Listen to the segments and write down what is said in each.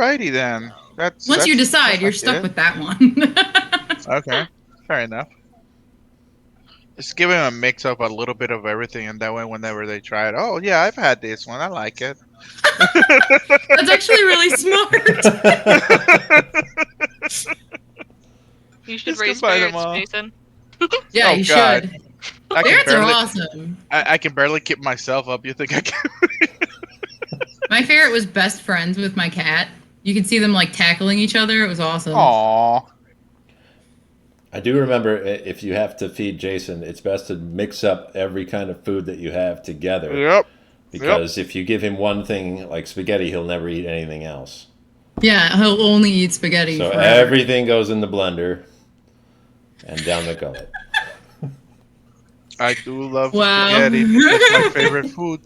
Alrighty then. Once you decide, that's you're like stuck it. with that one. Okay, fair enough. Just give them a mix of a little bit of everything, and that way, whenever they try it, oh yeah, I've had this one. I like it. That's actually really smart. You should Just raise combine them ferrets, all. Jason. Yeah, Oh you God, should. I can Ferrets are barely, awesome. I can barely keep myself up. You think I can? My ferret was best friends with my cat. You could see them like tackling each other. It was awesome. Aw. I do remember if you have to feed Jason, it's best to mix up every kind of food that you have together. Yep. Because if you give him one thing like spaghetti, he'll never eat anything else. Yeah, he'll only eat spaghetti. So forever. everything goes in the blender and down the gullet. I do love Wow. spaghetti. That's my favorite food.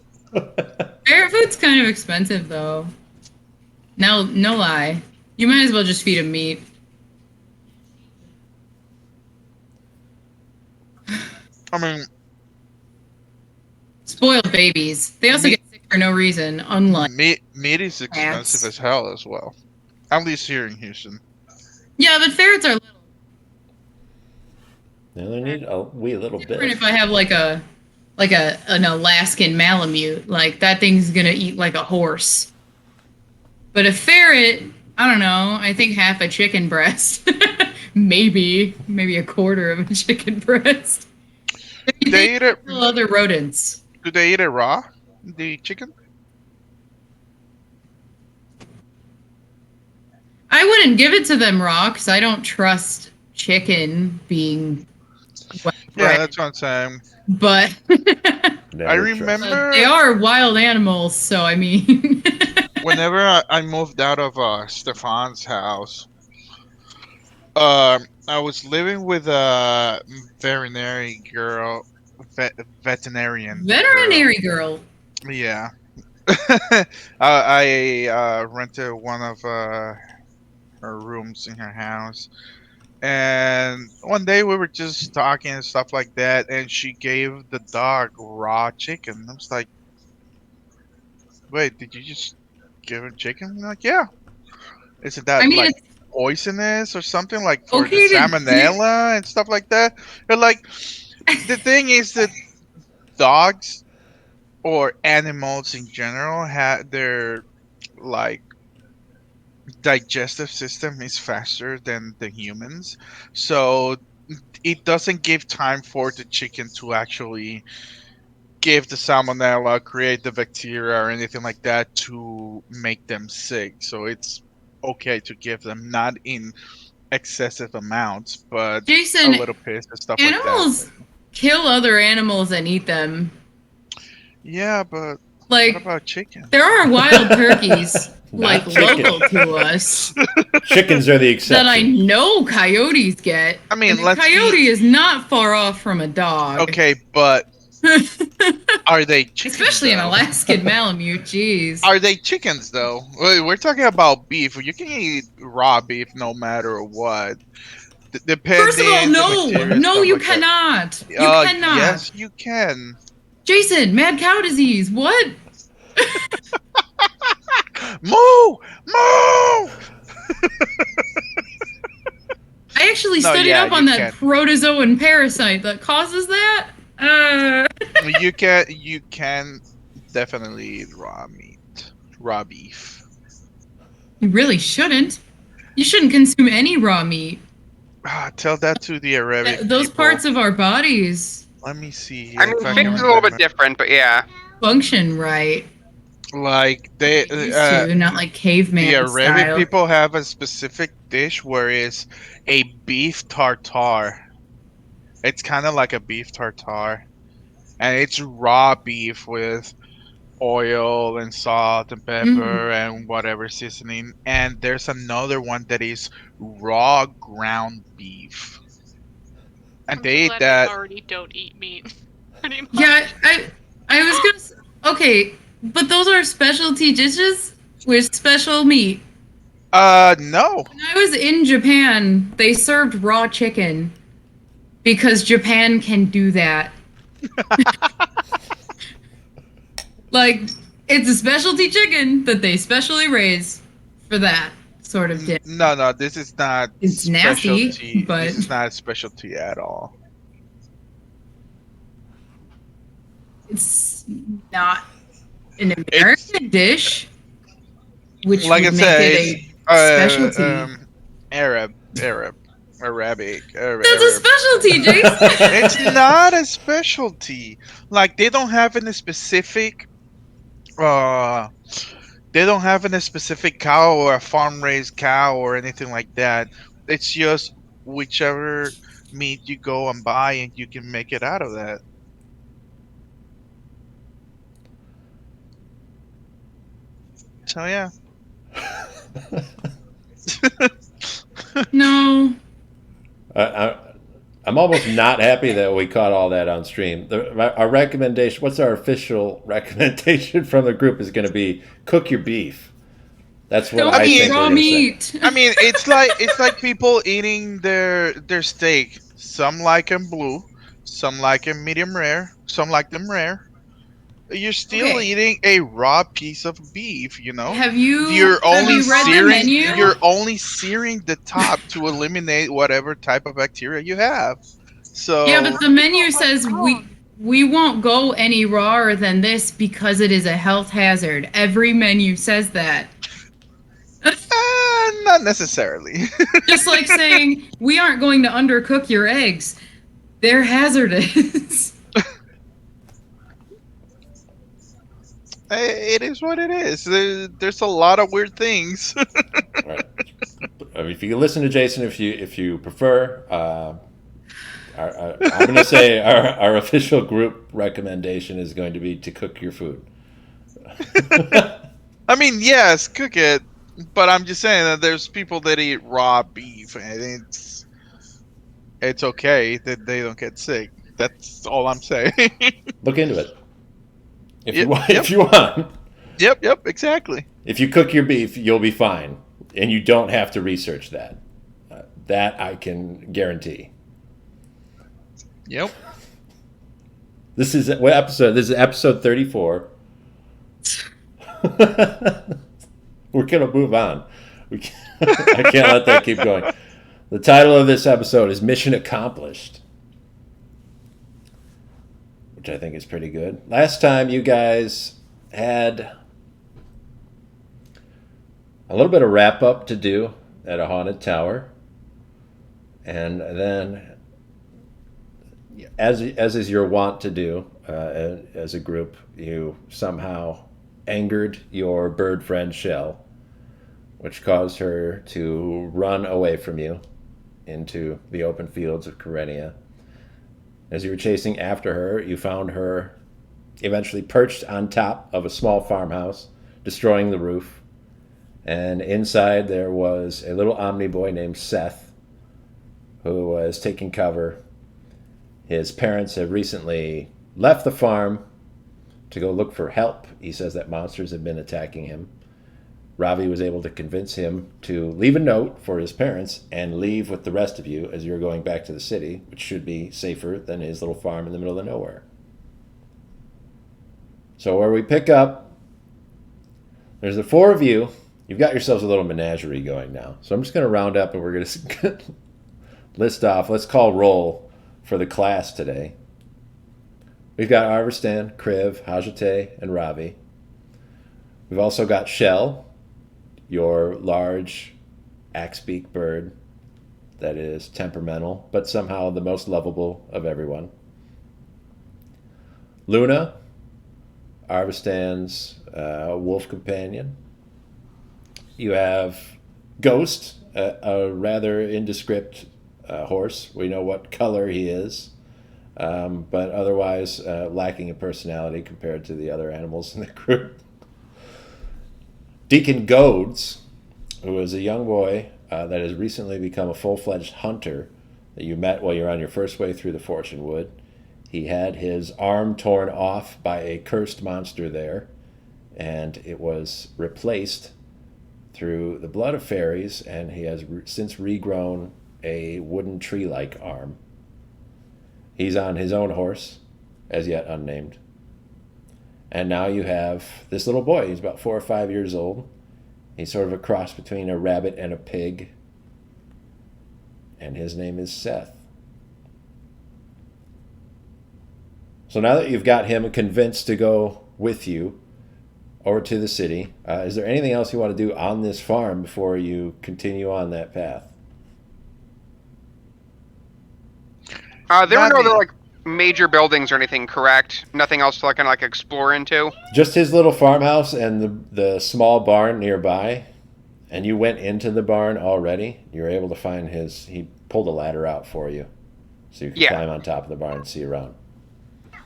Ferret food's kind of expensive though. No lie. You might as well just feed him meat. I mean, Spoiled babies. They also get sick for no reason, unlike... meat is expensive Cats. as hell as well. At least here in Houston. Yeah, but ferrets are little. They only need a wee little Different bit. if I have like an Alaskan Malamute. Like, that thing's gonna eat like a horse. But a ferret, I don't know, I think half a chicken breast. maybe a quarter of a chicken breast. Do they eat it? Kill other rodents. Do they eat it raw? The chicken? I wouldn't give it to them raw because I don't trust chicken being well Yeah, bred. that's what I'm saying. But Never I trust. remember they are wild animals, so I mean... whenever I moved out of Stefan's house, I was living with a veterinary girl, veterinarian. Veterinary girl. Girl. Yeah. I rented one of her rooms in her house, and one day we were just talking and stuff like that, and she gave the dog raw chicken. I was like, "Wait, did you just give him chicken?" I'm like, "Yeah." Isn't that I mean, like it's poisonous or something, like for okay the to salmonella and stuff like that? But like, the thing is that dogs or animals in general have their like digestive system is faster than the humans, so it doesn't give time for the chicken to actually give the salmonella, create the bacteria or anything like that to make them sick. So it's okay to give them, not in excessive amounts, but a Jason, little piece and stuff like that. animals kill other animals and eat them. Yeah, but what Like, about chicken? there are wild turkeys, like, Not chicken. local to us, Chickens are the exception. that I know coyotes get. I mean, and the let's coyote is not far off from a dog. Okay, but are they chickens? Especially an though? Alaskan Malamute, jeez. Are they chickens though? We're talking about beef. You can eat raw beef no matter what. Depending. First of all, the no, bacteria and no, stuff you like that. cannot. You cannot. Yes, you can. Jason, mad cow disease. What? Moo! Moo! I actually No, studied yeah, up on you that can. protozoan parasite that causes that. You can definitely eat raw meat, raw beef. You really shouldn't. You shouldn't consume any raw meat. Tell that to the Arabic Those people. parts of our bodies Let me see. I mean, if I chick's can a little bit remember. different, but yeah. function right. Like they, They used to, not like caveman the Arabic style. people have a specific dish where it's a beef tartare. It's kind of like a beef tartare, and it's raw beef with oil and salt and pepper and whatever seasoning. And there's another one that is raw ground beef, and I'm they eat glad that. I already don't eat meat. Pretty much. Yeah, I was gonna. Okay, but those are specialty dishes with special meat. No. When I was in Japan, they served raw chicken because Japan can do that. Like, it's a specialty chicken that they specially raise for that sort of dinner. No, this is not It's nasty, specialty. but This is not specialty at all. it's not an It's American dish, which like I would make said, it it's a specialty. Arabic. That's a specialty, It's Jason. not a specialty. Like they don't have any specific. Uh, they don't have any specific cow or a farm raised cow or anything like that. It's just whichever meat you go and buy, and you can make it out of that. So yeah. No. I'm almost not happy that we caught all that on stream. Our recommendation, what's our official recommendation from the group, is going to be cook your beef. That's what Don't I eat think we're raw going to say. meat. I mean, it's like people eating their steak. Some like them blue, some like them medium rare, some like them rare. You're still Okay. eating a raw piece of beef, you know. Have you You're only read the searing. menu? You're only searing the top to eliminate whatever type of bacteria you have. So Yeah, but the menu says we won't go any rawer than this because it is a health hazard. Every menu says that. not necessarily. Just like saying we aren't going to undercook your eggs. They're hazardous. It is what it is. There's a lot of weird things. Right. I mean, if you listen to Jason, if you prefer, I'm going to say our official group recommendation is going to be to cook your food. I mean, yes, cook it, but I'm just saying that there's people that eat raw beef, and it's okay that they don't get sick. That's all I'm saying. Look into it if Yep, you want. yep. If you want. Yep, exactly. If you cook your beef, you'll be fine, and you don't have to research that. That I can guarantee. Yep. This is what episode? This is episode 34. We're gonna move on. I can't let that keep going. The title of this episode is Mission Accomplished, which I think is pretty good. Last time you guys had a little bit of wrap up to do at a haunted tower, and then, as is your wont to do as a group, you somehow angered your bird friend Shell, which caused her to run away from you into the open fields of Corenia. As you were chasing after her, you found her eventually perched on top of a small farmhouse, destroying the roof. And inside there was a little omniboy named Seth, who was taking cover. His parents have recently left the farm to go look for help. He says that monsters have been attacking him. Ravi was able to convince him to leave a note for his parents and leave with the rest of you as you're going back to the city, which should be safer than his little farm in the middle of nowhere. So where we pick up, there's the four of you. You've got yourselves a little menagerie going now. So I'm just going to round up and we're going to list off. Let's call roll for the class today. We've got Arvistan, Kriv, Haǧsotei, and Ravi. We've also got Shell, your large axe-beak bird that is temperamental, but somehow the most lovable of everyone. Luna, Arvistan's wolf companion. You have Ghost, a rather indescript horse. We know what color he is, but otherwise lacking in personality compared to the other animals in the group. Deacon Goads, who is a young boy that has recently become a full-fledged hunter that you met while you're on your first way through the Fortune Wood. He had his arm torn off by a cursed monster there, and it was replaced through the blood of fairies, and he has since regrown a wooden tree-like arm. He's on his own horse, as yet unnamed. And now you have this little boy. He's about 4 or 5 years old. He's sort of a cross between a rabbit and a pig. And his name is Seth. So now that you've got him convinced to go with you over to the city, is there anything else you want to do on this farm before you continue on that path? There were Not no me. other like major buildings or anything, correct? Nothing else to like kind of like explore into. Just his little farmhouse and the small barn nearby. And you went into the barn already. You were able to find his. He pulled a ladder out for you, so you could Yeah. climb on top of the barn and see around.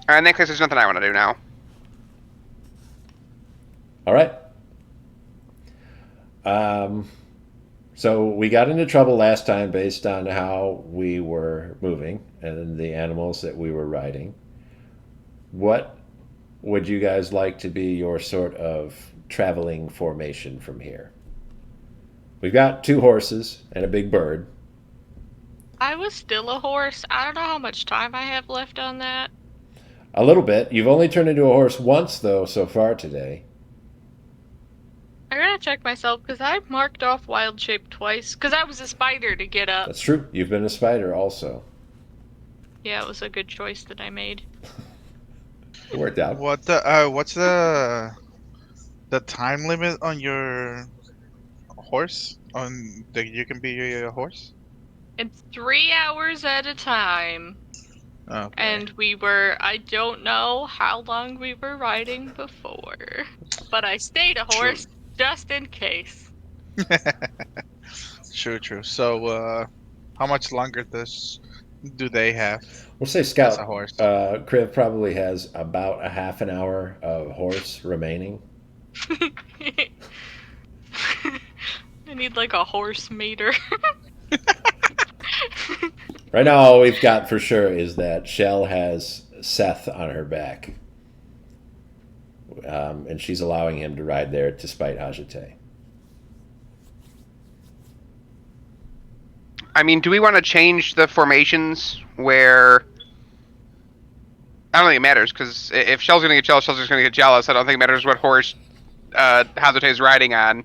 In that case, there's nothing I want to do now. All right. So we got into trouble last time based on how we were moving and the animals that we were riding. What would you guys like to be your sort of traveling formation from here? We've got 2 horses and a big bird. I was still a horse. I don't know how much time I have left on that. A little bit. You've only turned into a horse once, though, so far today. I gotta check myself because I marked off wild shape twice because I was a spider to get up. That's true. You've been a spider also. Yeah, it was a good choice that I made. It worked out. What's the time limit on your horse? On that you can be a horse? It's 3 hours at a time. Okay. And I don't know how long we were riding before. But I stayed a horse just in case. True. So, how much longer do they have We'll say as Scout. a horse? Kriv probably has about a half an hour of horse remaining. I need like a horse mater. Right now, all we've got for sure is that Shell has Seth on her back. And she's allowing him to ride there despite Ha̶sotei. I mean, do we want to change the formations where? I don't think it matters because if Shell's gonna get jealous, Shell's just gonna get jealous. I don't think it matters what horse Ha̶sotei's riding on.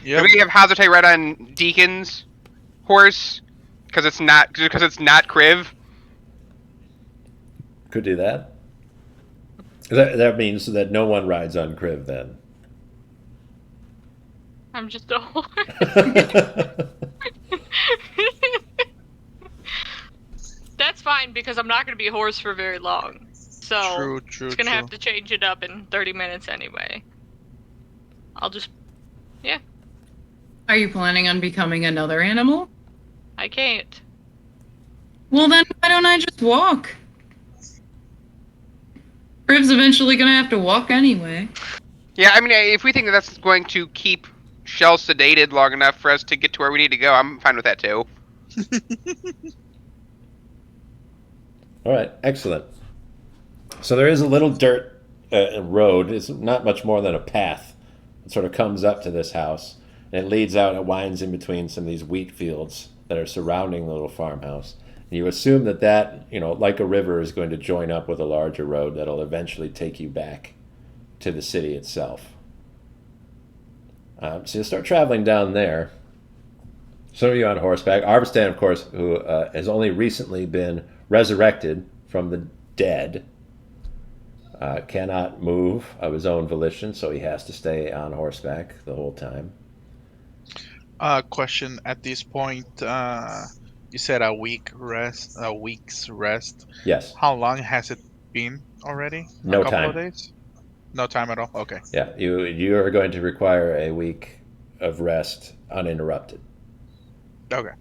Yep. If we have Ha̶sotei ride on Deacon's horse because it's not Kriv. Could do that. That means that no one rides on Kriv then. I'm just a horse. That's fine because I'm not going to be a horse for very long. So True. it's going to have to change it up in 30 minutes anyway. I'll just... Yeah, Are you planning on becoming another animal? I can't. Well, then why don't I just walk? Riv's eventually gonna have to walk anyway. Yeah, I mean, if we think that that's going to keep Shell sedated long enough for us to get to where we need to go, I'm fine with that too. All right, excellent. So there is a little dirt road. It's not much more than a path. It sort of comes up to this house, and it leads out. It winds in between some of these wheat fields that are surrounding the little farmhouse. And you assume that, like a river, is going to join up with a larger road that'll eventually take you back to the city itself. So you'll start traveling down there. Some of you on horseback. Arvistan, of course, who has only recently been resurrected from the dead, cannot move of his own volition, so he has to stay on horseback the whole time. Question at this point. You said a week's rest. Yes. How long has it been already? No a couple time. of days? No time at all? Okay. Yeah, you are going to require a week of rest uninterrupted. Okay.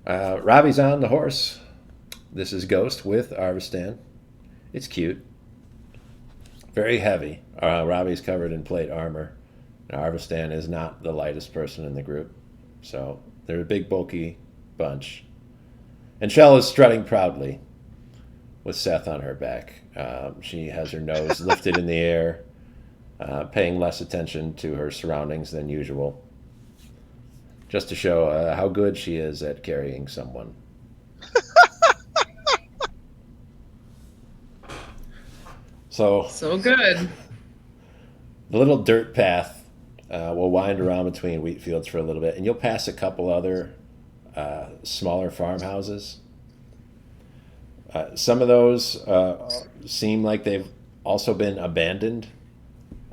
Ravi's on the horse. This is Ghost with Arvistan. It's cute. Very heavy. Ravi's covered in plate armor. And Arvistan is not the lightest person in the group. So they're a big, bulky bunch. And Shell is strutting proudly with Seth on her back. She has her nose lifted in the air, paying less attention to her surroundings than usual, just to show how good she is at carrying someone. So good. The little dirt path will wind around between wheat fields for a little bit, and you'll pass a couple other smaller farmhouses. Some of those seem like they've also been abandoned.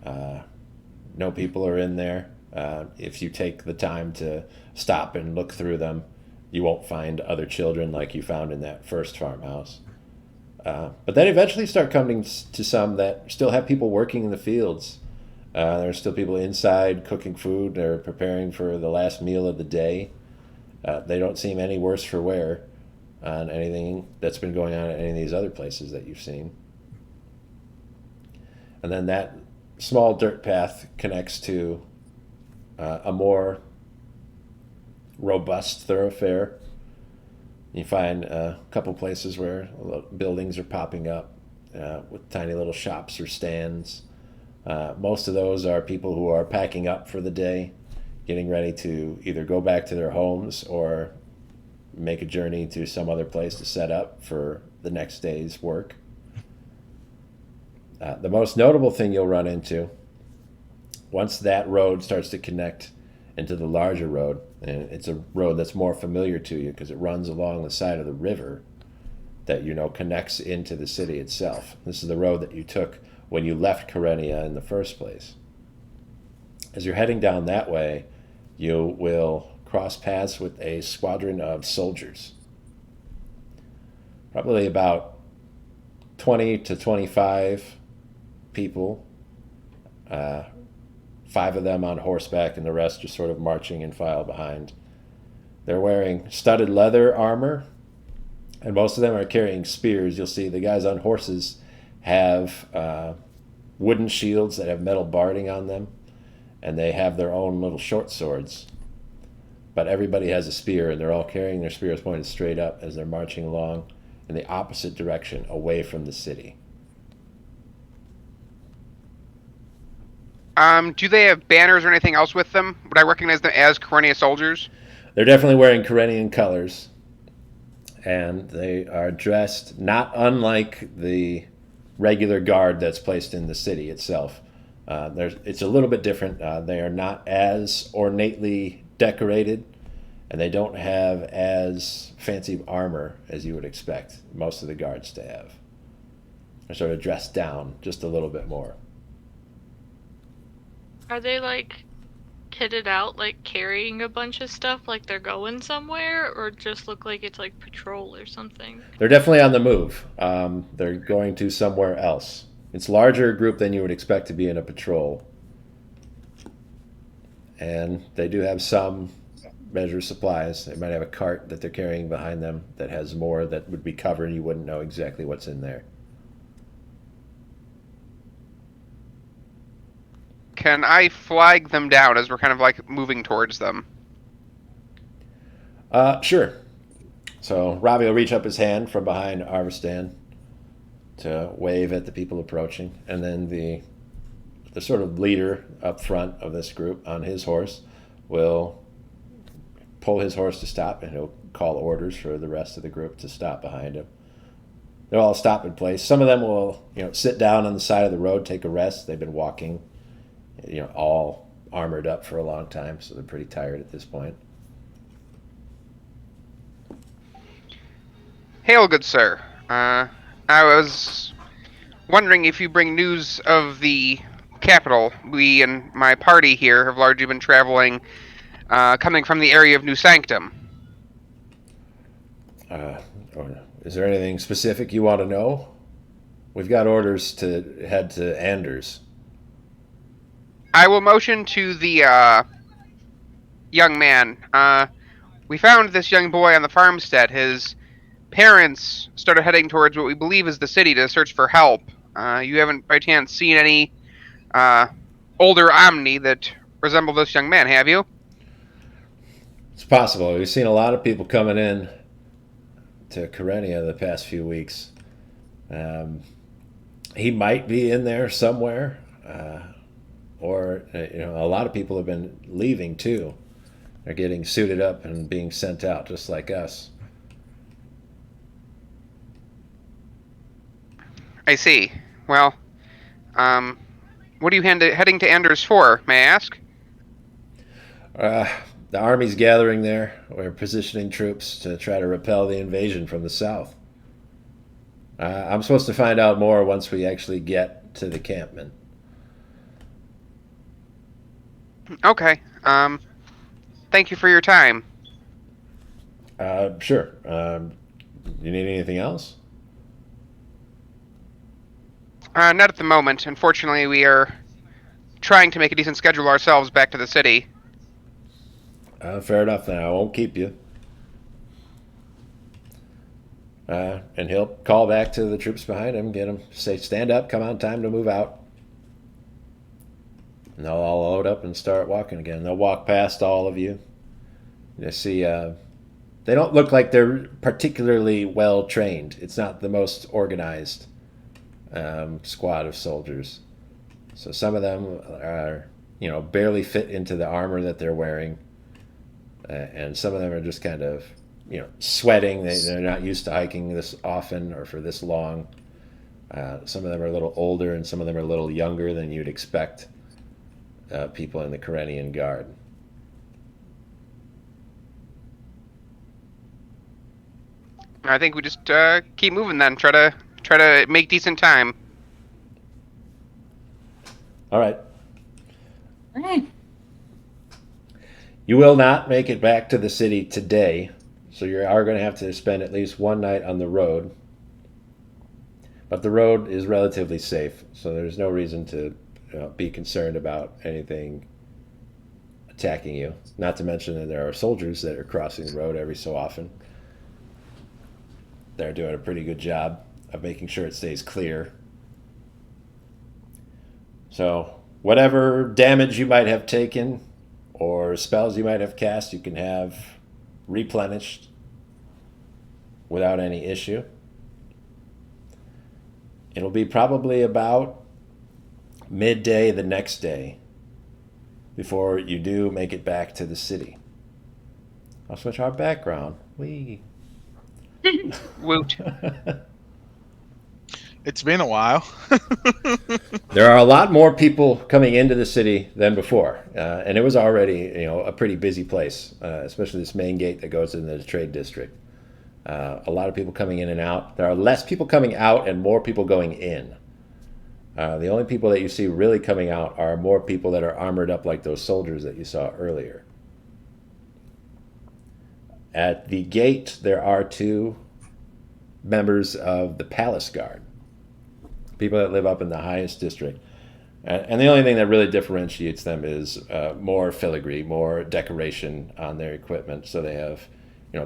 No people are in there. If you take the time to stop and look through them, you won't find other children like you found in that first farmhouse. But then eventually start coming to some that still have people working in the fields. There's still people inside cooking food. They're preparing for the last meal of the day. They don't seem any worse for wear on anything that's been going on at any of these other places that you've seen. And then that small dirt path connects to a more robust thoroughfare. You find a couple places where buildings are popping up with tiny little shops or stands. Most of those are people who are packing up for the day, getting ready to either go back to their homes or make a journey to some other place to set up for the next day's work. The most notable thing you'll run into, once that road starts to connect into the larger road, and it's a road that's more familiar to you because it runs along the side of the river that you know connects into the city itself. This is the road that you took when you left Corenia in the first place. As you're heading down that way, you will cross paths with a squadron of soldiers. Probably about 20 to 25 people, 5 of them on horseback and the rest just sort of marching in file behind. They're wearing studded leather armor, and most of them are carrying spears. You'll see the guys on horses have wooden shields that have metal barding on them, and they have their own little short swords. But everybody has a spear, and they're all carrying their spears pointed straight up as they're marching along in the opposite direction, away from the city. Do they have banners or anything else with them? Would I recognize them as Corenia soldiers? They're definitely wearing Corenian colors, and they are dressed not unlike the regular guard that's placed in the city itself. It's a little bit different. They are not as ornately decorated, and they don't have as fancy armor as you would expect most of the guards to have. They're sort of dressed down just a little bit more. Are they like kitted out, like carrying a bunch of stuff, like they're going somewhere, or just look like it's like patrol or something? They're definitely on the move. They're going to somewhere else. It's a larger group than you would expect to be in a patrol. And they do have some measure of supplies. They might have a cart that they're carrying behind them that has more that would be covered. You wouldn't know exactly what's in there. Can I flag them down as we're kind of like moving towards them? Sure. So Robbie will reach up his hand from behind Arvistan to wave at the people approaching, and then the sort of leader up front of this group on his horse will pull his horse to stop, and he'll call orders for the rest of the group to stop behind him. They'll all stop in place. Some of them will, sit down on the side of the road, take a rest. They've been walking, all armored up for a long time, so they're pretty tired at this point. Hail, good sir. I was wondering if you bring news of the capital. We and my party here have largely been traveling, coming from the area of New Sanctum. Is there anything specific you want to know? We've got orders to head to Anders. I will motion to the young man. We found this young boy on the farmstead. His parents started heading towards what we believe is the city to search for help. You haven't by chance seen any older Omni that resemble this young man, have you? It's possible. We've seen a lot of people coming in to Corenia the past few weeks. He might be in there somewhere, or a lot of people have been leaving too. They're getting suited up and being sent out just like us. I see. Well, What are you heading to Anders for, may I ask? Uh, the army's gathering there. We're positioning troops to try to repel the invasion from the south. I'm supposed to find out more once we actually get to the campment. Okay. Thank you for your time. Sure. You need anything else? Not at the moment. Unfortunately, we are trying to make a decent schedule ourselves back to the city. Fair enough then. I won't keep you. And he'll call back to the troops behind him, get them, say, stand up, come on, time to move out. And they'll all load up and start walking again. They'll walk past all of you. You see, they don't look like they're particularly well trained. It's not the most organized squad of soldiers. So some of them are, barely fit into the armor that they're wearing. And some of them are just kind of, sweating. They're not used to hiking this often or for this long. Some of them are a little older and some of them are a little younger than you'd expect people in the Corenian Guard. I think we just keep moving then. Try to make decent time. All right. All right. You will not make it back to the city today, so you are going to have to spend at least one night on the road. But the road is relatively safe, so there's no reason to be concerned about anything attacking you. Not to mention that there are soldiers that are crossing the road every so often. They're doing a pretty good job of making sure it stays clear. So whatever damage you might have taken or spells you might have cast, you can have replenished without any issue. It'll be probably about midday the next day before you do make it back to the city. I'll switch our background. Whee! Woot. It's been a while. There are a lot more people coming into the city than before, and it was already, a pretty busy place, especially this main gate that goes into the trade district. A lot of people coming in and out. There are less people coming out and more people going in. The only people that you see really coming out are more people that are armored up like those soldiers that you saw earlier. At the gate, there are 2 members of the Palace Guard, people that live up in the highest district. And the only thing that really differentiates them is more filigree, more decoration on their equipment. So they have,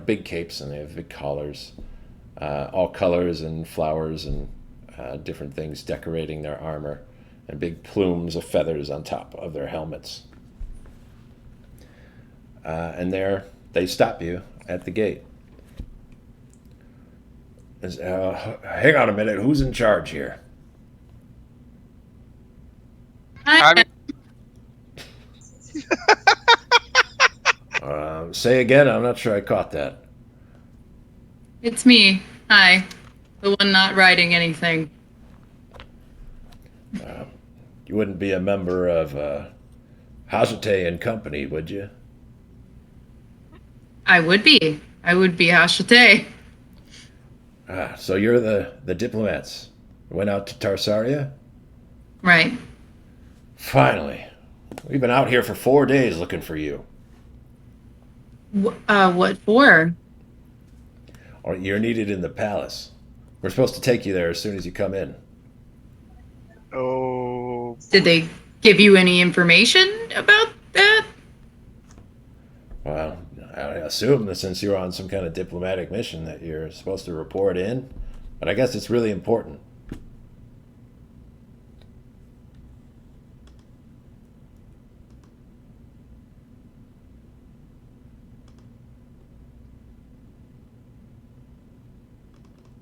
big capes and they have big collars, all colors and flowers and different things decorating their armor, and big plumes of feathers on top of their helmets. And they stop you at the gate. Hang on a minute, who's in charge here? Hi. Say again, I'm not sure I caught that. It's me. Hi. The one not writing anything. You wouldn't be a member of Ha̶sotei Company, would you? I would be. I would be Ha̶sotei. So you're the diplomats. Went out to Tarsaria? Right. Finally. We've been out here for 4 days looking for you. What for? Or you're needed in the palace. We're supposed to take you there as soon as you come in. Oh, Did they give you any information about that? Well, I assume that since you're on some kind of diplomatic mission that you're supposed to report in, but I guess it's really important.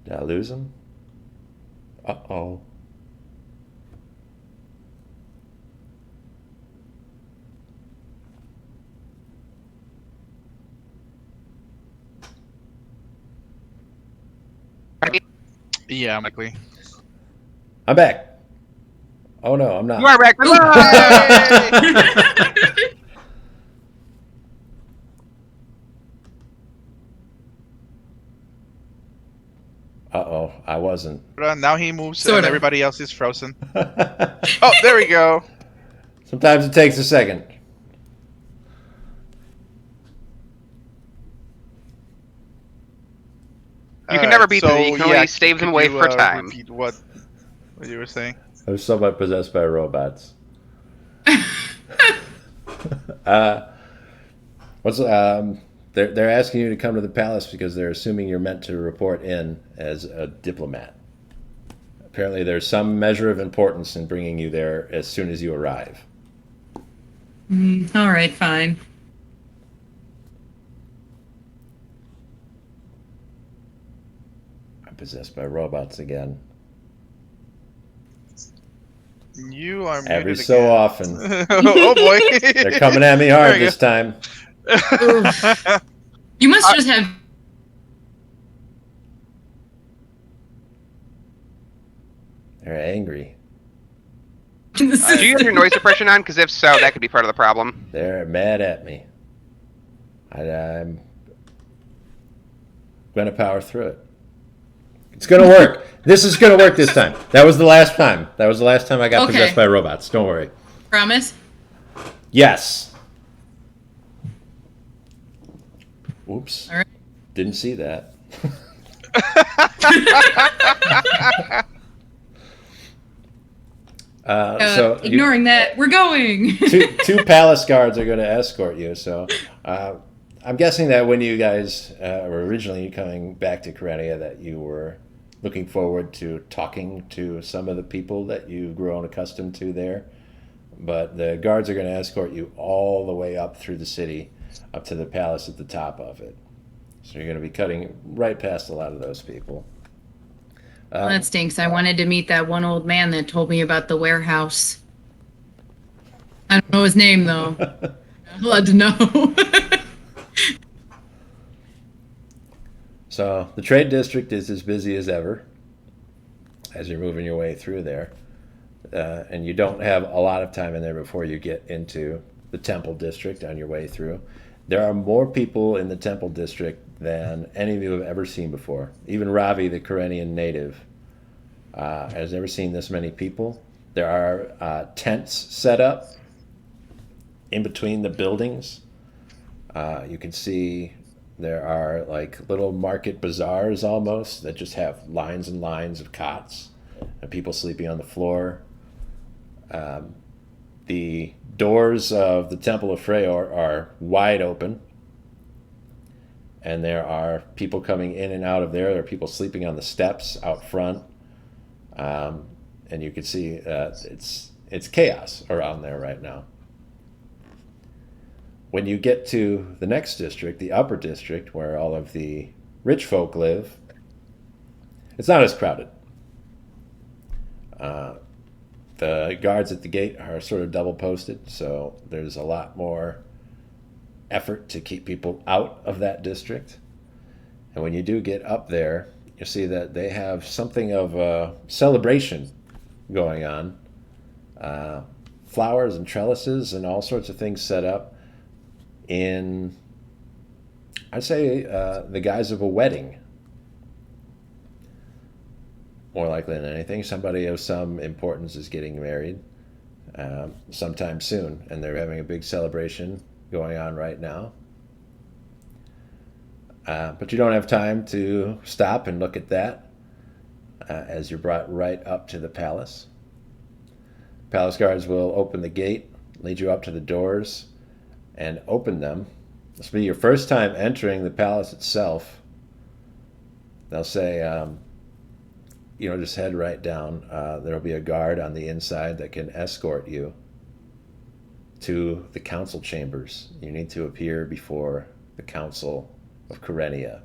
Did I lose him? Uh-oh. yeah, likely. I'm back. Oh no, I'm not. You are back. Yay! Uh-oh, I wasn't. Now he moves and Sorta. everybody else is frozen. Oh, there we go. Sometimes it takes a second. You can never beat them. so, You can only yeah, stave them could away you, for time. Repeat what you were saying? I was somewhat possessed by robots. What's they're asking you to come to the palace because they're assuming you're meant to report in as a diplomat. Apparently, there's some measure of importance in bringing you there as soon as you arrive. All right, fine. I'm possessed by robots again. You are muted Every again. so often. Oh boy. They're coming at me hard this time. You must just have. They're angry. Do you have your noise suppression on? Because if so, that could be part of the problem. They're mad at me. I'm going to power through it. It's going to work. This is going to work this time. That was the last time. That was the last time I got possessed by robots. Don't worry. Promise? Yes. Oops. All right. Didn't see that. So ignoring that, we're going. two palace guards are going to escort you. So I'm guessing that when you guys were originally coming back to Corenia, that you were looking forward to talking to some of the people that you've grown accustomed to there. But the guards are going to escort you all the way up through the city, up to the palace at the top of it. So you're going to be cutting right past a lot of those people. Well, that stinks. I wanted to meet that one old man that told me about the warehouse. I don't know his name, though. I'm allowed to know. So the trade district is as busy as ever as you're moving your way through there. And you don't have a lot of time in there before you get into the temple district on your way through. There are more people in the temple district than any of you have ever seen before. Even Ravi, the Corenian native, has never seen this many people. There are tents set up in between the buildings. You can see there are like little market bazaars almost that just have lines and lines of cots and people sleeping on the floor. The doors of the Temple of Freyr are wide open, and there are people coming in and out of there. There are people sleeping on the steps out front, and you can see it's chaos around there right now. When you get to the next district, the upper district, where all of the rich folk live, it's not as crowded. The guards at the gate are sort of double posted, so there's a lot more effort to keep people out of that district. And when you do get up there, you see that they have something of a celebration going on. Flowers and trellises and all sorts of things set up in, I'd say, the guise of a wedding. More likely than anything, somebody of some importance is getting married sometime soon, and they're having a big celebration going on right now. But you don't have time to stop and look at that as you're brought right up to the palace. Palace guards will open the gate, lead you up to the doors, and open them. This will be your first time entering the palace itself. They'll say, just head right down. There'll be a guard on the inside that can escort you to the council chambers. You need to appear before the Council of Corenia.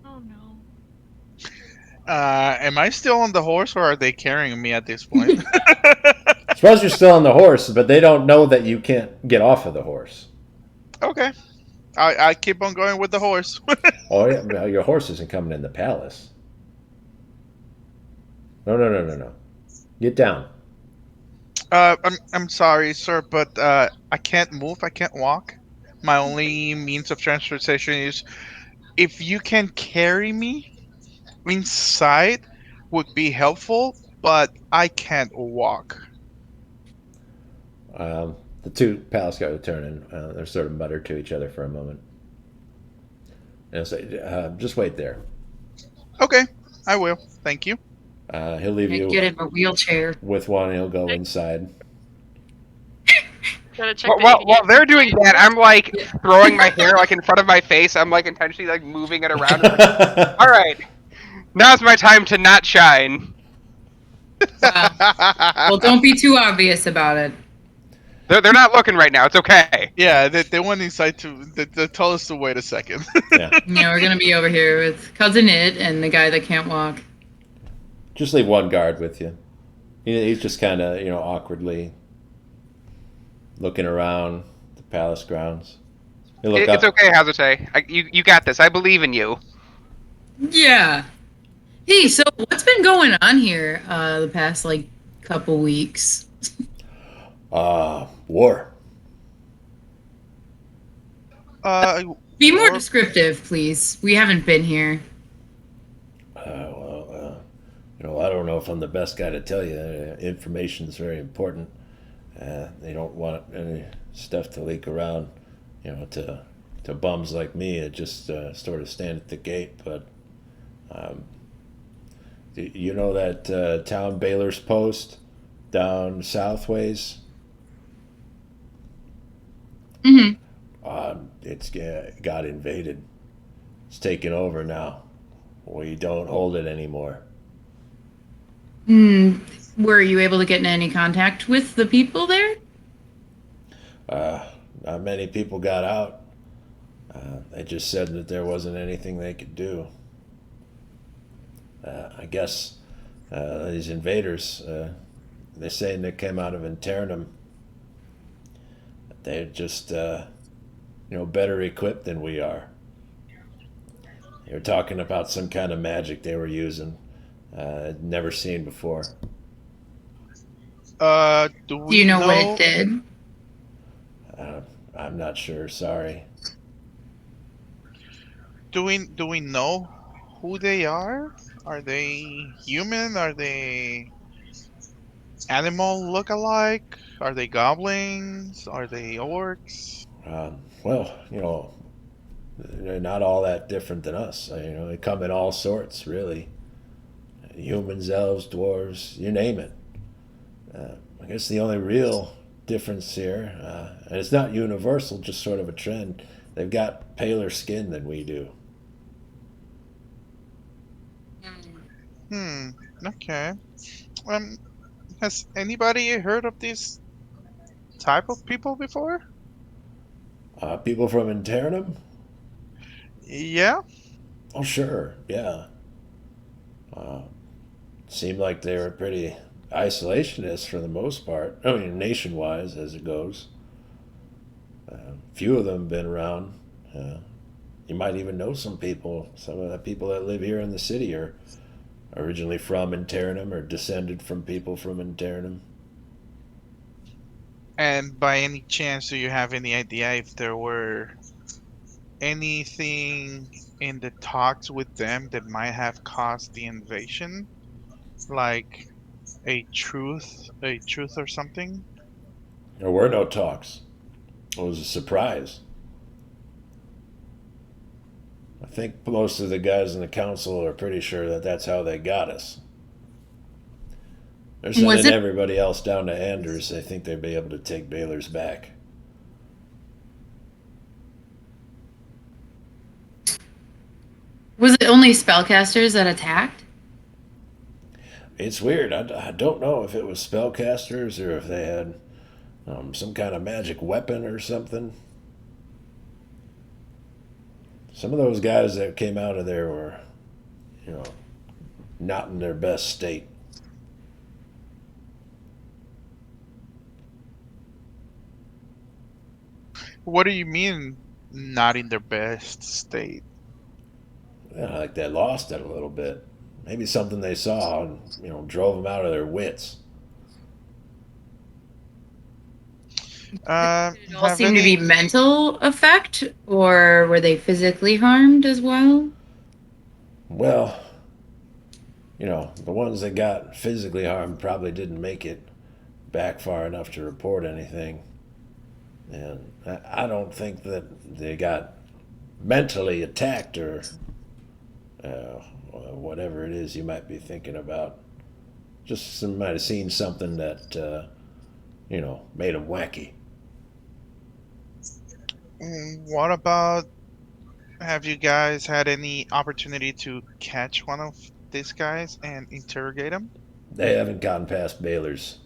Oh no. Am I still on the horse, or are they carrying me at this point? I suppose you're still on the horse, but they don't know that you can't get off of the horse. Okay. I keep on going with the horse. Oh, yeah, well, your horse isn't coming in the palace. No, no, no, no, no. Get down. I'm sorry, sir, but I can't move. I can't walk. My only means of transportation is if you can carry me inside would be helpful, but I can't walk. The two palace guards turn and they're sort of mutter to each other for a moment. And say, just wait there. Okay, I will. Thank you. He'll leave Get you him a wheelchair. with one and he'll go inside. Gotta check While, the while, while ADA. they're doing that, I'm like Yeah. throwing my hair like in front of my face. I'm like intentionally like moving it around. All right, now's my time to not shine. Wow. Well, don't be too obvious about it. They're not looking right now. It's okay. Yeah, they went inside to. They told us to wait a second. Yeah. Yeah, we're gonna be over here with Cousin It and the guy that can't walk. Just leave one guard with you. He's just kind of, awkwardly looking around the palace grounds. You look It's up. okay, Hazzotei. You got this. I believe in you. Yeah. Hey, so what's been going on here the past like couple weeks? War. Be more Or- descriptive, please. We haven't been here. I don't know if I'm the best guy to tell you. Information is very important. They don't want any stuff to leak around, to bums like me that just sort of stand at the gate. But you know that town Baylor's Post down southways? Mm-hmm. It's got invaded. It's taken over now. We don't hold it anymore. Were you able to get in any contact with the people there? Not many people got out. They just said that there wasn't anything they could do. I guess these invaders, they're saying they came out of Internum. They're just, better equipped than we are. They were talking about some kind of magic they were using, I'd never seen before. Do Do we you know what it did? I'm not sure. Sorry. Do we know who they are? Are they human? Are they animal look-alike? Are they goblins? Are they orcs? Well, they're not all that different than us. They come in all sorts, really. Humans, elves, dwarves, you name it. I guess the only real difference here, and it's not universal, just sort of a trend, they've got paler skin than we do. Okay. Um, has anybody heard of this type of people before? People from Internum? Yeah. Oh, sure, yeah. Seemed like they were pretty isolationist for the most part. I mean, nation-wise, as it goes. Few of them have been around. You might even know some people. Some of the people that live here in the city are originally from Internum or descended from people from Internum. And by any chance, do you have any idea if there were anything in the talks with them that might have caused the invasion? Like a truth or something? There were no talks. It was a surprise. I think most of the guys in the council are pretty sure that that's how they got us. They're Was sending it- everybody else down to Anders. They think they'd be able to take Baylor's back. Was it only spellcasters that attacked? It's weird. I don't know if it was spellcasters or if they had some kind of magic weapon or something. Some of those guys that came out of there were, not in their best state. What do you mean not in their best state. Yeah, like they lost it a little bit. Maybe something they saw and drove them out of their wits. Did it all Have seem to be any? mental effect, or were they physically harmed as well? Well, the ones that got physically harmed probably didn't make it back far enough to report anything. And I don't think that they got mentally attacked or whatever it is you might be thinking about. Just some might have seen something that, made them wacky. What about? Have you guys had any opportunity to catch one of these guys and interrogate him? They haven't gotten past Baylor's.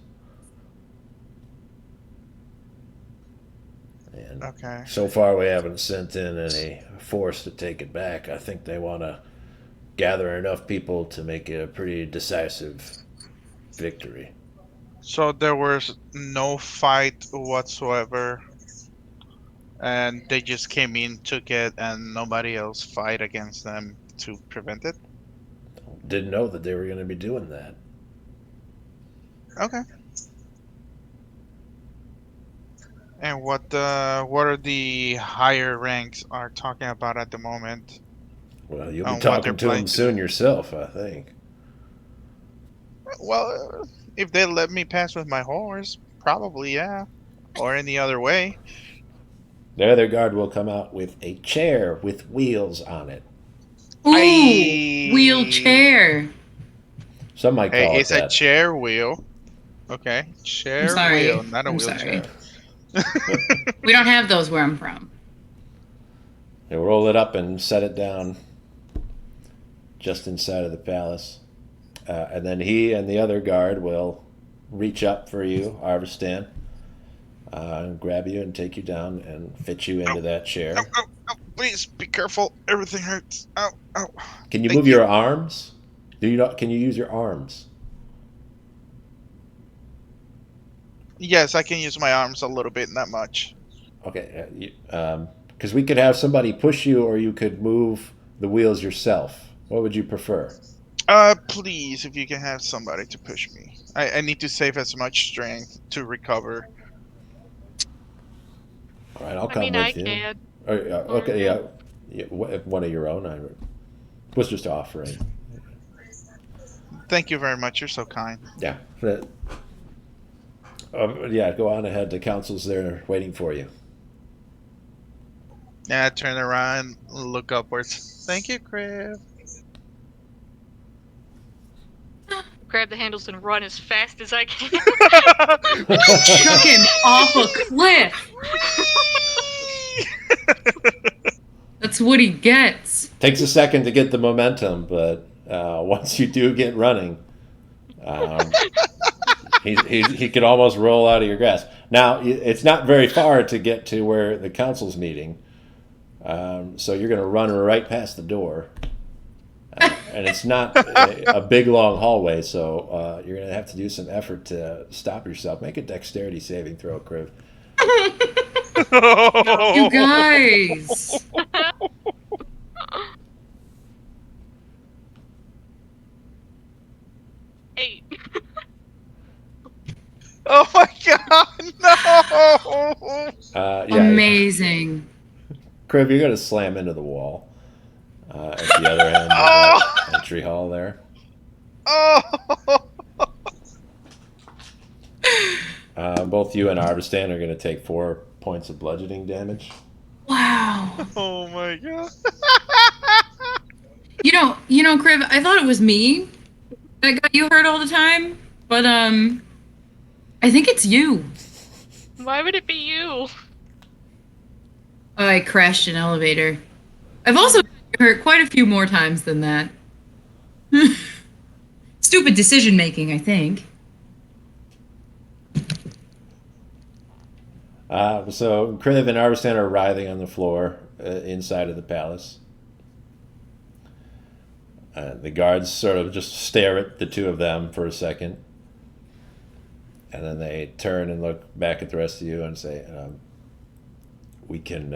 And Okay. so far, we haven't sent in any force to take it back. I think they want to gather enough people to make it a pretty decisive victory. So there was no fight whatsoever, and they just came in, took it, and nobody else fight against them to prevent it? Didn't know that they were going to be doing that. Okay. And what are the higher ranks are talking about at the moment? Well, you'll be On what they're talking to them planning to soon do? yourself, I think. Well, if they let me pass with my horse, probably yeah, or any other way. The other guard will come out with a chair with wheels on it. Ooh, I wheelchair. Some might Hey, call it it's a that. chair wheel. Okay, I'm chair wheel, sorry. not a I'm sorry. wheelchair. We don't have those where I'm from. They roll it up and set it down just inside of the palace. And then he and the other guard will reach up for you, Arvistan, and grab you and take you down and fit you into that chair. Ow, ow, ow, please be careful. Everything hurts. Ow, ow. Can you Thank move you. your arms? Can you use your arms? Yes, I can use my arms a little bit, not much. Okay, because we could have somebody push you, or you could move the wheels yourself. What would you prefer? Please, if you can have somebody to push me. I need to save as much strength to recover. All right, I'll I come mean, I with you. can. Okay, yeah, one of your own. I was just offering. Thank you very much. You're so kind. Yeah. Yeah, go on ahead. The council's there waiting for you. Yeah, turn around, look upwards. Thank you, Crib. Grab the handles and run as fast as I can. Chuck him off a cliff. That's what he gets. Takes a second to get the momentum, but once you do get running, um, he could almost roll out of your grasp. Now, it's not very far to get to where the council's meeting, so you're going to run right past the door. And it's not a big, long hallway, so you're going to have to do some effort to stop yourself. Make a dexterity saving throw, Kriv. You guys. 8. Oh my god, no! Yeah, Amazing. Kriv, you're going to slam into the wall at the other end of that entry hall there. Oh! Both you and Arvistan are going to take 4 points of bludgeoning damage. Wow. Oh my god. You know, Kriv, I thought it was me that got you hurt all the time, but I think it's you. Why would it be you? I crashed an elevator. I've also been hurt quite a few more times than that. Stupid decision making, I think. So Kriv and Arvistan are writhing on the floor inside of the palace. The guards sort of just stare at the two of them for a second. And then they turn and look back at the rest of you and say, we can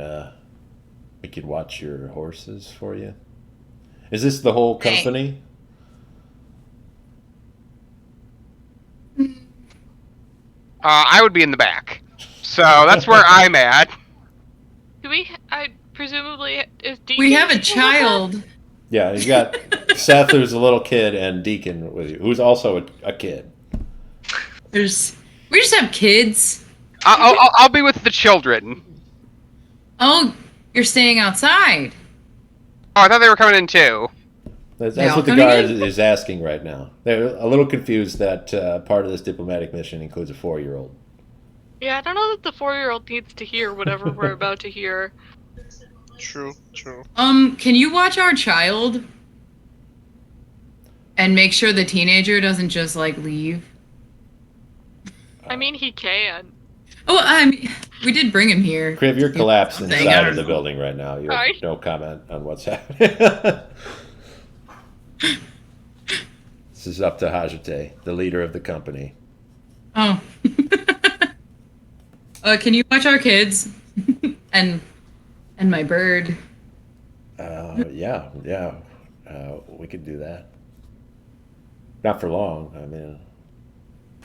We could watch your horses for you. Is this the whole Hey. company? I would be in the back, so that's where I'm at. Do we? I presumably is Deacon. We have a still with us? child. Yeah, you got Seth, who's a little kid, and Deacon with you, who's also a kid. We just have kids. I'll be with the children. Oh, you're staying outside. Oh, I thought they were coming in too. That's They all what the coming guard in? is asking right now. They're a little confused that part of this diplomatic mission includes a 4-year-old. Yeah, I don't know that the 4-year-old needs to hear whatever we're about to hear. True. Can you watch our child? And make sure the teenager doesn't just like leave. I mean, he can. Oh, we did bring him here. Kriv, you're collapsed Something, I inside don't of the know. building right now. You have Sorry. no comment on what's happening. This is up to Haҗsotei, the leader of the company. Oh. Can you watch our kids? and my bird. Yeah. We could do that. Not for long. I mean,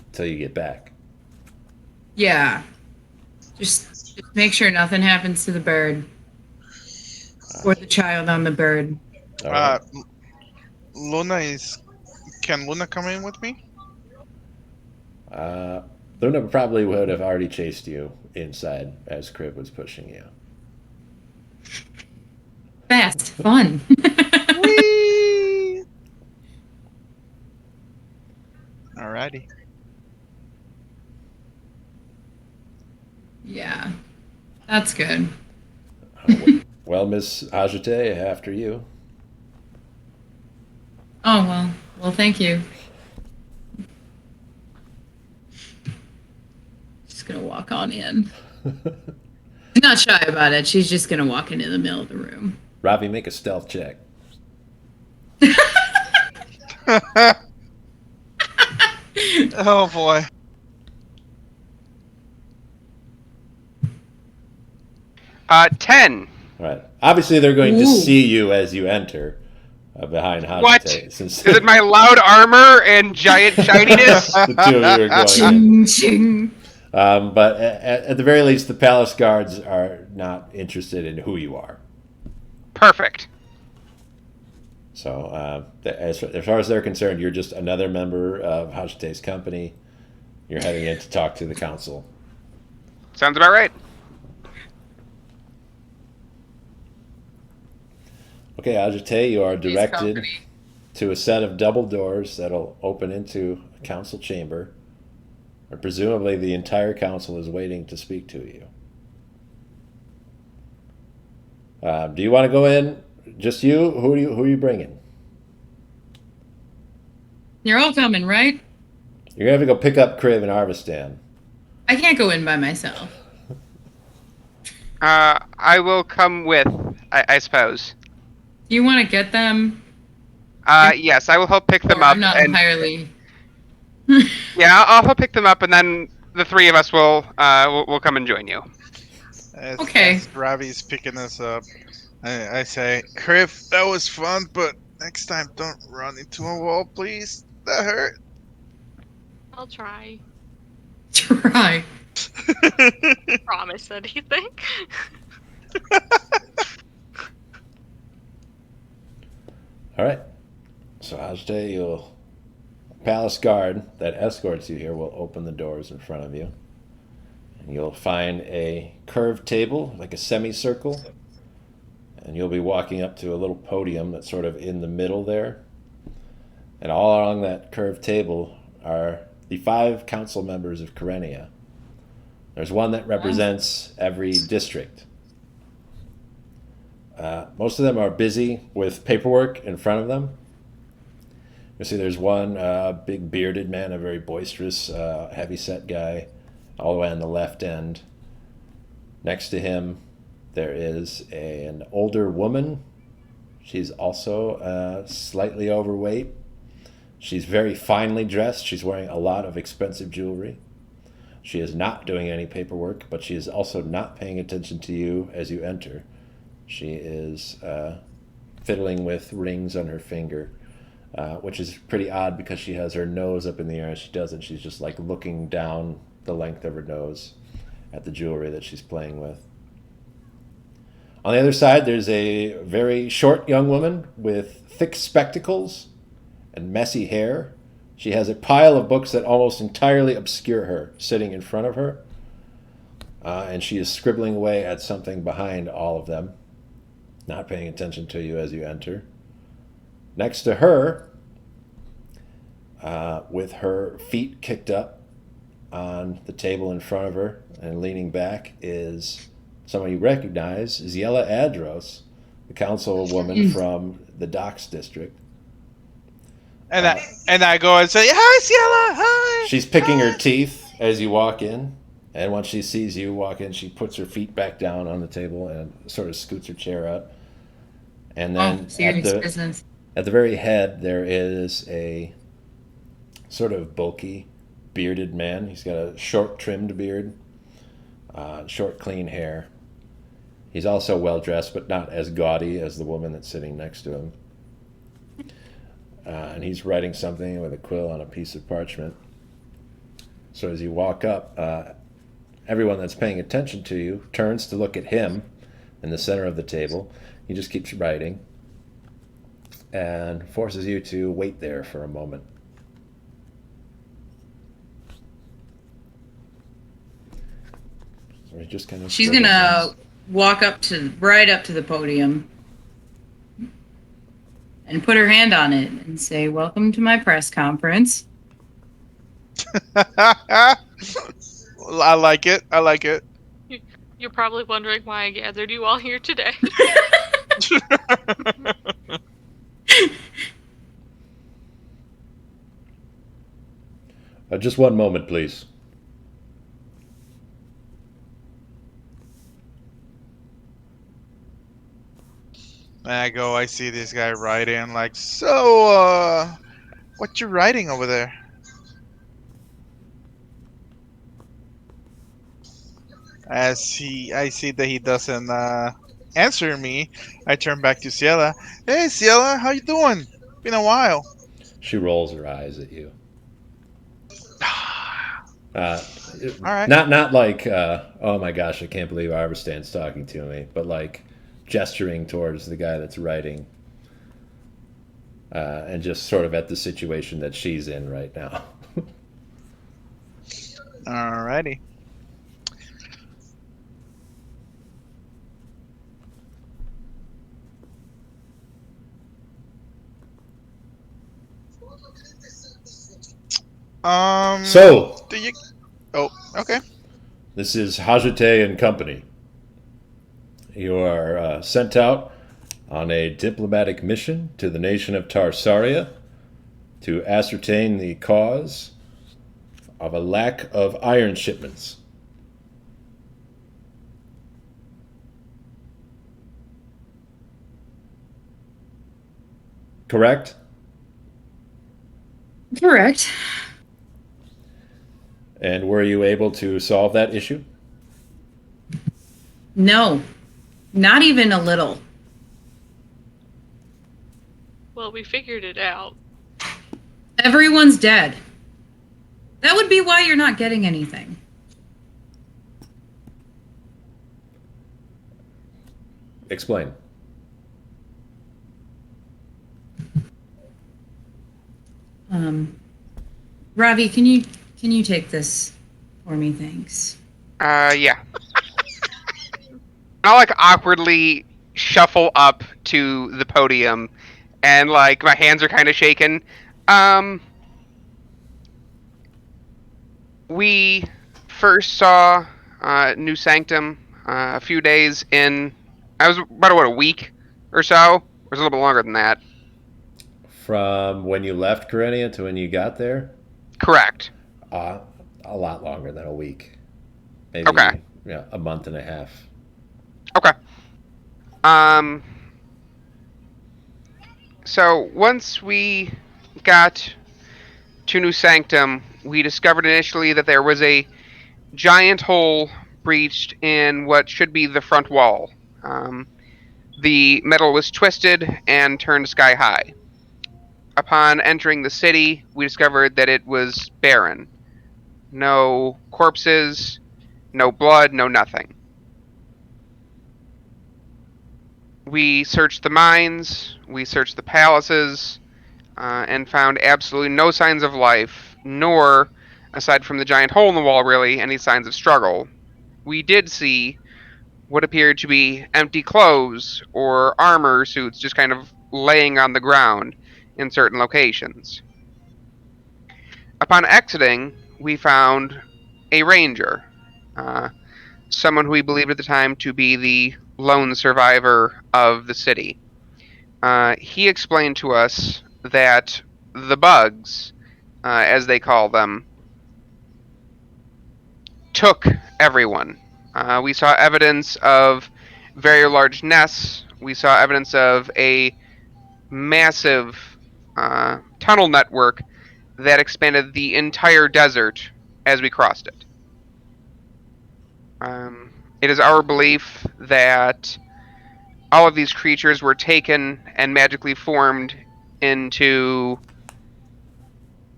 until you get back. Yeah. Just make sure nothing happens to the bird. Or the child on the bird. All right. Can Luna come in with me? Luna probably would have already chased you inside as Kriv was pushing you. Fast. Fun. Whee! Alrighty. Yeah. That's good. Well, Miss Haҗsotei, after you. Oh, well, thank you. Just gonna walk on in. She's not shy about it. She's just gonna walk into the middle of the room. Ravi, make a stealth check. Oh boy. Uh, 10. All right. Obviously, they're going to Ooh. see you as you enter behind Haҗsotei. What? Since Is it my loud armor and giant shininess? the two of you are going in. Ching, ching. But at the very least, the palace guards are not interested in who you are. Perfect. So, as far as they're concerned, you're just another member of Haҗsotei's company. You're heading in to talk to the council. Sounds about right. Okay, Haҗsotei, you are His directed company. to a set of double doors that'll open into a council chamber. Or presumably the entire council is waiting to speak to you. Do you want to go in? Just you? Who are you bringing? You're all coming, right? You're gonna have to go pick up Kriv and Arvistan. I can't go in by myself. I will come with, I suppose. Do you want to get them? Yes, I will help pick them Or up. I'm not and, entirely. yeah, I'll help pick them up, and then the three of us will come and join you. Okay. As Ravi's picking us up, I say, Kriv, that was fun, but next time don't run into a wall, please. That hurt. I'll try. Try. Promise anything. All right. So Haҗsotei, you'll palace guard that escorts you here will open the doors in front of you, and you'll find a curved table, like a semicircle, and you'll be walking up to a little podium that's sort of in the middle there. And all along that curved table are the 5 council members of Corenia. There's one that represents every district. Most of them are busy with paperwork in front of them. You see there's one big bearded man, a very boisterous, heavy-set guy, all the way on the left end. Next to him, there is an older woman. She's also slightly overweight. She's very finely dressed. She's wearing a lot of expensive jewelry. She is not doing any paperwork, but she is also not paying attention to you as you enter. She is fiddling with rings on her finger, which is pretty odd because she has her nose up in the air as she does it. She's just like looking down the length of her nose at the jewelry that she's playing with. On the other side, there's a very short young woman with thick spectacles and messy hair. She has a pile of books that almost entirely obscure her sitting in front of her, and she is scribbling away at something behind all of them, not paying attention to you as you enter. Next to her, with her feet kicked up on the table in front of her and leaning back, is someone you recognize, Ziela Adros, the councilwoman from the Docks District. And I go and say, "Hi, Ciela, hi." She's picking her teeth as you walk in, and once she sees you walk in, she puts her feet back down on the table and sort of scoots her chair out. And then at the very head, there is a sort of bulky, bearded man. He's got a short, trimmed beard, short, clean hair. He's also well dressed, but not as gaudy as the woman that's sitting next to him. And he's writing something with a quill on a piece of parchment. So as you walk up, everyone that's paying attention to you turns to look at him in the center of the table. He just keeps writing and forces you to wait there for a moment. So he just kind of She's gonna walk right up to the podium and put her hand on it and say, "Welcome to my press conference." I like it. I like it. You're probably wondering why I gathered you all here today. Just one moment, please. And I see this guy writing, like, "So, what you writing over there?" I see that he doesn't answer me, I turn back to Ciela. "Hey, Ciela, how you doing? Been a while." She rolls her eyes at you. All right. Not like, oh my gosh, I can't believe Arverstand's talking to me, but like gesturing towards the guy that's writing, and just sort of at the situation that she's in right now. Alrighty. So, do you? Oh, okay. This is Ha̶sotei Company. You are sent out on a diplomatic mission to the nation of Tarsaria to ascertain the cause of a lack of iron shipments. Correct? Correct. And were you able to solve that issue? No, not even a little. Well, we figured it out. Everyone's dead. That would be why you're not getting anything. Explain. Ravi, can you take this for me, thanks? Yeah. I'll like awkwardly shuffle up to the podium, and like my hands are kind of shaking. We first saw New Sanctum a few days in. I was about a week or so. Or was a little bit longer than that. From when you left Corenia to when you got there? Correct. A lot longer than a week. Maybe Okay. A month and a half. Okay. So once we got to New Sanctum, we discovered initially that there was a giant hole breached in what should be the front wall. The metal was twisted and turned sky high. Upon entering the city, we discovered that it was barren. No corpses, no blood, no nothing. We searched the mines, we searched the palaces, and found absolutely no signs of life, nor, aside from the giant hole in the wall, really, any signs of struggle. We did see what appeared to be empty clothes or armor suits just kind of laying on the ground in certain locations. Upon exiting, we found a ranger, uh, someone who we believed at the time to be the lone survivor of the city. He explained to us that the bugs, as they call them, took everyone. We saw evidence of very large nests. We saw evidence of a massive tunnel network that expanded the entire desert as we crossed it. It is our belief that all of these creatures were taken and magically formed into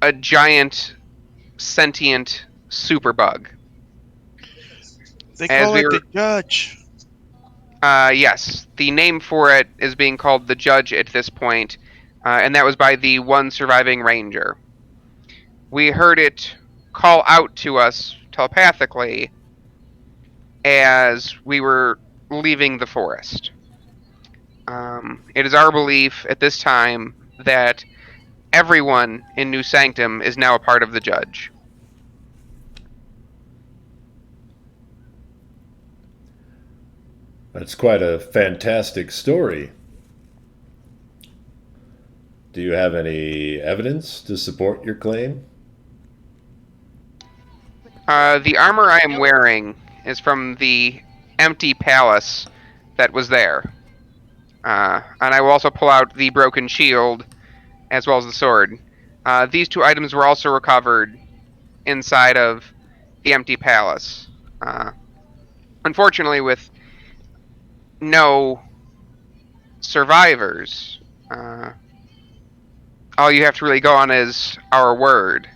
a giant sentient superbug. They As call we it were, the judge. yes, the name for it is being called the Judge at this point, and that was by the one surviving ranger. We heard it call out to us telepathically as we were leaving the forest. It is our belief at this time that everyone in New Sanctum is now a part of the Judge. That's quite a fantastic story. Do you have any evidence to support your claim? The armor I am wearing is from the empty palace that was there. And I will also pull out the broken shield as well as the sword. These two items were also recovered inside of the empty palace. Uh, Unfortunately, with no survivors, all you have to really go on is our word.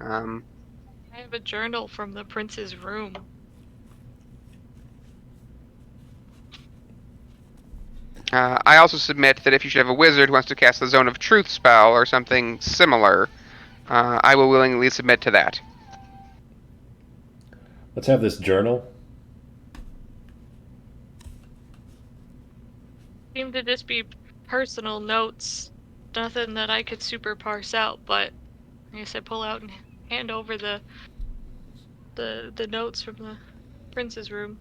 Um, I have a journal from the prince's room. I also submit that if you should have a wizard who wants to cast the Zone of Truth spell or something similar, I will willingly submit to that. Let's have this journal. Seemed to just be personal notes, nothing that I could super parse out. But I guess I pull out and hand over the notes from the prince's room.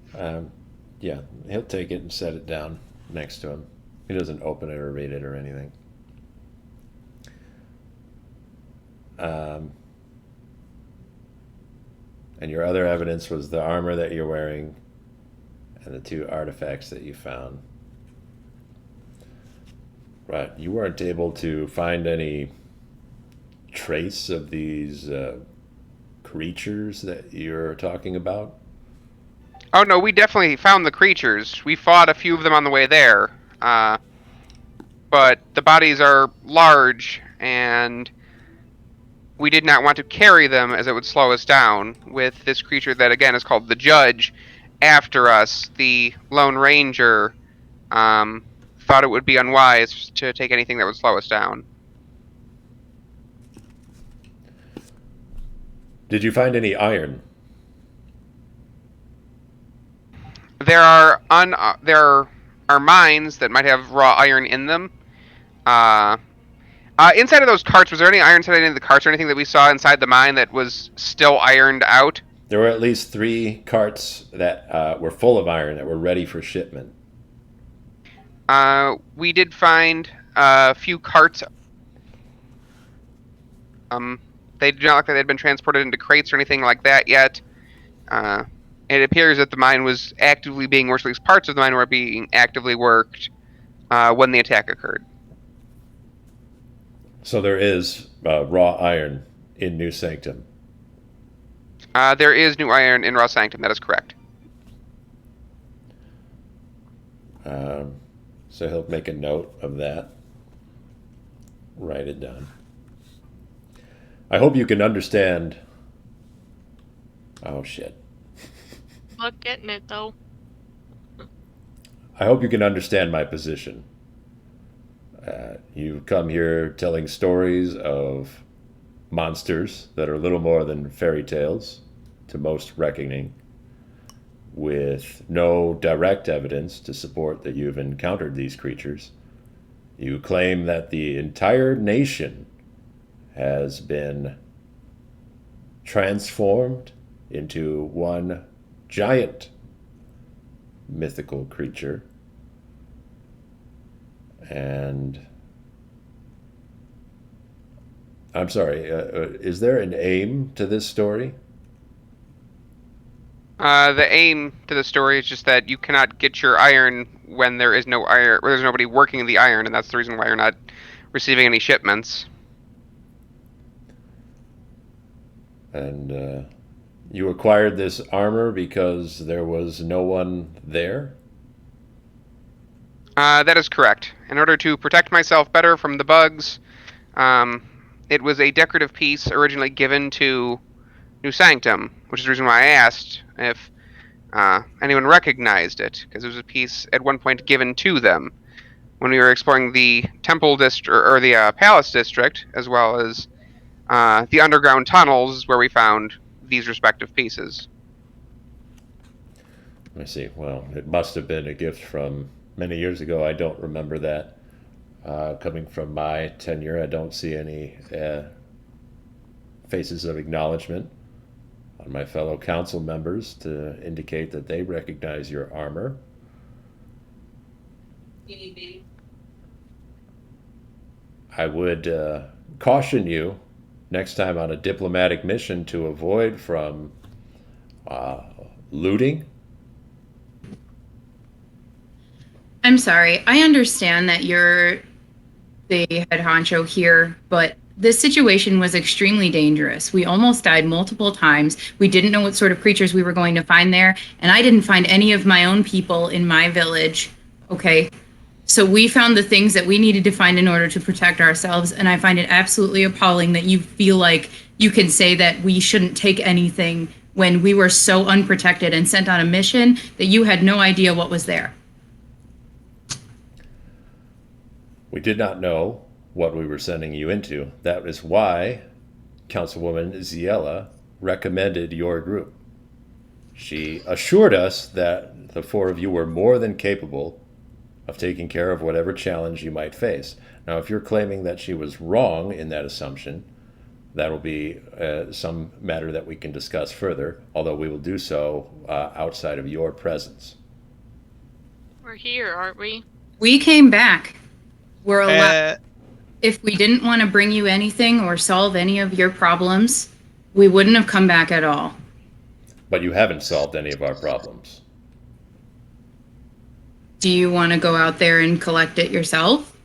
Yeah, he'll take it and set it down next to him. He doesn't open it or read it or anything. And your other evidence was the armor that you're wearing and the two artifacts that you found. Right. You weren't able to find any trace of these creatures that you're talking about? Oh no, we definitely found the creatures. We fought a few of them on the way there. But the bodies are large, and we did not want to carry them as it would slow us down. With this creature that again is called the Judge after us, the Lone Ranger thought it would be unwise to take anything that would slow us down. Did you find any iron? There are mines that might have raw iron in them. Inside of those carts, was there any iron inside any of the carts or anything that we saw inside the mine that was still ironed out? There were at least 3 carts that were full of iron that were ready for shipment. We did find a few carts. They do not look like they'd been transported into crates or anything like that yet. It appears that the mine was actively being worked, at least parts of the mine were being actively worked when the attack occurred. So there is raw iron in New Sanctum. There is new iron in Raw Sanctum, that is correct. So he'll make a note of that. Write it down. I hope you can understand. Oh, shit. Not getting it though. I hope you can understand my position. You come here telling stories of monsters that are little more than fairy tales, to most reckoning, with no direct evidence to support that you've encountered these creatures. You claim that the entire nation has been transformed into one giant mythical creature. And I'm sorry, is there an aim to this story? The aim to the story is just that you cannot get your iron when there is no iron, where there's nobody working the iron, and that's the reason why you're not receiving any shipments. And you acquired this armor because there was no one there? That is correct. In order to protect myself better from the bugs, it was a decorative piece originally given to New Sanctum, which is the reason why I asked if anyone recognized it, because it was a piece at one point given to them when we were exploring the temple district or the palace district, as well as the underground tunnels where we found these respective pieces. I see. Well, it must have been a gift from many years ago. I don't remember that. Coming from my tenure, I don't see any faces of acknowledgement on my fellow council members to indicate that they recognize your armor. I would caution you next time on a diplomatic mission to avoid from looting. I'm sorry. I understand that you're the head honcho here, but this situation was extremely dangerous. We almost died multiple times. We didn't know what sort of creatures we were going to find there, and I didn't find any of my own people in my village. Okay. So we found the things that we needed to find in order to protect ourselves, and I find it absolutely appalling that you feel like you can say that we shouldn't take anything when we were so unprotected and sent on a mission that you had no idea what was there. We did not know what we were sending you into. That is why Councilwoman Ziella recommended your group. She assured us that the four of you were more than capable of taking care of whatever challenge you might face. Now, if you're claiming that she was wrong in that assumption, that will be some matter that we can discuss further, although we will do so outside of your presence. We're here, aren't we? We came back. We're allowed. Uh, If we didn't want to bring you anything or solve any of your problems, we wouldn't have come back at all. But you haven't solved any of our problems. Do you want to go out there and collect it yourself?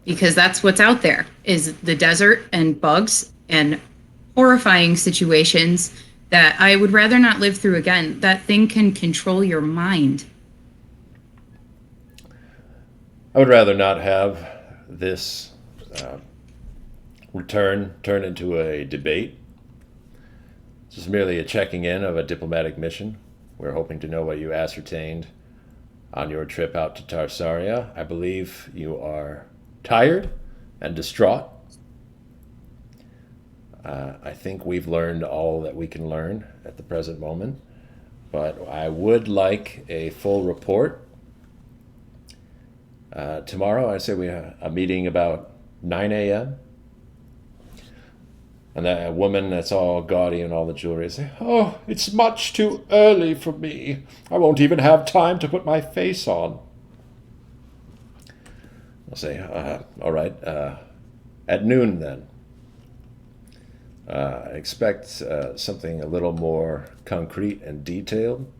Because that's what's out there, is the desert and bugs and horrifying situations that I would rather not live through again. That thing can control your mind. I would rather not have this turn into a debate. This is merely a checking in of a diplomatic mission. We're hoping to know what you ascertained on your trip out to Tarsaria. I believe you are tired and distraught. I think we've learned all that we can learn at the present moment, but I would like a full report. Tomorrow, I say we have a meeting about 9 a.m. And that woman that's all gaudy and all the jewelry say, "Oh, it's much too early for me. I won't even have time to put my face on." I'll say, all right, at noon then. I expect something a little more concrete and detailed,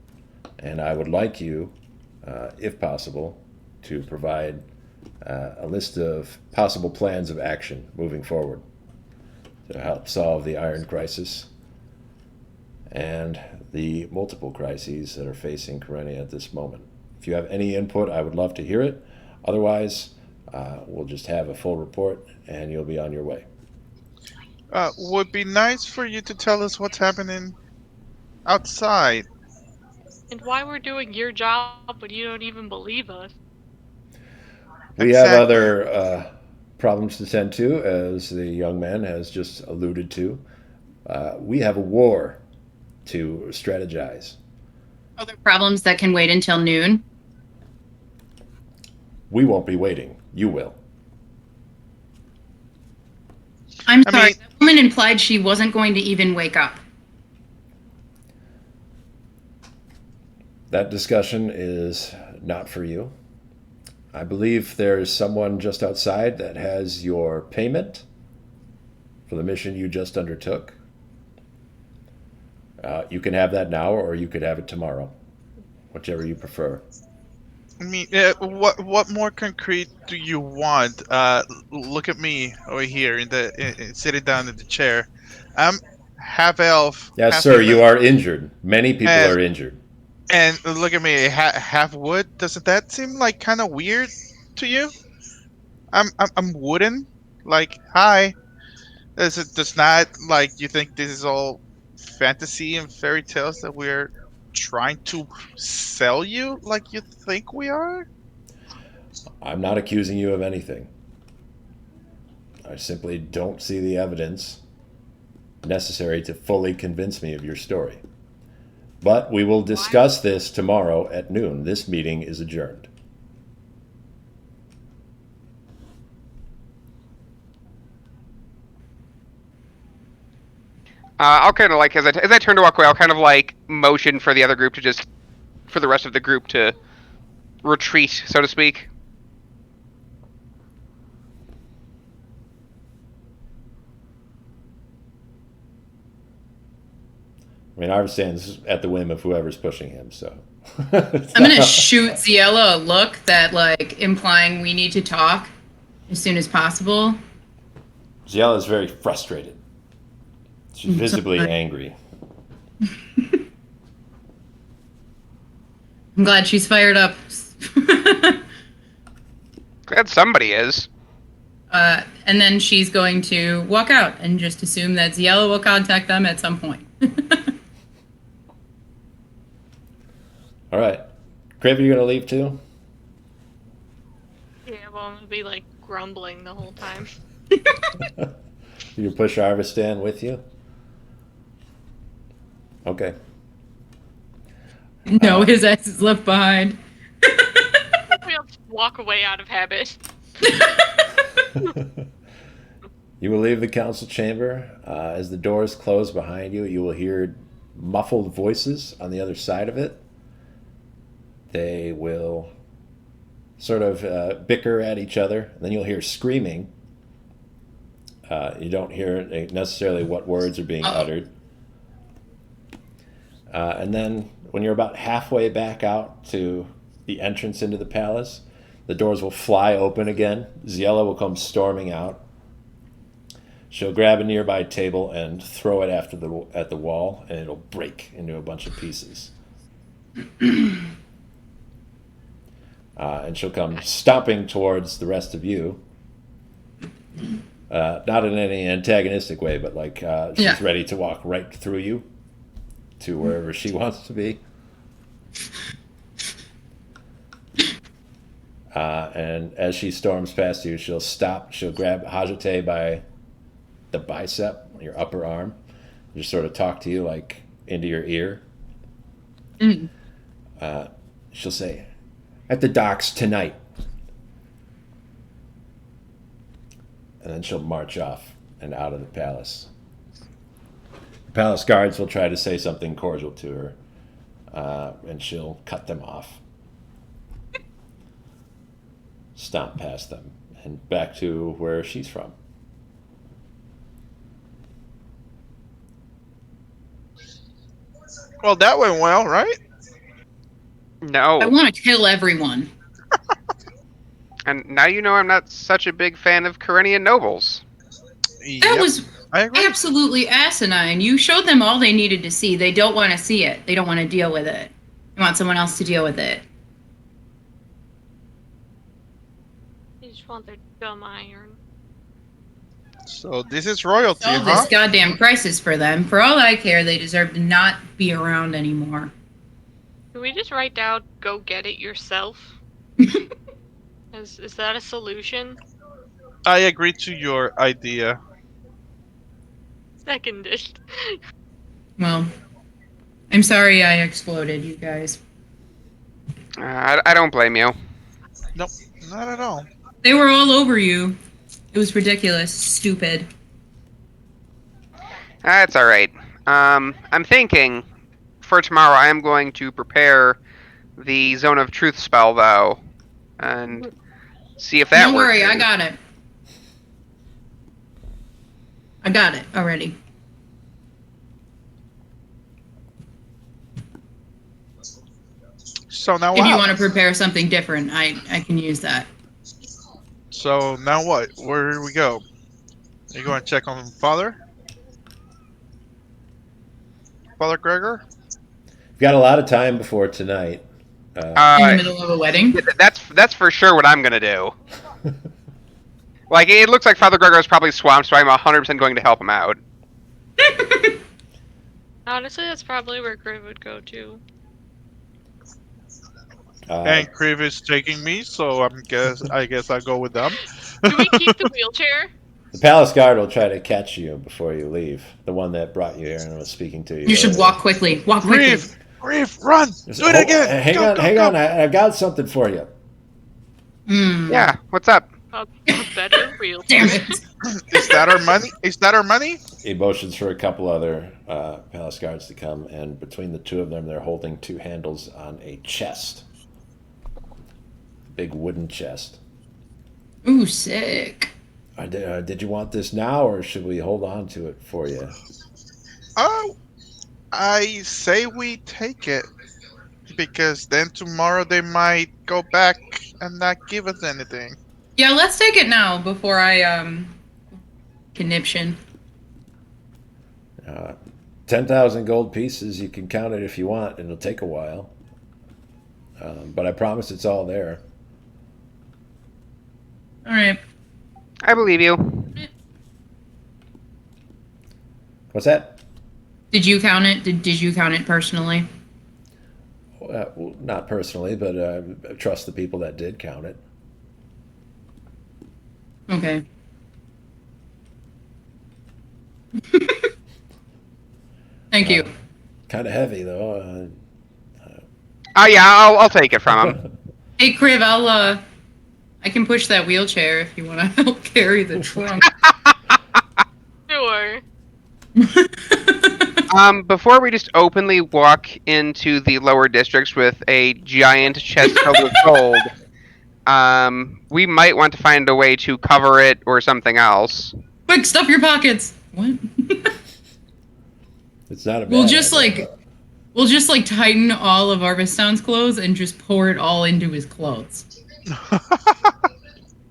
and I would like you, if possible, to provide a list of possible plans of action moving forward to help solve the iron crisis and the multiple crises that are facing Corenia at this moment. If you have any input, I would love to hear it. Otherwise, we'll just have a full report and you'll be on your way. Would be nice for you to tell us what's happening outside. And why we're doing your job when you don't even believe us. We have Exactly. other problems to tend to, as the young man has just alluded to. We have a war to strategize. Other problems that can wait until noon. We won't be waiting. You will. I'm I sorry. mean- That woman implied she wasn't going to even wake up. That discussion is not for you. I believe there's someone just outside that has your payment for the mission you just undertook. You can have that now, or you could have it tomorrow, whichever you prefer. I mean, what more concrete do you want? Look at me over here sitting down in the chair. I'm half elf, Yes, half sir, you human, are injured. Many people and are injured. and look at me, half wood. Doesn't that seem like kind of weird to you? I'm wooden. Like, hi. Does not like you think this is all fantasy and fairy tales that we're trying to sell you like you think we are? I'm not accusing you of anything. I simply don't see the evidence necessary to fully convince me of your story. But we will discuss this tomorrow at noon. This meeting is adjourned. I'll kind of like, as I turn to walk away, I'll kind of like motion for the other group to just, for the rest of the group to retreat, so to speak. I mean, Arv stands at the whim of whoever's pushing him, so. I'm gonna shoot Ziella a look that, like, implying we need to talk as soon as possible. Giella is very frustrated. She's visibly Sorry. angry. I'm glad she's fired up. Glad somebody is. And then she's going to walk out and just assume that Ziella will contact them at some point. All right. Crave, you going to leave too? Yeah, well, I'm gonna be like grumbling the whole time. You push Arvistan with you? Okay. No, his ass is left behind. Maybe I'll just walk away out of habit. You will leave the council chamber. As the doors close behind you, you will hear muffled voices on the other side of it. They will sort of bicker at each other. And then you'll hear screaming. You don't hear necessarily what words are being uttered. And then when you're about halfway back out to the entrance into the palace, the doors will fly open again. Ziella will come storming out. She'll grab a nearby table and throw it at the wall, and it'll break into a bunch of pieces. And she'll come stomping towards the rest of you. Not in any antagonistic way, but like she's ready to walk right through you to wherever she wants to be. And as she storms past you, she'll stop. She'll grab Ha̶sotei by the bicep, your upper arm, and just sort of talk to you like into your ear. She'll say, "At the docks tonight." And then she'll march off and out of the palace. The palace guards will try to say something cordial to her, and she'll cut them off. Stomp past them and back to where she's from. Well, that went well, right? No. I want to kill everyone. And now you know I'm not such a big fan of Corenian nobles. That was I agree. absolutely asinine. You showed them all they needed to see. They don't want to see it. They don't want to deal with it. They want someone else to deal with it. just want their dumb iron. So this is royalty, Solve huh? this goddamn crisis for them. For all I care, they deserve to not be around anymore. Can we just write down, go get it yourself? Is that a solution? I agree to your idea. Seconded. Well, I'm sorry I exploded, you guys. I don't blame you. Nope, not at all. They were all over you. It was ridiculous. Stupid. That's all right. I'm thinking for tomorrow I am going to prepare the Zone of Truth spell though, and see if that Don't works. worry, I got it. I got it already. So now If you what? want to prepare something different, I can use that. So now what? Where do we go? Are you going to check on Father? Father Gregor? We've got a lot of time before tonight. In the middle of a wedding. That's for sure what I'm gonna do. Like, it looks like Father Gregor is probably swamped, so I'm 100% going to help him out. Honestly, that's probably where Griv would go too. And Kriv is taking me, so I guess I'll go with them. Do we keep the wheelchair? The palace guard will try to catch you before you leave. The one that brought you here and was speaking to you. You should earlier. walk quickly. Walk quickly. Griff, run! Do it again! Hang Go, on, go, hang go. on. I've got something for you. Yeah, what's up? A better wheelchair. Damn it. Is that our money? Is that our money? He motions for a couple other palace guards to come, and between the two of them, they're holding two handles on a chest. Big wooden chest. Ooh, sick. Did you want this now, or should we hold on to it for you? Oh, I say we take it. Because then tomorrow they might go back and not give us anything. Yeah, let's take it now before I conniption. 10,000 gold pieces. You can count it if you want, and it'll take a while. But I promise it's all there. All right. I believe you. What's that? Did you count it? Did you count it personally? Well, not personally, but I trust the people that did count it. Okay. Thank you. Kind of heavy, though. Oh yeah, I'll take it from him. Hey, Kriv, I can push that wheelchair if you want to help carry the trunk. Sure. Before we just openly walk into the lower districts with a giant chest filled with gold, we might want to find a way to cover it or something else. Quick, stuff your pockets. What? It's not a bad We'll just idea. like tighten all of Arvistown's clothes and just pour it all into his clothes.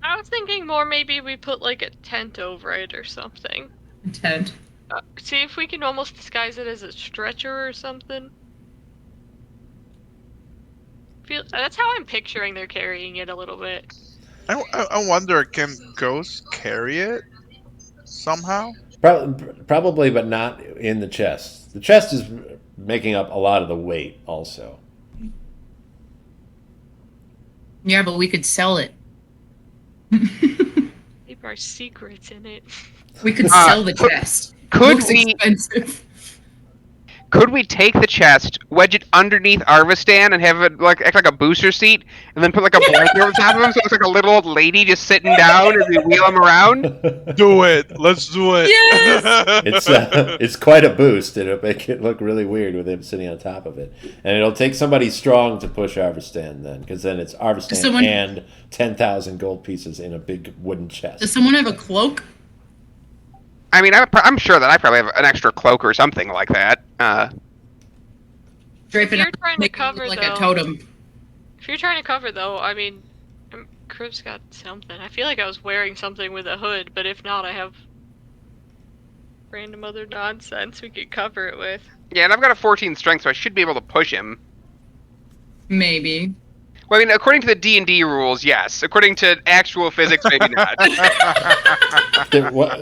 I was thinking more maybe we put like a tent over it or something. Tent. See if we can almost disguise it as a stretcher or something. That's how I'm picturing they're carrying it a little bit. I wonder, can ghosts carry it somehow? Probably, but not in the chest. The chest is making up a lot of the weight, also. Yeah, but we could sell it. Keep our secrets in it. We could sell the chest. Could Looks we expensive. could we take the chest, wedge it underneath Arvistan, and have it like act like a booster seat, and then put like a blanket over top of him, so it's like a little old lady just sitting down as we wheel him around? Do it. Let's do it. Yes! It's quite a boost. It'll make it look really weird with him sitting on top of it. And it'll take somebody strong to push Arvistan then, because then it's Arvistan and 10,000 gold pieces in a big wooden chest. Does someone have a cloak? I mean, I'm sure that I probably have an extra cloak or something like that. Drape it You're up, trying to make it cover, look like though. a totem. If you're trying to cover though, I mean, Crib's got something. I feel like I was wearing something with a hood, but if not, I have random other nonsense we could cover it with. Yeah, and I've got a 14 strength, so I should be able to push him. Maybe. Well, I mean, according to the D&D rules, yes. According to actual physics, maybe not.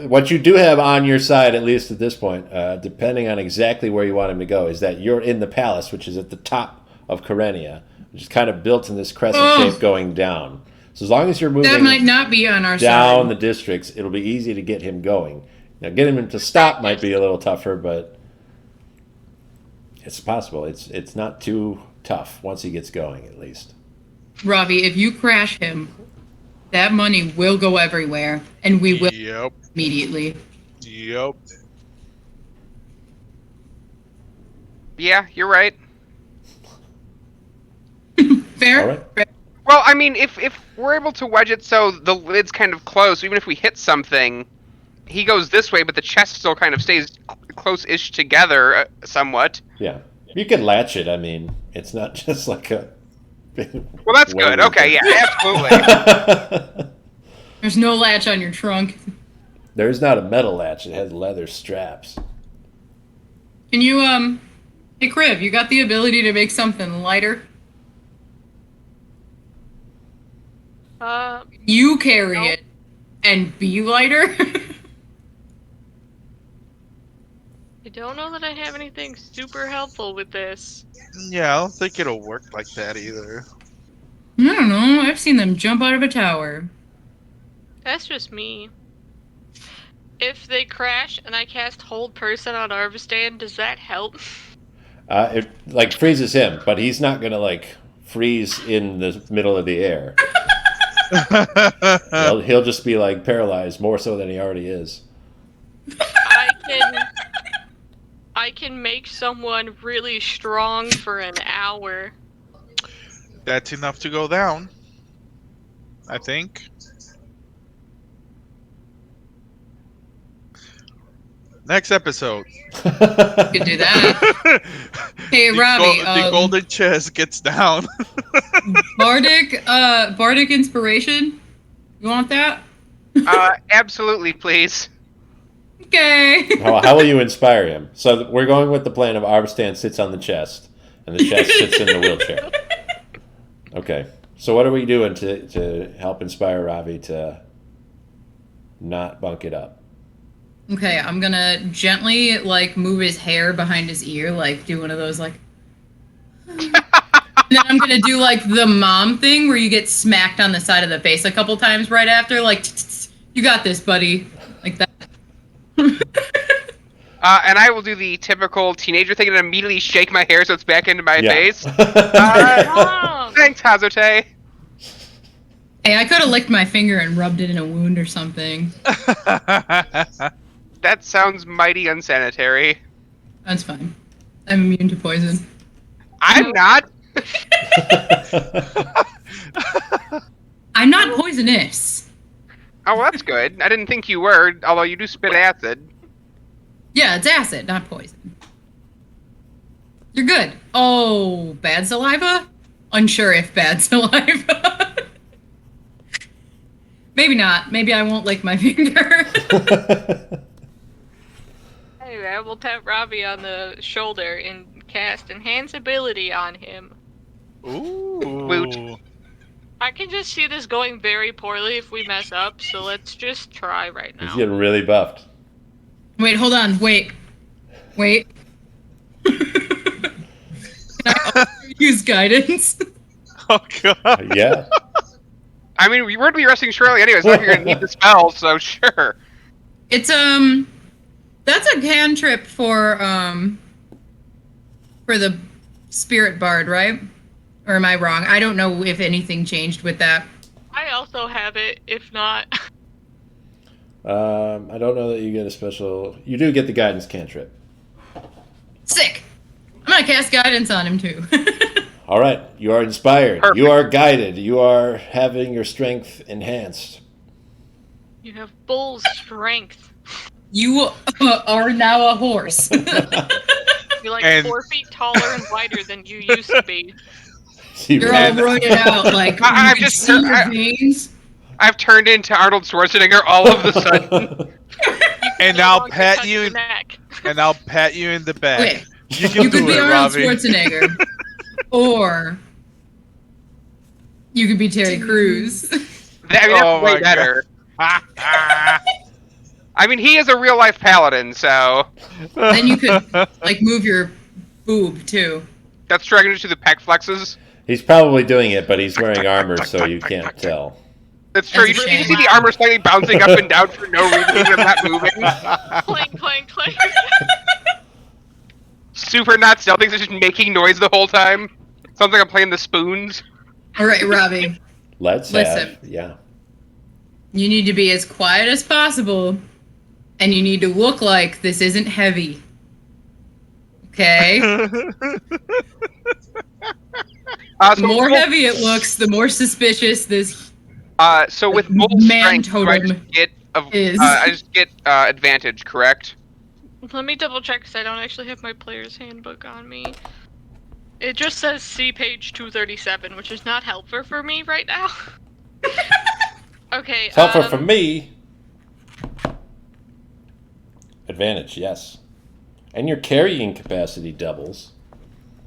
What you do have on your side, at least at this point, depending on exactly where you want him to go, is that you're in the palace, which is at the top of Corenia, which is kind of built in this crescent shape going down. So as long as you're moving That might not be on our down side. the districts, it'll be easy to get him going. Now, getting him to stop might be a little tougher, but it's possible. It's not too tough once he gets going, at least. Ravi, if you crash him, that money will go everywhere, and we will Yep. immediately. Yep. Yeah, you're right. Fair? All right. Fair. Well, I mean, if we're able to wedge it so the lid's kind of close, even if we hit something, he goes this way, but the chest still kind of stays close-ish together somewhat. Yeah. You can latch it. I mean, it's not just like a... Well, that's good. Okay, yeah, absolutely. There's no latch on your trunk. There's not a metal latch. It has leather straps. Can you, hey, Crib, you got the ability to make something lighter? You carry no. it and be lighter? I don't know that I have anything super helpful with this. Yeah, I don't think it'll work like that either. I don't know. I've seen them jump out of a tower. That's just me. If they crash and I cast Hold Person on Arvestan, does that help? It like freezes him, but he's not gonna like freeze in the middle of the air. He'll just be like paralyzed more so than he already is. I can make someone really strong for an hour. That's enough to go down, I think. Next episode. You could do that. Hey, Robbie. The golden chest gets down. Bardic inspiration. You want that? Absolutely, please. Okay. How will you inspire him? So we're going with the plan of Arvestan sits on the chest, and the chest sits in the wheelchair. Okay. So what are we doing to help inspire Ravi to not bunk it up? Okay, I'm gonna gently like move his hair behind his ear, like do one of those like. And then I'm gonna do like the mom thing where you get smacked on the side of the face a couple times right after, like, you got this, buddy, like that. And I will do the typical teenager thing and immediately shake my hair so it's back into my face. Mom! Thanks, Haษ์-sotei. Hey, I could have licked my finger and rubbed it in a wound or something. That sounds mighty unsanitary. That's fine. I'm immune to poison. I'm not. I'm not poisonous. Oh, well, that's good. I didn't think you were, although you do spit acid. Yeah, it's acid, not poison. You're good. Oh, bad saliva? Unsure if bad saliva. Maybe not. Maybe I won't lick my finger. Anyway, I will tap Ravi on the shoulder and cast Enhance Ability on him. Ooh. Woot. I can just see this going very poorly if we mess up, so let's just try right He's now. getting really buffed. Wait, hold on. Wait. Can I also use guidance? Oh god. Yeah. I mean, we were to be resting shortly anyways, so you're gonna need the spell, so sure. It's that's a cantrip for the spirit bard, right? Or am I wrong? I don't know if anything changed with that. I also have it, if not. I don't know that you get a special... You do get the guidance cantrip. Sick. I'm gonna cast guidance on him too. All right. You are inspired. Perfect. You are guided. You are having your strength enhanced. You have bull strength. You are now a horse. You're like And- 4 feet taller and wider than you used to be. You're all roided out, like you I've can just- see your veins. I've turned into Arnold Schwarzenegger all of a sudden. And No I'll longer pat touch you your in- neck. And I'll pat you in the back. Okay, You can you could do be it, Arnold Robbie. Schwarzenegger, or You could be Terry Crews. That's Oh way my better. God. I mean, he is a real life paladin, so Then you could like move your boob too. that's true. I can just do the pec flexes. He's probably doing it, but he's wearing armor, so you can't tell. That's true. That's a You just shame. see the armor slightly bouncing up and down for no reason. He's not moving. Clang, clang, clang. Super not stealthy. He's just making noise the whole time. Sounds like I'm playing the spoons. All right, Robbie. Listen. Listen. Yeah. You need to be as quiet as possible, and you need to look like this isn't heavy. Okay? The So more heavy it looks, the more suspicious this So with bull man strength, do I totem just get is. I just get advantage, correct? Let me double check because I don't actually have my player's handbook on me. It just says see page 237, which is not helpful for me right now. Okay. It's helpful for me. Advantage, yes. And your carrying capacity doubles,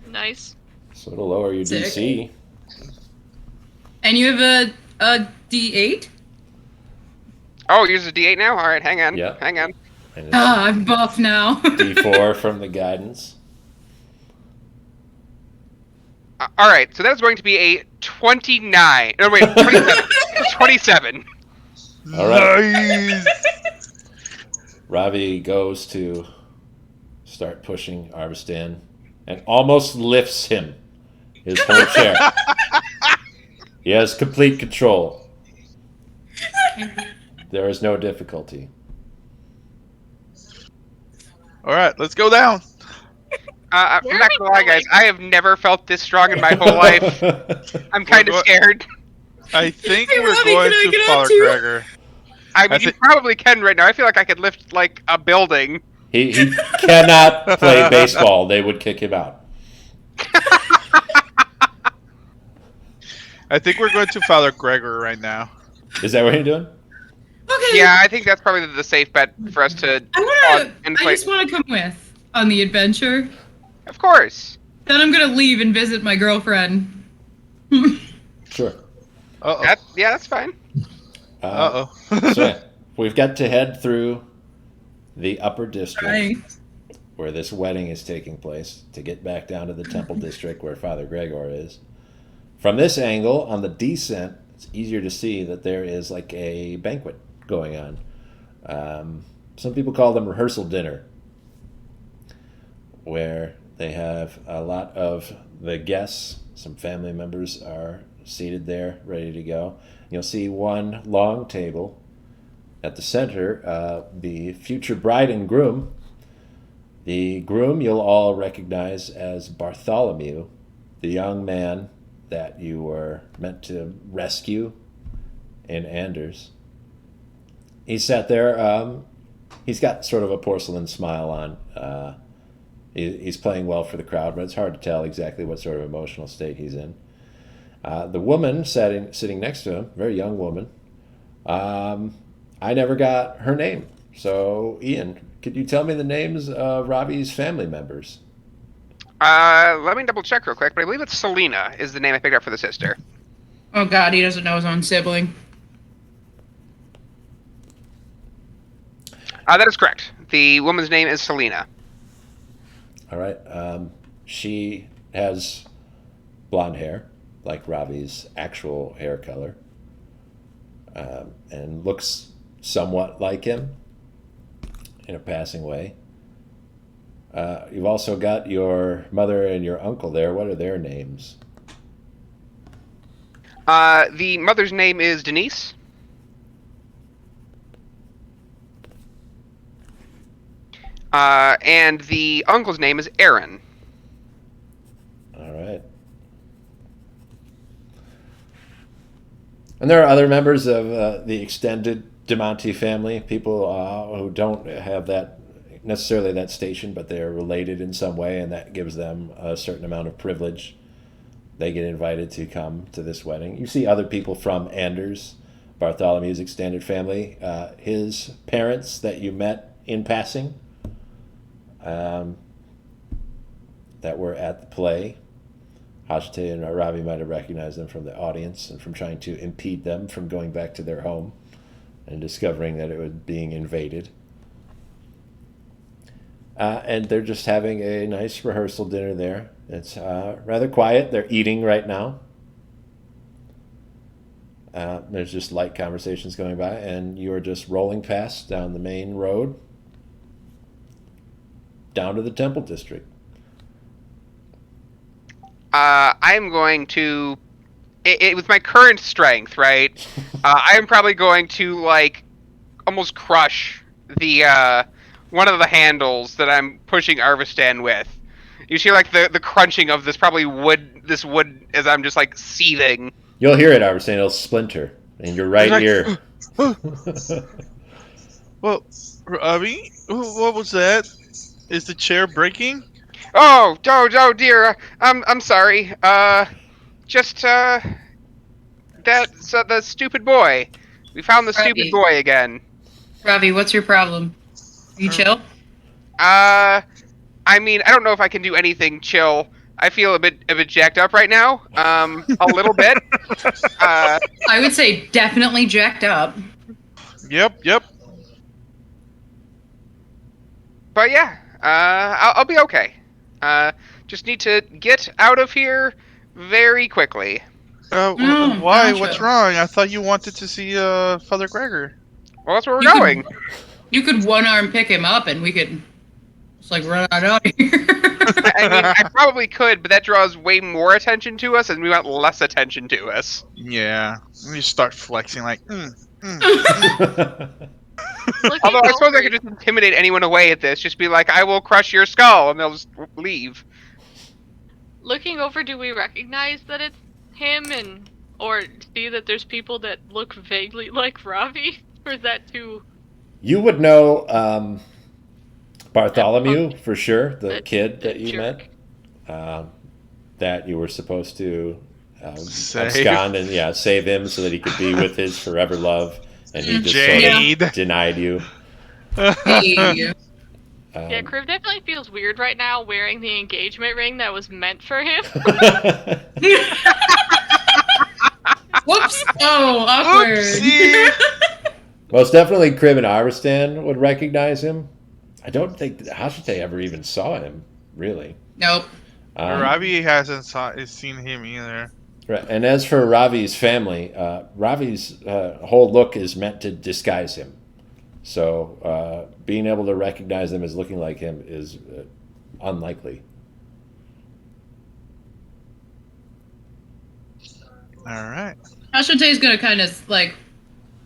Nice. so it'll lower your Sick. DC. And you have a D8? Oh, use a D8 now. All right, hang on. Yeah. Hang on. And it's Ah, I'm buff now. D4 from the guidance. All right, so that's going to be a 29. No, wait, 27. 27. All right. Nice. Ravi goes to start pushing Arvistan and almost lifts him, his whole chair. He has complete control. There is no difficulty. All right, let's go down. I'm Where not are we gonna lie, guys. going? I have never felt this strong in my whole life. I'm kind of What- scared. I think Hey, we're Robbie, going can I to get Father up too? Gregor. I mean, you probably can right now. I feel like I could lift like a building. He cannot play baseball. They would kick him out. I think we're going to Father Gregor right now. Is that what you're doing? Okay. Yeah, I think that's probably the safe bet for us to. I play. just want to come with on the adventure. Of course. Then I'm gonna leave and visit my girlfriend. Sure. Uh-oh. That's fine. Uh-oh. So yeah, we've got to head through the upper district Right. where this wedding is taking place to get back down to the temple district where Father Gregor is. From this angle, on the descent, it's easier to see that there is like a banquet going on. Some people call them rehearsal dinner, where they have a lot of the guests, some family members are seated there, ready to go. You'll see one long table. At the center, the future bride and groom. The groom you'll all recognize as Bartholomew, the young man that you were meant to rescue in Anders. He sat there. He's got sort of a porcelain smile on. He's playing well for the crowd, but it's hard to tell exactly what sort of emotional state he's in. The woman sitting next to him, very young woman, I never got her name. So, Ian, could you tell me the names of Robbie's family members? Let me double check real quick, but I believe it's Selena is the name I picked up for the sister. Oh God, he doesn't know his own sibling. That is correct. The woman's name is Selena. All right. She has blonde hair, like Robbie's actual hair color, and looks somewhat like him in a passing way. You've also got your mother and your uncle there. What are their names? The mother's name is Denise. And the uncle's name is Aaron. All right. And there are other members of the extended DeMonte family, people who don't have that necessarily that station, but they're related in some way, and that gives them a certain amount of privilege. They get invited to come to this wedding. You see other people from Anders, Bartholomew's extended family, his parents that you met in passing, that were at the play. Haǧsotei and Ravi might have recognized them from the audience and from trying to impede them from going back to their home and discovering that it was being invaded. And they're just having a nice rehearsal dinner there. It's rather quiet. They're eating right now. There's just light conversations going by, and you're just rolling past down the main road down to the temple district. I'm going to, with my current strength, right? I'm probably going to like almost crush the one of the handles that I'm pushing Arvistan with. You see, like the crunching of this wood as I'm just like seething. You'll hear it, Arvistan. It'll splinter in your right Like, ear. Well, Ravi, what was that? Is the chair breaking? Oh dear. I'm sorry. Just that's the stupid boy. We found the stupid Ravi. boy again. Ravi, what's your problem? You chill? I mean, I don't know if I can do anything chill. I feel a bit jacked up right now. A little bit. I would say definitely jacked up. Yep. But yeah, I'll be okay. Just need to get out of here very quickly. Why? Gotcha. What's wrong? I thought you wanted to see Father Gregor. Well, that's where we're You could- going. You could one arm pick him up and we could just like run out of here. I mean, I probably could, but that draws way more attention to us, and we want less attention to us. Yeah. You start flexing like. Looking Although I suppose over- I could just intimidate anyone away at this. Just be like, I will crush your skull, and they'll just leave. Looking over, do we recognize that it's him, or see that there's people that look vaguely like Ravi? Or is that too? You would know Bartholomew for sure, the That- kid that that you jerk. met, that you were supposed to Save. abscond and save him so that he could be with his forever love, and he just Jade. sort of denied you. Hey. Yeah, Kriv definitely feels weird right now wearing the engagement ring that was meant for him. Whoops! Oh, awkward. Oopsie. Most definitely, Crib and Arvistan would recognize him. I don't think Haǧsotei ever even saw him, really. Nope. Ravi hasn't seen him either. Right. And as for Ravi's family, Ravi's whole look is meant to disguise him. So being able to recognize them as looking like him is unlikely. All right. Hașsotei's gonna kind of like,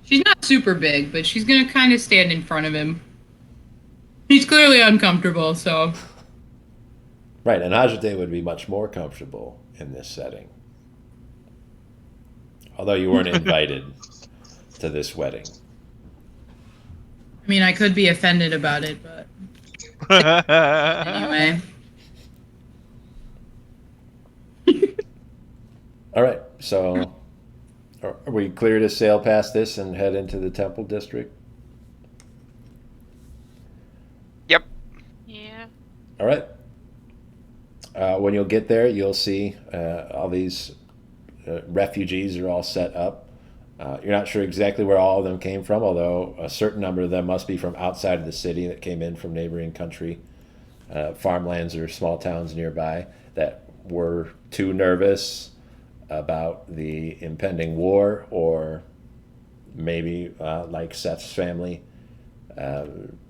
she's not super big, but she's gonna kind of stand in front of him. He's clearly uncomfortable, so. Right, and Hađsotei would be much more comfortable in this setting. Although you weren't invited to this wedding. I mean, I could be offended about it, but anyway. All right, so are we clear to sail past this and head into the temple district? Yep. Yeah. All right. When you'll get there, you'll see all these refugees are all set up. You're not sure exactly where all of them came from, although a certain number of them must be from outside of the city that came in from neighboring country, farmlands or small towns nearby that were too nervous about the impending war, or maybe like Seth's family,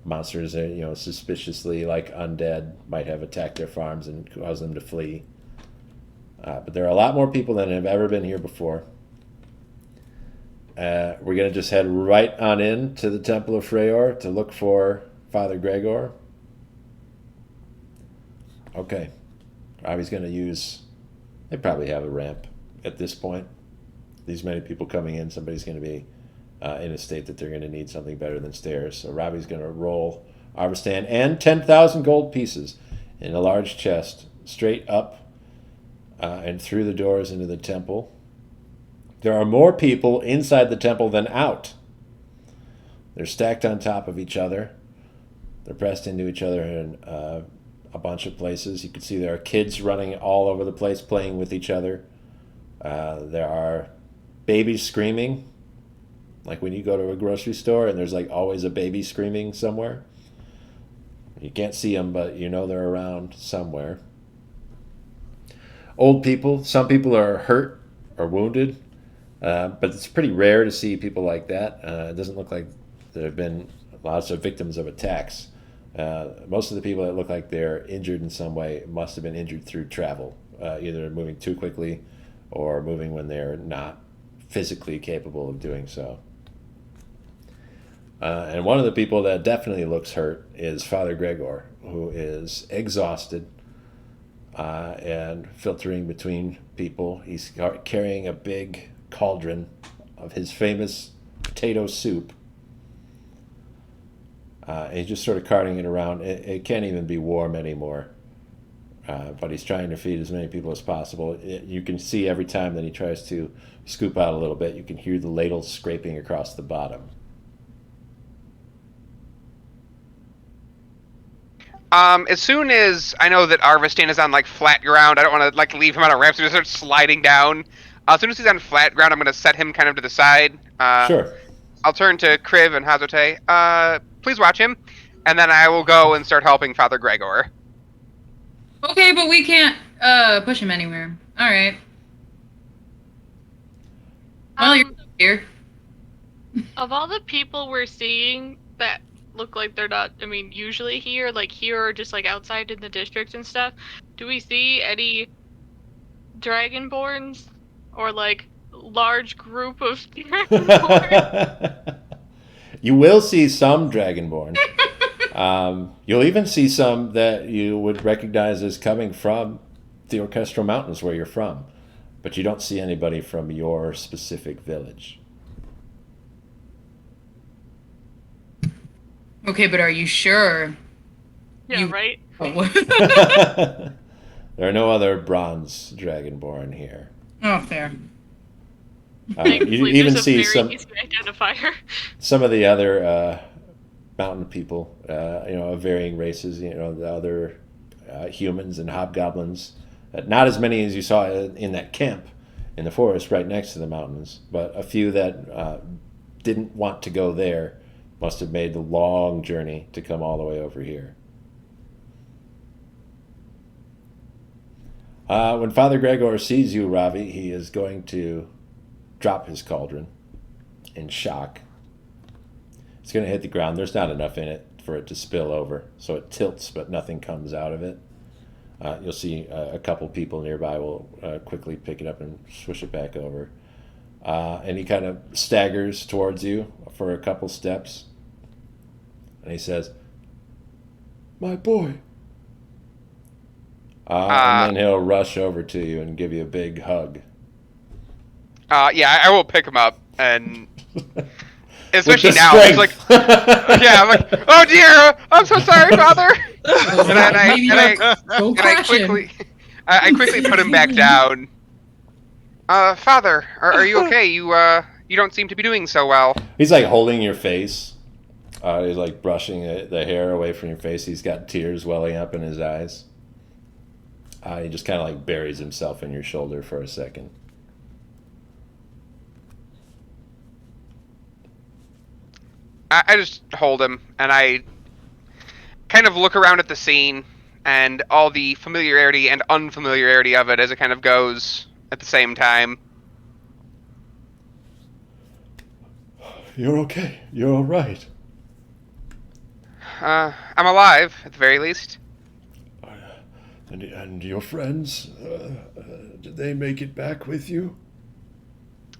monsters that suspiciously like undead might have attacked their farms and caused them to flee. But there are a lot more people than have ever been here before. We're going to just head right on in to the Temple of Freyr to look for Father Gregor. Okay. Ravi's going to use... They probably have a ramp at this point. These many people coming in, somebody's going to be in a state that they're going to need something better than stairs. So Ravi's going to roll Arvistan and 10,000 gold pieces in a large chest straight up and through the doors into the temple. There are more people inside the temple than out. They're stacked on top of each other. They're pressed into each other, and a bunch of places. You can see there are kids running all over the place, playing with each other. There are babies screaming, like when you go to a grocery store and there's like always a baby screaming somewhere. You can't see them, but you know they're around somewhere. Old people, some people are hurt or wounded, but it's pretty rare to see people like that. It doesn't look like there have been lots of victims of attacks. Most of the people that look like they're injured in some way must have been injured through travel, either moving too quickly or moving when they're not physically capable of doing so. And one of the people that definitely looks hurt is Father Gregor, who is exhausted and filtering between people. He's carrying a big cauldron of his famous potato soup. And he's just sort of carting it around. It can't even be warm anymore. But he's trying to feed as many people as possible. You can see every time that he tries to scoop out a little bit, you can hear the ladle scraping across the bottom. As soon as I know that Arvistan is on like flat ground, I don't want to like leave him on a ramp, so he starts sliding down. As soon as he's on flat ground, I'm going to set him kind of to the side. Sure. I'll turn to Kriv and Ha̶sotei. Please watch him, and then I will go and start helping Father Gregor. Okay, but we can't push him anywhere. All right. Well, you're here. Of all the people we're seeing that look like they're not, I mean, usually here, like here or just like outside in the district and stuff, do we see any Dragonborns or like large group of Dragonborns? You will see some Dragonborn. You'll even see some that you would recognize as coming from the Orchestral Mountains where you're from, but you don't see anybody from your specific village. Okay, but are you sure? Yeah, right? Oh, There are no other bronze Dragonborn here. fair. You Thankfully, even there's a see very easy identifier. some of the other mountain people, of varying races. The other humans and hobgoblins. Not as many as you saw in that camp in the forest right next to the mountains, but a few that didn't want to go there must have made the long journey to come all the way over here. When Father Gregor sees you, Ravi, he is going to drop his cauldron in shock. It's going to hit the ground. There's not enough in it for it to spill over, so it tilts, but nothing comes out of it. You'll see a couple people nearby will quickly pick it up and swish it back over. And he kind of staggers towards you for a couple steps. And he says, "My boy." And then he'll rush over to you and give you a big hug. Yeah, I will pick him up, and especially With the now, it's like, strength. yeah, I'm like, oh dear, I'm so sorry, Father. Go crush him. I quickly put him back down. Father, are you okay? You don't seem to be doing so well. He's like holding your face. He's like brushing the hair away from your face. He's got tears welling up in his eyes. He just kind of like buries himself in your shoulder for a second. I just hold him, and I kind of look around at the scene and all the familiarity and unfamiliarity of it as it kind of goes at the same time. You're okay. You're all right. I'm alive, at the very least. And your friends, did they make it back with you?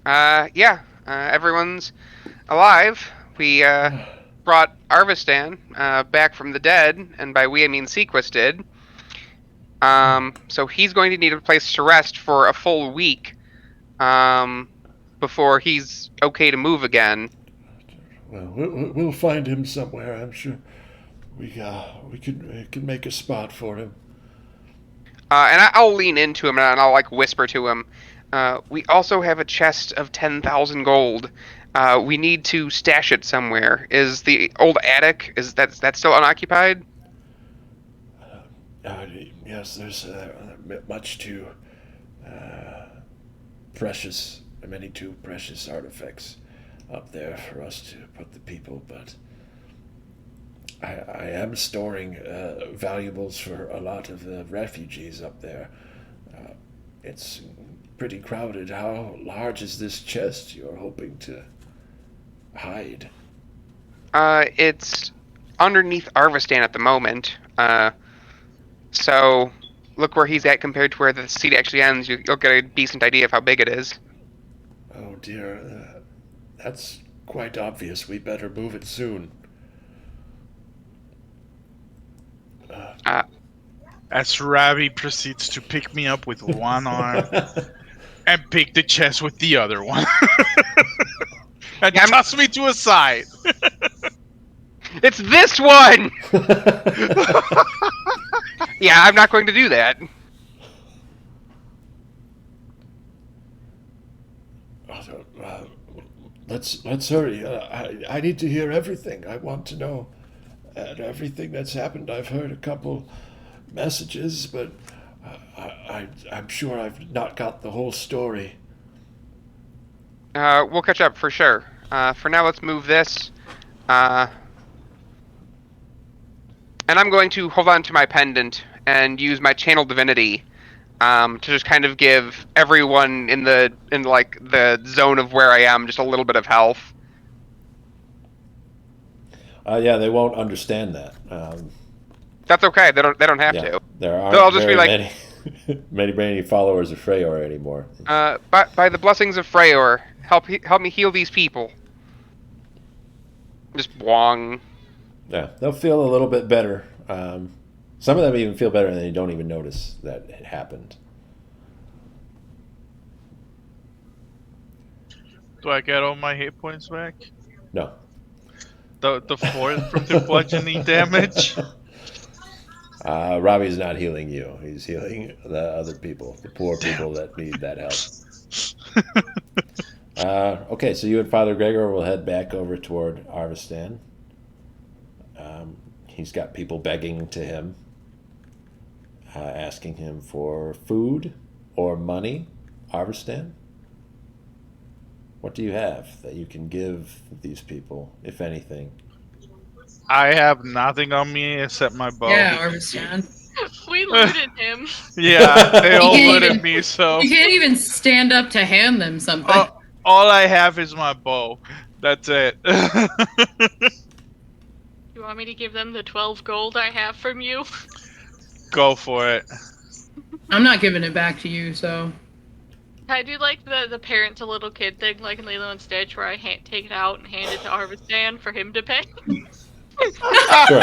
Yeah, everyone's alive. We brought Arvistan back from the dead, and by we I mean Sequus did. So he's going to need a place to rest for a full week before he's okay to move again. Well, we'll find him somewhere. I'm sure we can make a spot for him. And I'll lean into him and I'll like whisper to him. We also have a chest of 10,000 gold. We need to stash it somewhere. Is the old attic, is that still unoccupied? Uh, yes, there's much too precious, many too precious artifacts up there for us to put the people, but I am storing valuables for a lot of the refugees up there. It's pretty crowded. How large is this chest you're hoping to hide? It's underneath Arvistan at the moment. So look where he's at compared to where the seat actually ends. You'll get a decent idea of how big it is. Oh dear, that's quite obvious. We better move it soon. As Ravi proceeds to pick me up with one arm and pick the chest with the other one. And Yeah, toss me to a side. It's this one! Yeah, I'm not going to do that. Let's hurry. I need to hear everything. I want to know everything that's happened. I've heard a couple messages, but I'm sure I've not got the whole story. We'll catch up for sure. For now, let's move this. And I'm going to hold on to my pendant and use my channel divinity to just kind of give everyone in the zone of where I am just a little bit of health. Yeah, they won't understand that. That's okay. They don't have Yeah, to. there They'll aren't just very be like, many followers of Freyr anymore. by the blessings of Freyr, help me heal these people. Just wong. Yeah, they'll feel a little bit better. Some of them even feel better and they don't even notice that it happened. Do I get all my hit points back? No. The 4 from the bludgeoning damage? Robbie's not healing you. He's healing the other people, the poor people that need that help. Okay, so you and Father Gregor will head back over toward Arvistan. He's got people begging to him, asking him for food or money. Arvistan, what do you have that you can give these people, if anything? I have nothing on me except my bow. Yeah, Arvistan. We looted him. Yeah, they all can't looted even- me, so You can't even stand up to hand them something. all I have is my bow. That's it. You want me to give them the 12 gold I have from you? Go for it. I'm not giving it back to you, so. I do like the parent to little kid thing, like in Lilo and Stitch, where I take it out and hand it to Arvistan for him to pay. Sure.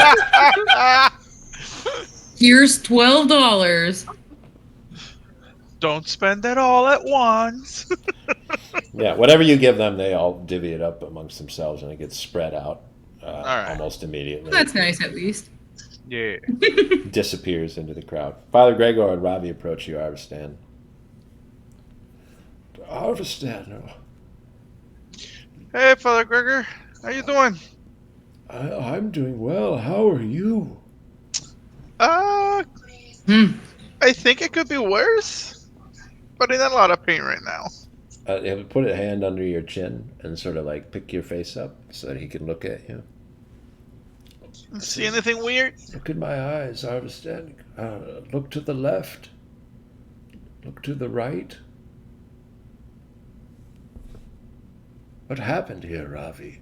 Here's $12. Don't spend it all at once. Yeah, whatever you give them, they all divvy it up amongst themselves, and it gets spread out right. almost immediately. That's nice, at least. Yeah. Disappears into the crowd. Father Gregor and Ravi approach you, Arvistan. Arvistan, Hey, Father Gregor. How you doing? I'm doing well. How are you? I think it could be worse. But in a lot of pain right now. You have to put a hand under your chin and sort of like pick your face up so that he can look at you. See anything weird? Look in my eyes, Arvistan. Look to the left. Look to the right. What happened here, Ravi?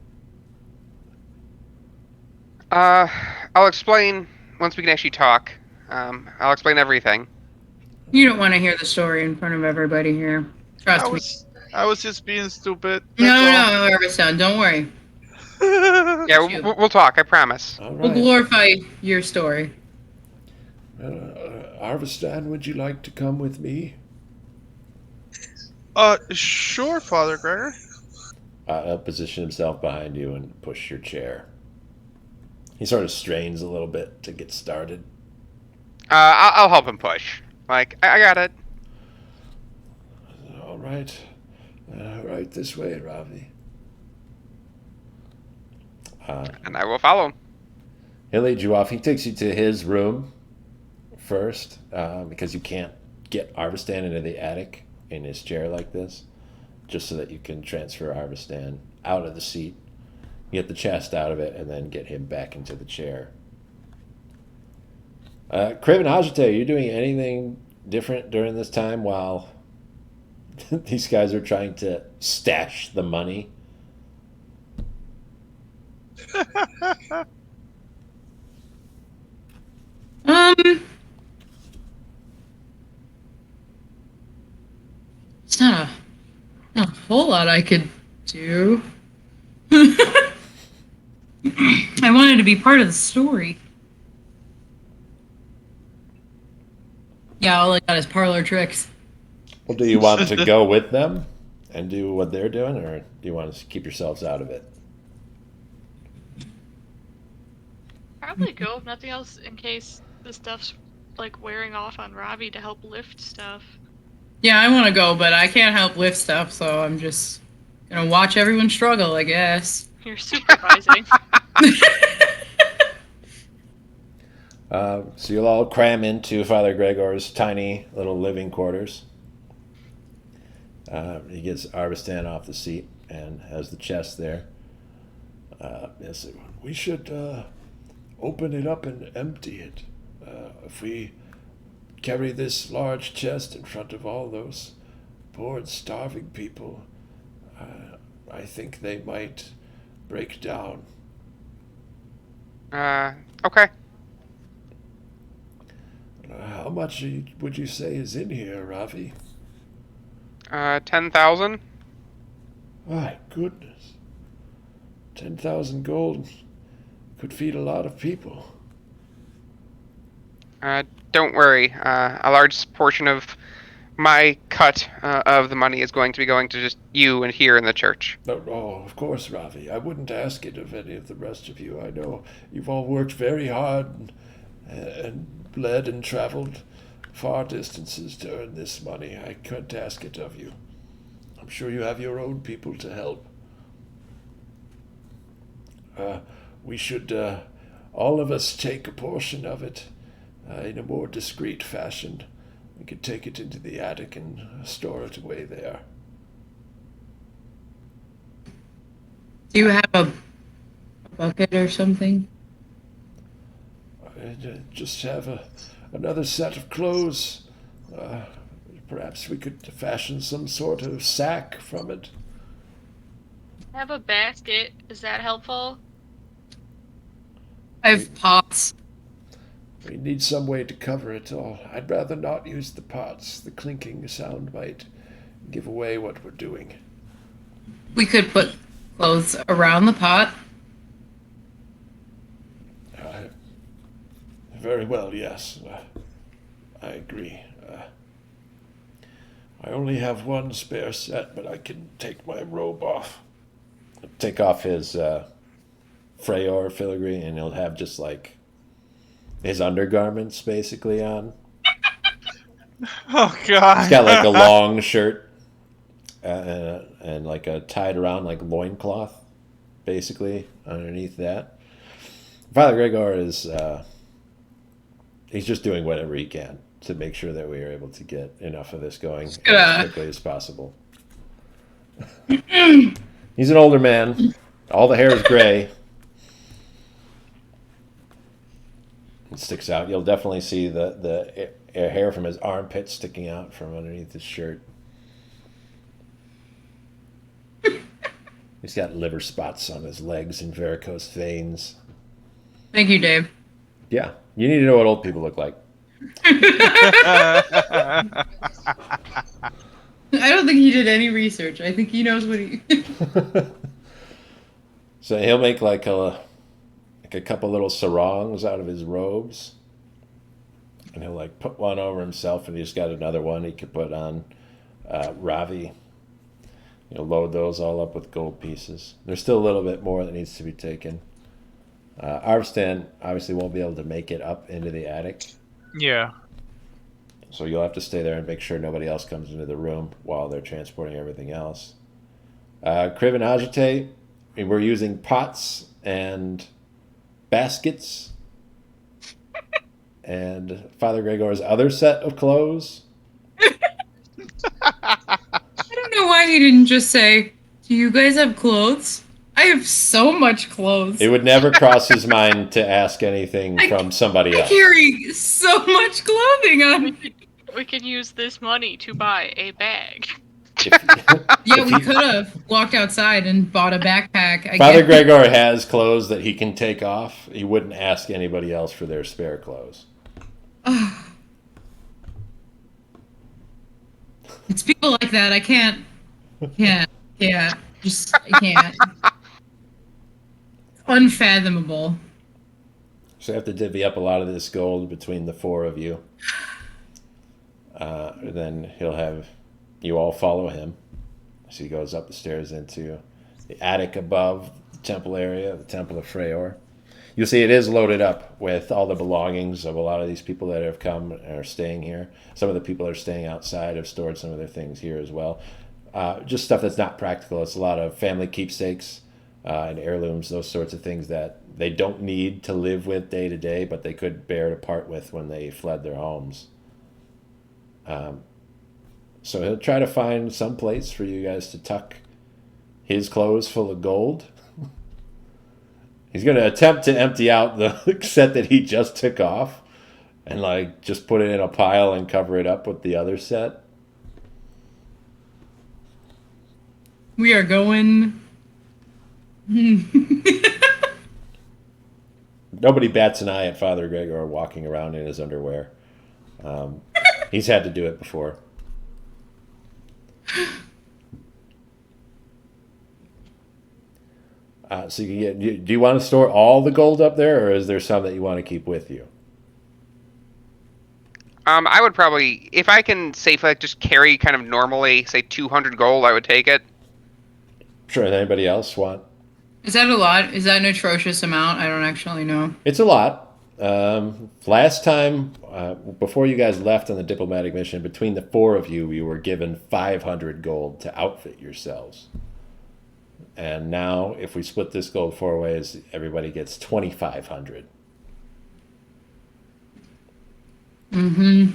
I'll explain once we can actually talk. I'll explain everything. You don't want to hear the story in front of everybody here. Trust me. I was just being stupid. No, Arvistan, don't worry. Yeah, we'll talk. I promise. All We'll right. glorify your story. Arvistan, would you like to come with me? Sure, Father Gregor. He'll position himself behind you and push your chair. He sort of strains a little bit to get started. I'll help him push. Like, I got it. All right. Right this way, Ravi. And I will follow him. He'll lead you off. He takes you to his room first, because you can't get Arvistan into the attic in his chair like this, just so that you can transfer Arvistan out of the seat, get the chest out of it, and then get him back into the chair. Craven Haǧsotei, are you doing anything different during this time while these guys are trying to stash the money? It's not a whole lot I could do. I wanted to be part of the story. Yeah, all I got is parlor tricks. Well, do you want to go with them and do what they're doing, or do you want to keep yourselves out of it? Probably go if nothing else, in case the stuff's like wearing off on Robbie to help lift stuff. Yeah, I want to go, but I can't help lift stuff, so I'm just gonna watch everyone struggle, I guess. You're supervising. So you'll all cram into Father Gregor's tiny little living quarters. He gets Arvistan off the seat and has the chest there. Yes, we should open it up and empty it. If we carry this large chest in front of all those poor and starving people, I think they might break down. Okay. How much would you say is in here, Ravi? 10,000. My goodness. 10,000 gold could feed a lot of people. Don't worry. A large portion of my cut of the money is going to be going to just you and here in the church. Oh, of course, Ravi. I wouldn't ask it of any of the rest of you. I know you've all worked very hard and bled and traveled far distances to earn this money. I couldn't ask it of you. I'm sure you have your own people to help. We should, all of us, take a portion of it in a more discreet fashion. We could take it into the attic and store it away there. Do you have a bucket or something? Just have another set of clothes. Perhaps we could fashion some sort of sack from it. I have a basket. Is that helpful? I have pots. We need some way to cover it all. I'd rather not use the pots. The clinking sound might give away what we're doing. We could put clothes around the pot. Very well, yes. I agree. I only have one spare set, but I can take my robe off. Take off his Freyr filigree, and he'll have just like his undergarments basically on. Oh God! He's got like a long shirt and like a tied around like loincloth, basically underneath that. Father Gregor is he's just doing whatever he can to make sure that we are able to get enough of this going as quickly as possible. He's an older man. All the hair is gray. It sticks out. You'll definitely see the hair from his armpit sticking out from underneath his shirt. He's got liver spots on his legs and varicose veins. Thank you, Dave. Yeah, you need to know what old people look like. I don't think he did any research. I think he knows what he... So he'll make like a couple little sarongs out of his robes, and he'll like put one over himself, and he's got another one he could put on Ravi. You'll load those all up with gold pieces. There's still a little bit more that needs to be taken. Arvistan obviously won't be able to make it up into the attic. Yeah. So you'll have to stay there and make sure nobody else comes into the room while they're transporting everything else. Craven Haǧsotei, we're using pots and baskets and Father Gregor's other set of clothes. I don't know why he didn't just say, "Do you guys have clothes? I have so much clothes. It would never cross his mind to ask anything from somebody I else. carry so much clothing on." We can use this money to buy a bag. Yeah, we could have walked outside and bought a backpack. I Father guess. Gregor has clothes that he can take off. He wouldn't ask anybody else for their spare clothes. It's people like that. I can't. Just, I can't. It's unfathomable. So you have to divvy up a lot of this gold between the four of you. Then he'll have you all follow him. So he goes up the stairs into the attic above the temple area, the Temple of Freyr. You'll see it is loaded up with all the belongings of a lot of these people that have come and are staying here. Some of the people that are staying outside have stored some of their things here as well. Just stuff that's not practical. It's a lot of family keepsakes and heirlooms, those sorts of things that they don't need to live with day to day, but they could bear to part with when they fled their homes. So he'll try to find some place for you guys to tuck his clothes full of gold. He's going to attempt to empty out the set that he just took off and like just put it in a pile and cover it up with the other set. We are going. Nobody bats an eye at Father Gregor walking around in his underwear. He's had to do it before. So do you want to store all the gold up there, or is there some that you want to keep with you? I would probably, if I can safely just carry kind of normally, say 200 gold, I would take it. Sure. Does anybody else want? Is that a lot? Is that an atrocious amount? I don't actually know. It's a lot. Last time, before you guys left on the diplomatic mission, between the four of you, you were given 500 gold to outfit yourselves. And now, if we split this gold four ways, everybody gets 2,500. Mm-hmm.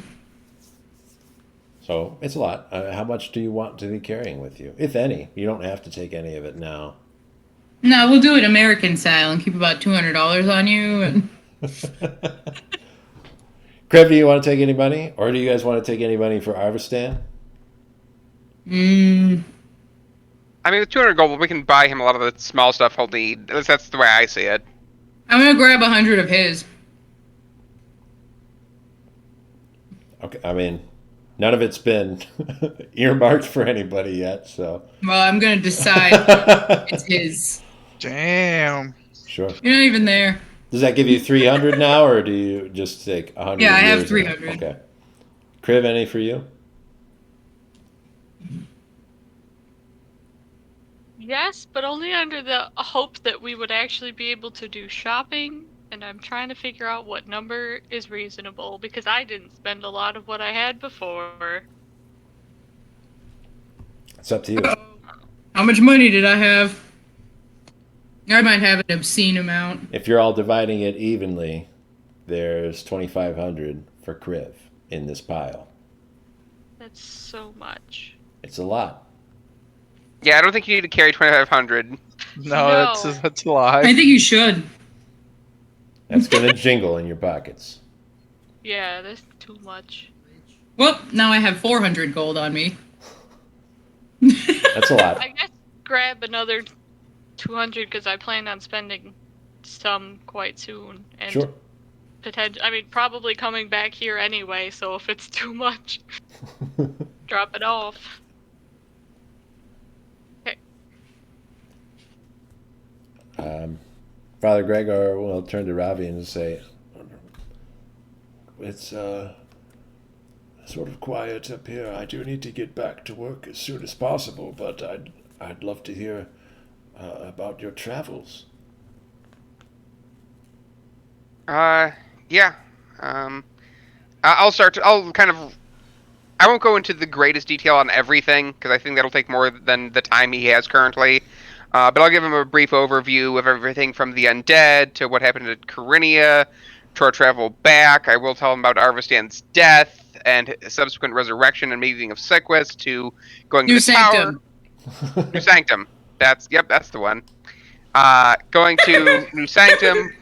So it's a lot. How much do you want to be carrying with you, if any? You don't have to take any of it now. No, we'll do it American style and keep about $200 on you. And Krev, do you want to take any money, or do you guys want to take any money for Arvistan? I mean, with 200 gold, we can buy him a lot of the small stuff he'll need. At least that's the way I see it. I'm gonna grab 100 of his. Okay, I mean, none of it's been earmarked for anybody yet, so. Well, I'm gonna decide it's his. Damn. Sure. You're not even there. Does that give you 300 now, or do you just take 100? Yeah, I have yours 300. Okay. Kriv, any for you? Yes, but only under the hope that we would actually be able to do shopping, and I'm trying to figure out what number is reasonable, because I didn't spend a lot of what I had before. It's up to you. How much money did I have? I might have an obscene amount. If you're all dividing it evenly, there's 2,500 for Kriv in this pile. That's so much. It's a lot. Yeah, I don't think you need to carry 2,500. No, No. that's a lie. I think you should. That's going to jingle in your pockets. Yeah, that's too much. Well, now I have 400 gold on me. That's a lot. I guess grab another 200 because I plan on spending some quite soon. And Sure. I mean, probably coming back here anyway, so if it's too much, drop it off. Okay. Father Gregor will turn to Ravi and say, It's sort of quiet up here. I do need to get back to work as soon as possible, but I'd love to hear about your travels. Yeah. I'll kind of. I won't go into the greatest detail on everything because I think that'll take more than the time he has currently. But I'll give him a brief overview of everything from the undead to what happened at Corenia, short travel back. I will tell him about Arvistan's death and his subsequent resurrection and meeting of Sequus to going to New the tower. Sanctum. New Sanctum. That's the one. Going to New Sanctum,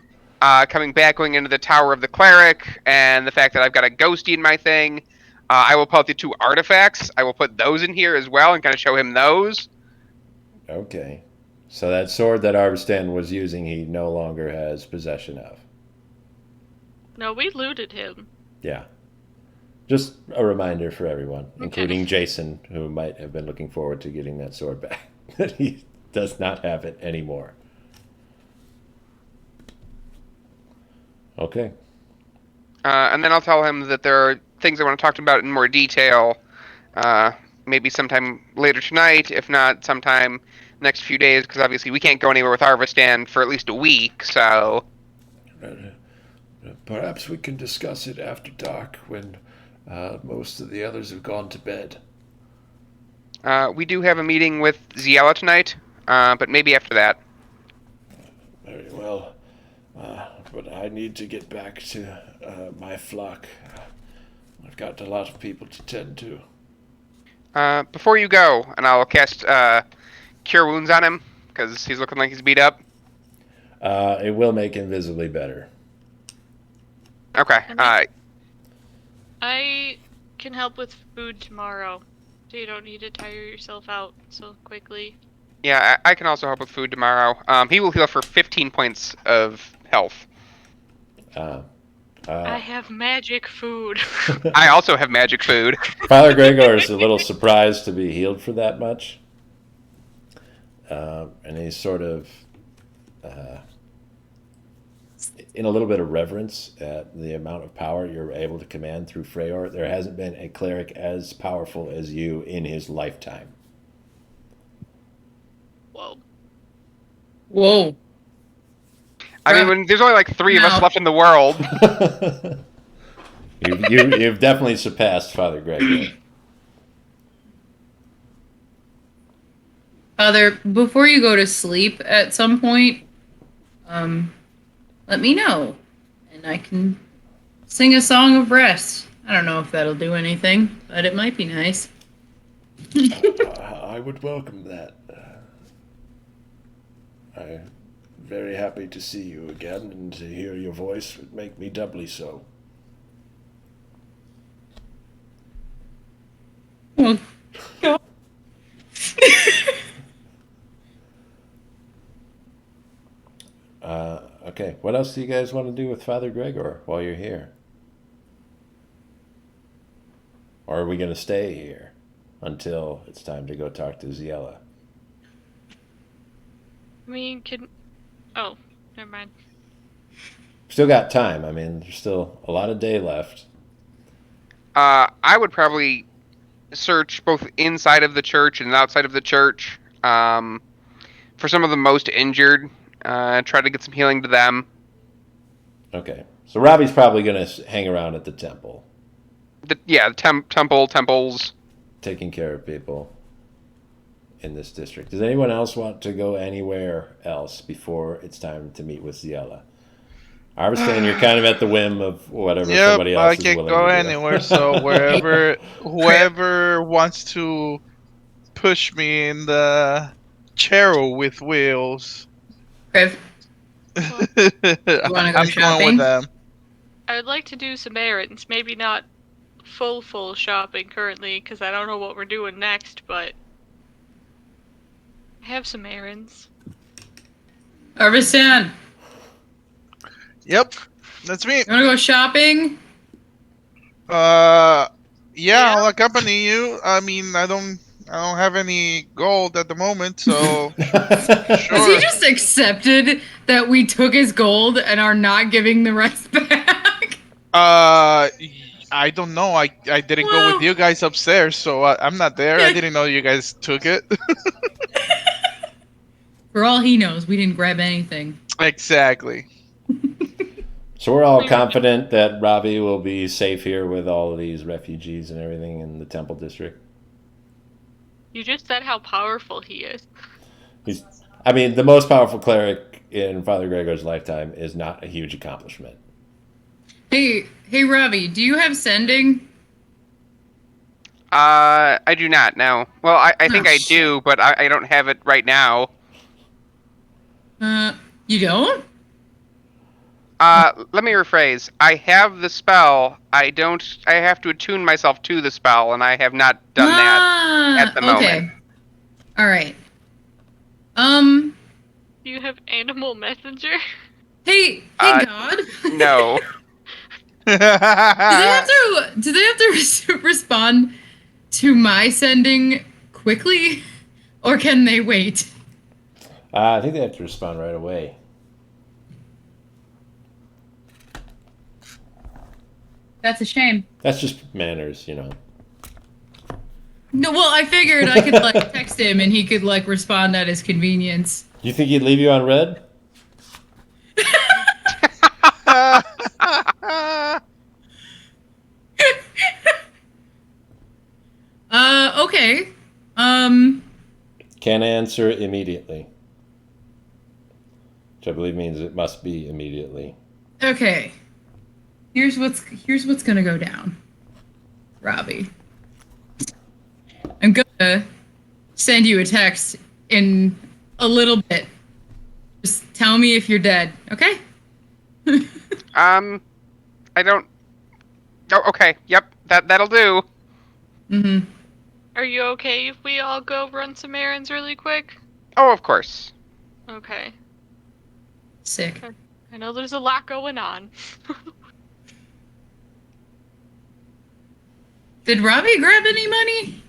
coming back, going into the Tower of the Cleric, and the fact that I've got a ghosty in my thing. I will pull out the 2 artifacts. I will put those in here as well and kind of show him those. Okay. So that sword that Arvistan was using, he no longer has possession of. No, we looted him. Yeah. Just a reminder for everyone, Okay. including Jason, who might have been looking forward to getting that sword back, that he does not have it anymore. Okay. And then I'll tell him that there are things I want to talk about in more detail. Maybe sometime later tonight, if not sometime next few days, because obviously we can't go anywhere with Arvistan for at least a week. So Perhaps we can discuss it after dark when most of the others have gone to bed. we do have a meeting with Ziela tonight, but maybe after that. Very well. But I need to get back to my flock. I've got a lot of people to tend to. Before you go, and I'll cast Cure Wounds on him, because he's looking like he's beat up. It will make him visibly better. Okay. I can help with food tomorrow, so you don't need to tire yourself out so quickly. Yeah, I can also help with food tomorrow. He will heal for 15 points of health. I have magic food. I also have magic food. Father Gregor is a little surprised to be healed for that much. And he's sort of in a little bit of reverence at the amount of power you're able to command through Freyr. There hasn't been a cleric as powerful as you in his lifetime. Whoa. Whoa. I mean, when there's only like 3 of us No. left in the world. You've definitely surpassed Father Gregor. Father, before you go to sleep at some point, let me know, and I can sing a song of rest. I don't know if that'll do anything, but it might be nice. I would welcome that. I'm very happy to see you again, and to hear your voice would make me doubly so. Well, Okay, what else do you guys want to do with Father Gregor while you're here? Or are we going to stay here until it's time to go talk to Ziela? I mean, oh, never mind. Still got time. I mean, there's still a lot of day left. I would probably search both inside of the church and outside of the church for some of the most injured. Try to get some healing to them. Okay, so Robbie's probably going to hang around at the temple, Temples. taking care of people in this district. Does anyone else want to go anywhere else before it's time to meet with Ziela? I understand you're kind of at the whim of whatever Yep, somebody else I is can willing go to do. anywhere. So whoever wants to push me in the chariot with wheels, Kriv, wanna go I'm going shopping? with them. I would like to do some errands. Maybe not full shopping currently, because I don't know what we're doing next, but I have some errands. Arvistan, Yep, that's me. you wanna go shopping? Yeah, Yeah. I'll accompany you. I mean, I don't have any gold at the moment, so Has sure. he just accepted that we took his gold and are not giving the rest back? I don't know. I didn't go with Well- you guys upstairs, so I'm not there. I didn't know you guys took it. For all he knows, we didn't grab anything. Exactly. So we're all confident that Robbie will be safe here with all of these refugees and everything in the temple district. You just said how powerful he is. I mean, the most powerful cleric in Father Gregor's lifetime is not a huge accomplishment. Hey, Robbie, do you have sending? I do not, no. Well, I think Oh, I shit. do, but I don't have it right now. You don't? Let me rephrase. I have the spell. I don't. I have to attune myself to the spell, and I have not done that at the moment. Okay. All right. Do you have animal messenger? Hey, Uh, God. No. Do they have to? Do they have to respond to my sending quickly, or can they wait? I think they have to respond right away. That's a shame. That's just manners, you know. No, well, I figured I could like text him and he could like respond at his convenience. You think he'd leave you on red? Okay. Can answer immediately. Which I believe means it must be immediately. Okay. Here's what's gonna go down, Robbie. I'm gonna send you a text in a little bit. Just tell me if you're dead, okay? I don't. Oh, okay. Yep. That'll do. Mm-hmm. Are you okay if we all go run some errands really quick? Oh, of course. Okay. Sick. I know there's a lot going on. Did Robbie grab any money?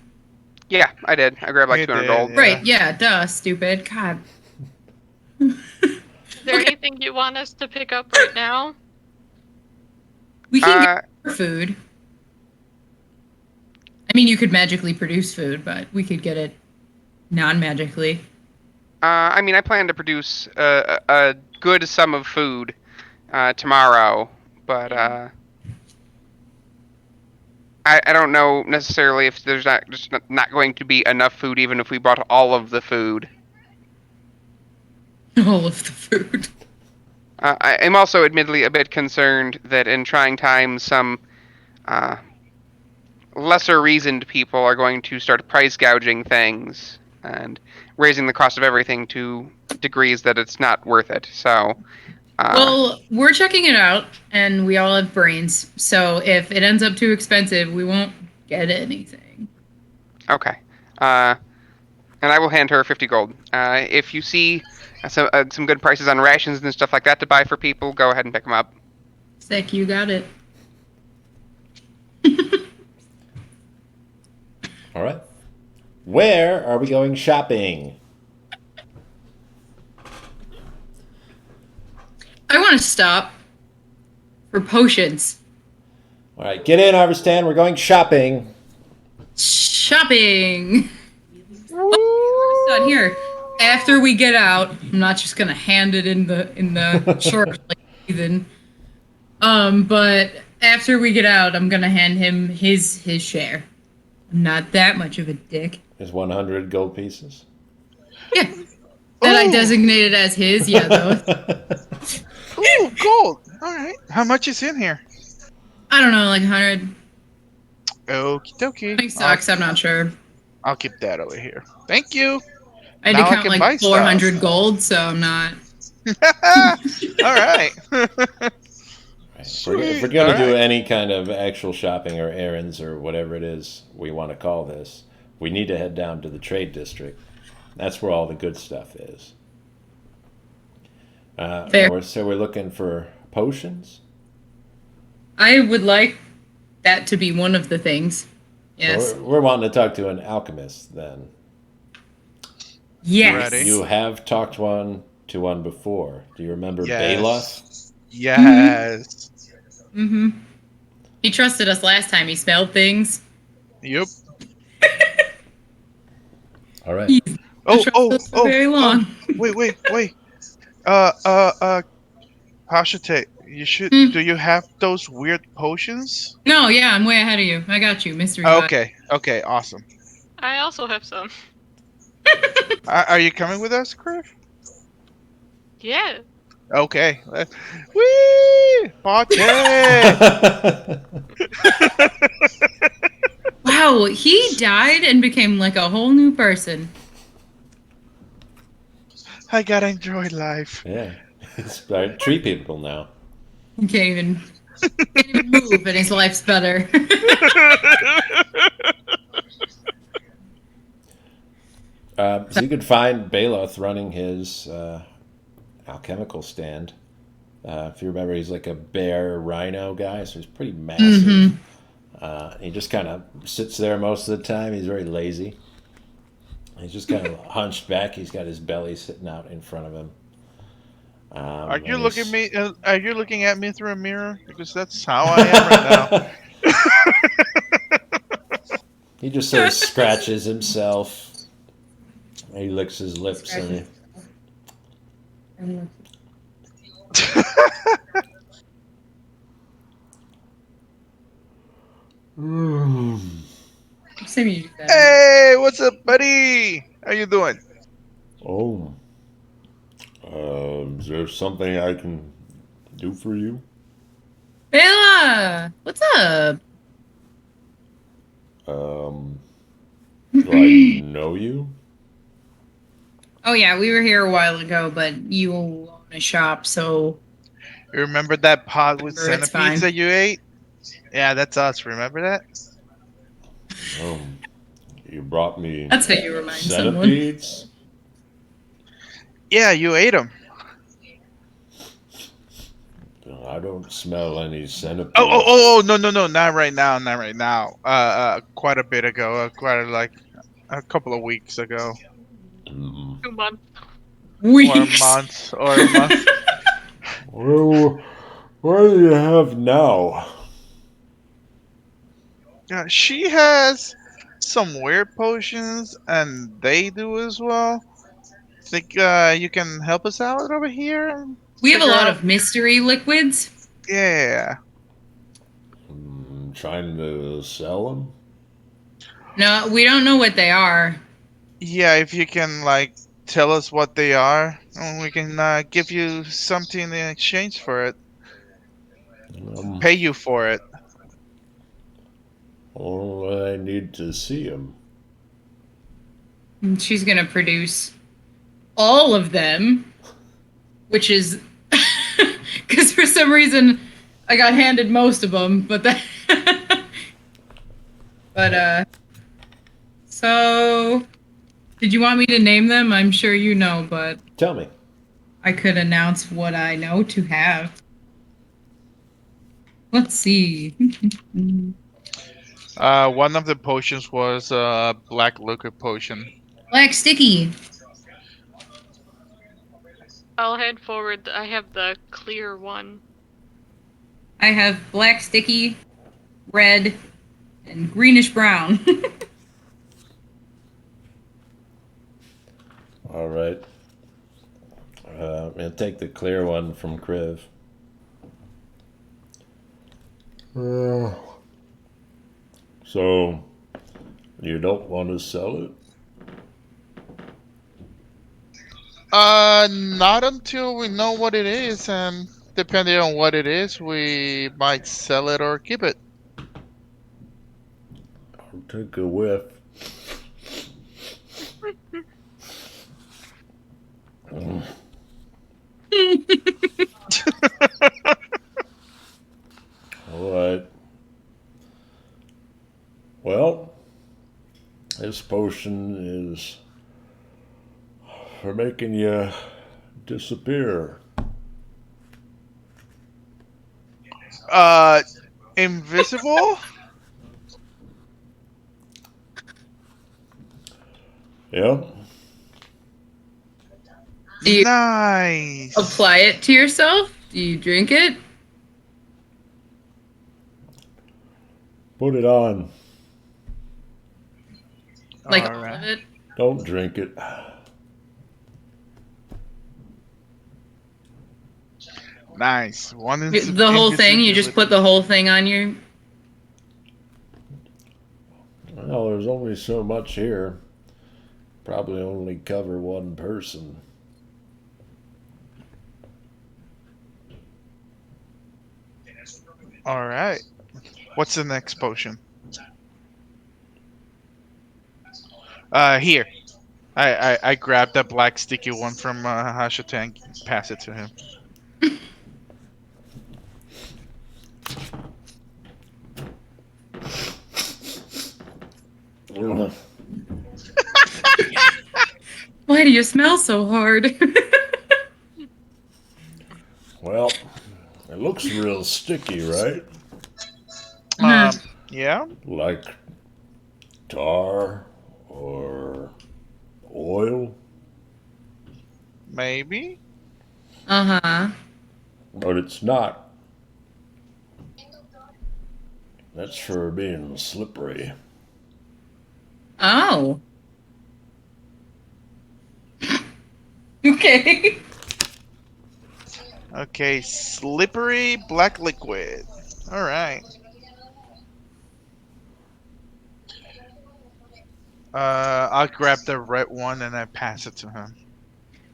Yeah, I did. I grabbed like You 200 did, gold. yeah. Right, yeah, duh, stupid. God. Is there Okay. anything you want us to pick up right now? We can get more food. I mean, you could magically produce food, but we could get it non-magically. I mean, I plan to produce a good sum of food tomorrow, but I don't know necessarily if there's not going to be enough food, even if we bought all of the food. All of the food. I am also admittedly a bit concerned that in trying times, some lesser reasoned people are going to start price gouging things and raising the cost of everything to degrees that it's not worth it. So, Well, we're checking it out, and we all have brains. So if it ends up too expensive, we won't get anything. okay. And I will hand her 50 gold. If you see some good prices on rations and stuff like that to buy for people, go ahead and pick them up. Sick, you got it. All right. Where are we going shopping? I want to stop for potions. All right, get in, Harvestan. We're going shopping. Shopping. Done here. After we get out, I'm not just gonna hand it in the short like heathen. But after we get out, I'm gonna hand him his share. I'm not that much of a dick. There's 100 gold pieces. Yeah. That I Ooh. designated as his, yeah, though. Ooh, gold. All right. How much is in here? I don't know, like 100. Okie I dokie. think sucks, I'm not sure. I'll keep that over here. Thank you. I had Now I to count can buy like 400 stuff. gold, so I'm not. All right. If we're going to Sweet. do All right. any kind of actual shopping or errands or whatever it is we want to call this, we need to head down to the trade district. That's where all the good stuff is. Fair. So we're looking for potions. I would like that to be one of the things. Yes. So we're wanting to talk to an alchemist then. Yes. Ready. You have talked to one before. Do you remember Yes. Balos? Yes. Mm-hmm. He trusted us last time. He spelled things. Yep. All right. He's trusted us for very long. Wait. Hașsotei, you should. Do you have those weird potions? No, yeah, I'm way ahead of you. I got you, mystery. Bot. Okay, awesome. I also have some. Are you coming with us, Criff? Yeah. Okay. Whee! Party! Wow, he died and became like a whole new person. I gotta enjoy life. Yeah, he's like tree people now. He can't even move, and his life's better. So you could find Baloth running his alchemical stand. If you remember, he's like a bear rhino guy, so he's pretty massive. He just kind of sits there most of the time. He's very lazy. He's just kind of hunched back. He's got his belly sitting out in front of him. Are you And looking he's- me? Are you looking at me through a mirror? Because that's how I am right now. He just sort of scratches himself. He licks his lips and Same you do that. Hey, what's up, buddy? How you doing? Oh, is there something I can do for you? Bella, what's up? Do I know you? Oh yeah, we were here a while ago, but you own a shop, so You remember that pot with Remember, it's centipedes fine. that you ate? Yeah, that's us. Remember that? You brought me that's how you remind someone. centipedes? Yeah, you ate them. I don't smell any centipedes. Oh, no, not right now, not right now. Quite a bit ago, quite like a couple of weeks ago, Mm. 2 months. Weeks. or a month. Well, what do you have now? Yeah, she has some weird potions, and they do as well. Think you can help us out over here? And We have a figure lot out- of mystery liquids. Yeah. Trying to sell them? No, we don't know what they are. Yeah, if you can like tell us what they are, and we can give you something in exchange for it. Pay you for it. Well, I need to see them. And she's gonna produce all of them, which is because for some reason I got handed most of them, but that. But so did you want me to name them? I'm sure you know, but tell me. I could announce what I know to have. Let's see. One of the potions was black liquid potion. Black sticky. I'll head forward. I have the clear one. I have black sticky, red, and greenish brown. All right. I'm gonna take the clear one from Kriv. So, you don't want to sell it? Not until we know what it is, and depending on what it is, we might sell it or keep it. I'll take a whiff. All right. Well, this potion is for making you disappear. Invisible? Yep. Do you Nice. apply it to yourself? Do you drink it? Put it on. Like All all right. of it? Don't drink it. Nice. One The whole thing? You just put the whole thing on your... Well, there's only so much here. Probably only cover one person. All right. What's the next potion? Here. I grabbed that black sticky one from Hașsotei and pass it to him. Why do you smell so hard? Well, it looks real sticky, right? Um, yeah. Like tar or oil, Maybe. Uh-huh. but it's not. That's for being slippery. Oh. Okay. Okay, slippery black liquid. All right. I'll grab the red one and I pass it to him.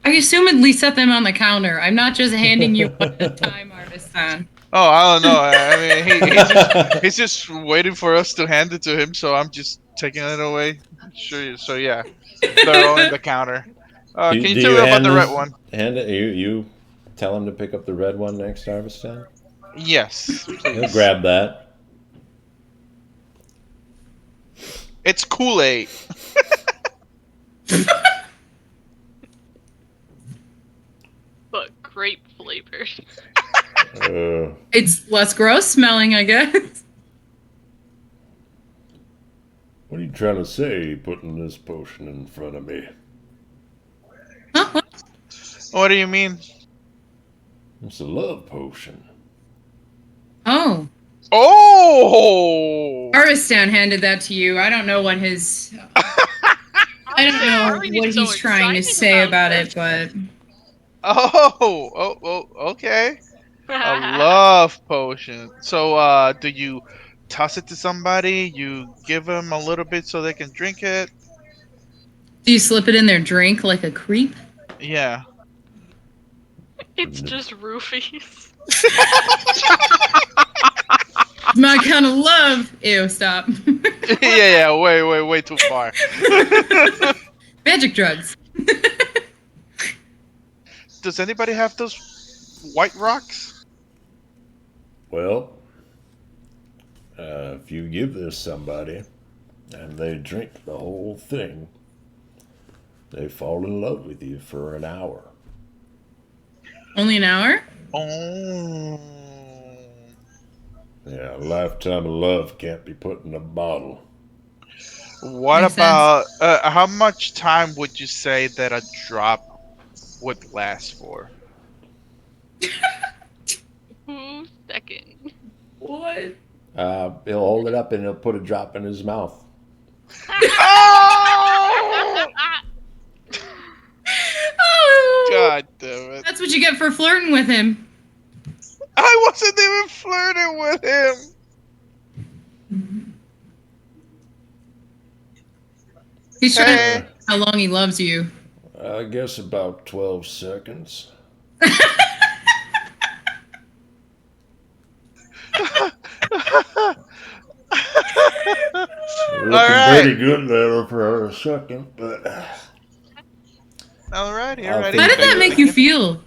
I assumedly set them on the counter. I'm not just handing you one at a time, Artisan. Oh, I don't know. I mean, he's just waiting for us to hand it to him, so I'm just taking it away. Sure. So yeah, they're all in the counter. Can you tell me about the red one? Hand it. You tell him to pick up the red one next harvest time. Yes, He'll please. grab that. It's Kool-Aid. But grape flavored. It's less gross smelling, I guess. What are you trying to say, putting this potion in front of me? Huh? What do you mean? It's a love potion. Oh. Oh! Artistan handed that to you. I don't know what his... I don't know what he's trying to say about it, but... Oh, okay. A love potion. So, do you toss it to somebody? You give them a little bit so they can drink it? Do you slip it in their drink like a creep? Yeah. It's just roofies. My kind of love. Ew, stop. yeah, way too far. Magic drugs. Does anybody have those white rocks? Well, if you give this somebody and they drink the whole thing, they fall in love with you for an hour. Only an hour? Oh. Yeah, a lifetime of love can't be put in a bottle. What Makes about how much time would you say that a drop would last for? 2 seconds. What? He'll hold it up and he'll put a drop in his mouth. Oh! Oh, God damn it. that's what you get for flirting with him. I wasn't even flirting with him. He's trying to Hey. see how long he loves you. I guess about 12 seconds. Looking Alright. pretty good there for a second, but Alrighty, I'll alrighty. think How did that make you feel?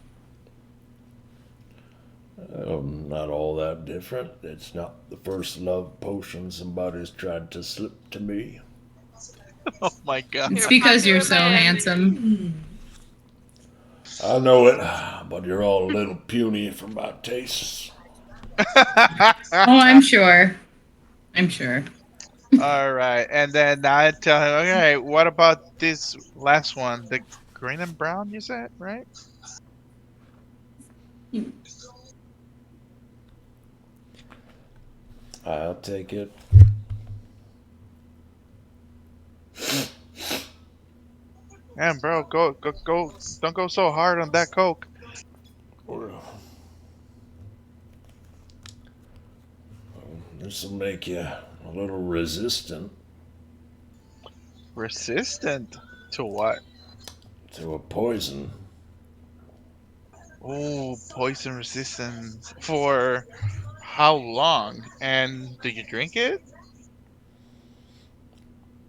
not all that different. It's not the first love potion somebody's tried to slip to me. Oh my god. It's because you're so handsome. I know it, but you're all a little puny for my tastes. Oh, I'm sure. I'm sure. Alright, and then I tell him, okay, what about this last one? The green and brown, you said, right? I'll take it. Man, bro, go. Don't go so hard on that Coke. This will make you a little resistant Resistant to what? to a poison. Oh, poison resistance for How long? And do you drink it?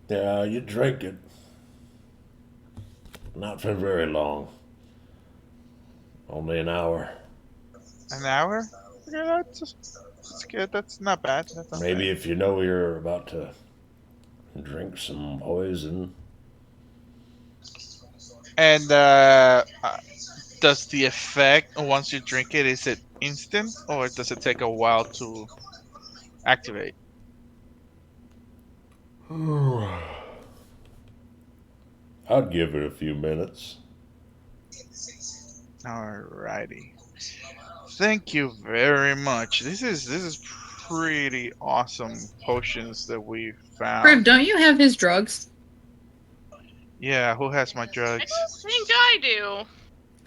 Yeah, you drink it. Not for very long. Only an hour. An hour? Yeah, that's good. That's not bad. That's not Maybe bad. if you know you're about to drink some poison. And does the effect once you drink it, is it instant or does it take a while to activate? I'd give it a few minutes. Alrighty. Thank you very much. This is pretty awesome potions that we Crib, found. don't you have his drugs? Yeah, who has my I drugs? don't think I do.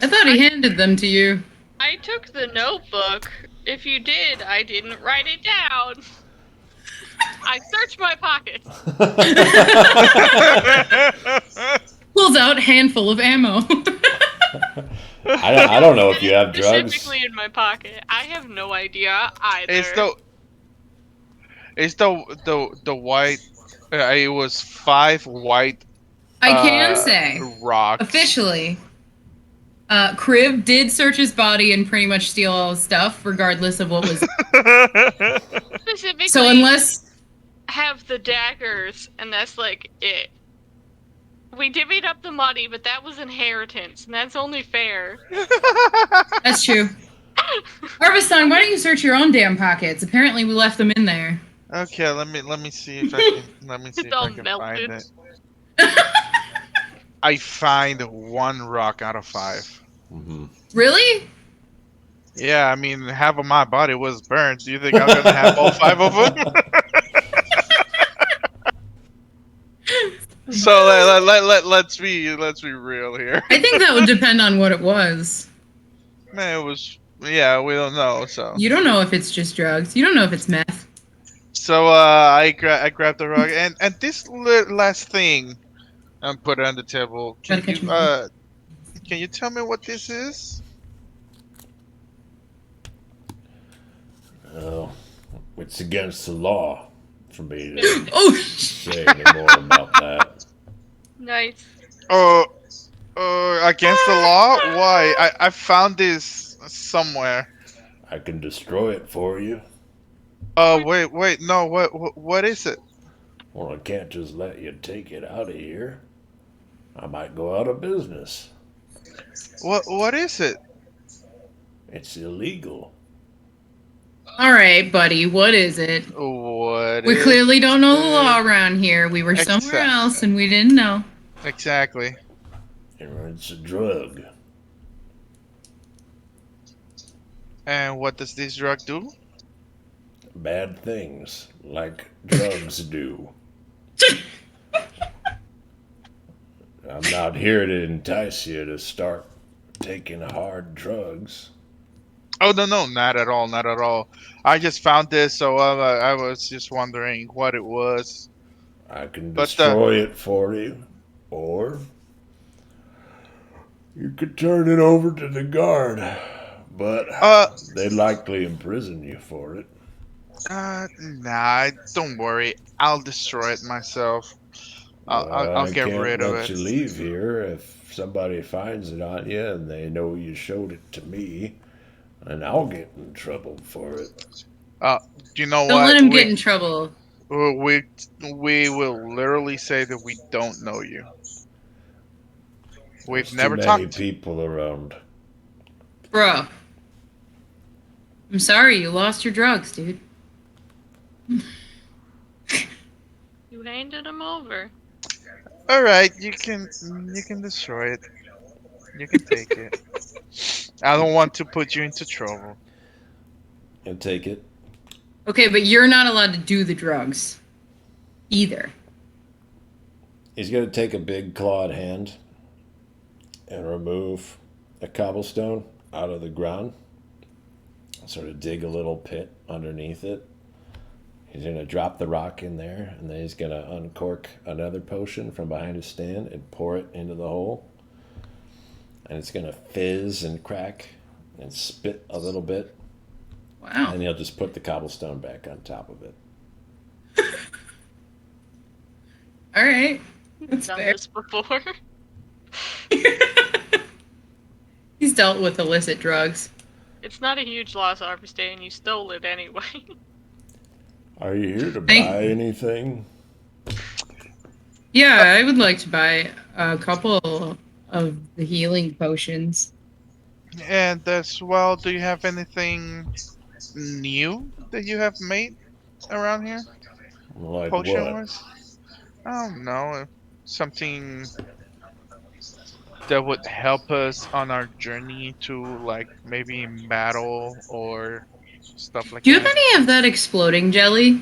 I thought he handed them to you. I took the notebook. If you did, I didn't write it down. I searched my pockets. Pulls out handful of ammo. I don't know if you have drugs. Specifically in my pocket. I have no idea either. It's the white. It was 5 white. I can say rocks. officially. Crib did search his body and pretty much steal all his stuff, regardless of what was. Specifically, So unless have the daggers, and that's like it. We divvied up the money, but that was inheritance, and that's only fair. that's true. Harveston, why don't you search your own damn pockets? Apparently, we left them in there. Okay, let me see if I can It's all find melted. it. I find 1 rock out of 5. Really? Yeah, I mean half of my body was burned. Do you think I'm gonna have all 5 of them? So let's be real here. I think that would depend on what it was. Man, it was, yeah, we don't know. So You don't know if it's just drugs. You don't know if it's meth. I grabbed the rock and this last thing and put it on the table. Gotta catch 'em. Can you tell me what this is? Oh, it's against the law for me to Oh, say any more about that. Nice. Against the law? Why? I found this somewhere. I can destroy it for you. Wait, no, what is it? Well, I can't just let you take it out of here. I might go out of business. What is it? It's illegal. all right, buddy. What is it? What We is clearly don't know the it? law around here. We were somewhere else and we didn't know. Exactly. It's a drug. And what does this drug do? Bad things, like drugs do. I'm not here to entice you to start taking hard drugs. Oh no, not at all, not at all. I just found this, so I was just wondering what it was. I can But, destroy it for you, or you could turn it over to the guard, but they'd likely imprison you for it. Nah, don't worry. I'll destroy it myself. I'll get rid of I can't let it. you leave here if somebody finds it on you and they know you showed it to me, and I'll get in trouble for it. You know Don't what? let him get in trouble. We will literally say that we don't know you. We've There's never too many talked. people around. Bro. I'm sorry you lost your drugs, dude. You handed him over. All right, you can destroy it. You can take it. I don't want to put you into trouble. And take it. Okay, but you're not allowed to do the drugs. Either. He's going to take a big clawed hand and remove a cobblestone out of the ground. Sort of dig a little pit underneath it. He's going to drop the rock in there, and then he's going to uncork another potion from behind his stand and pour it into the hole. And it's going to fizz and crack and spit a little bit. Wow. And he'll just put the cobblestone back on top of it. All right. I've That's done fair. this before. He's dealt with illicit drugs. It's not a huge loss, Harvesting, and you stole it anyway. Are you here to Thank- buy anything? Yeah, I would like to buy a couple of the healing potions. And as well, do you have anything new that you have made around here, Like potion what? wise? I don't know. Something that would help us on our journey to like maybe in battle or stuff like Do you have that. any of that exploding jelly?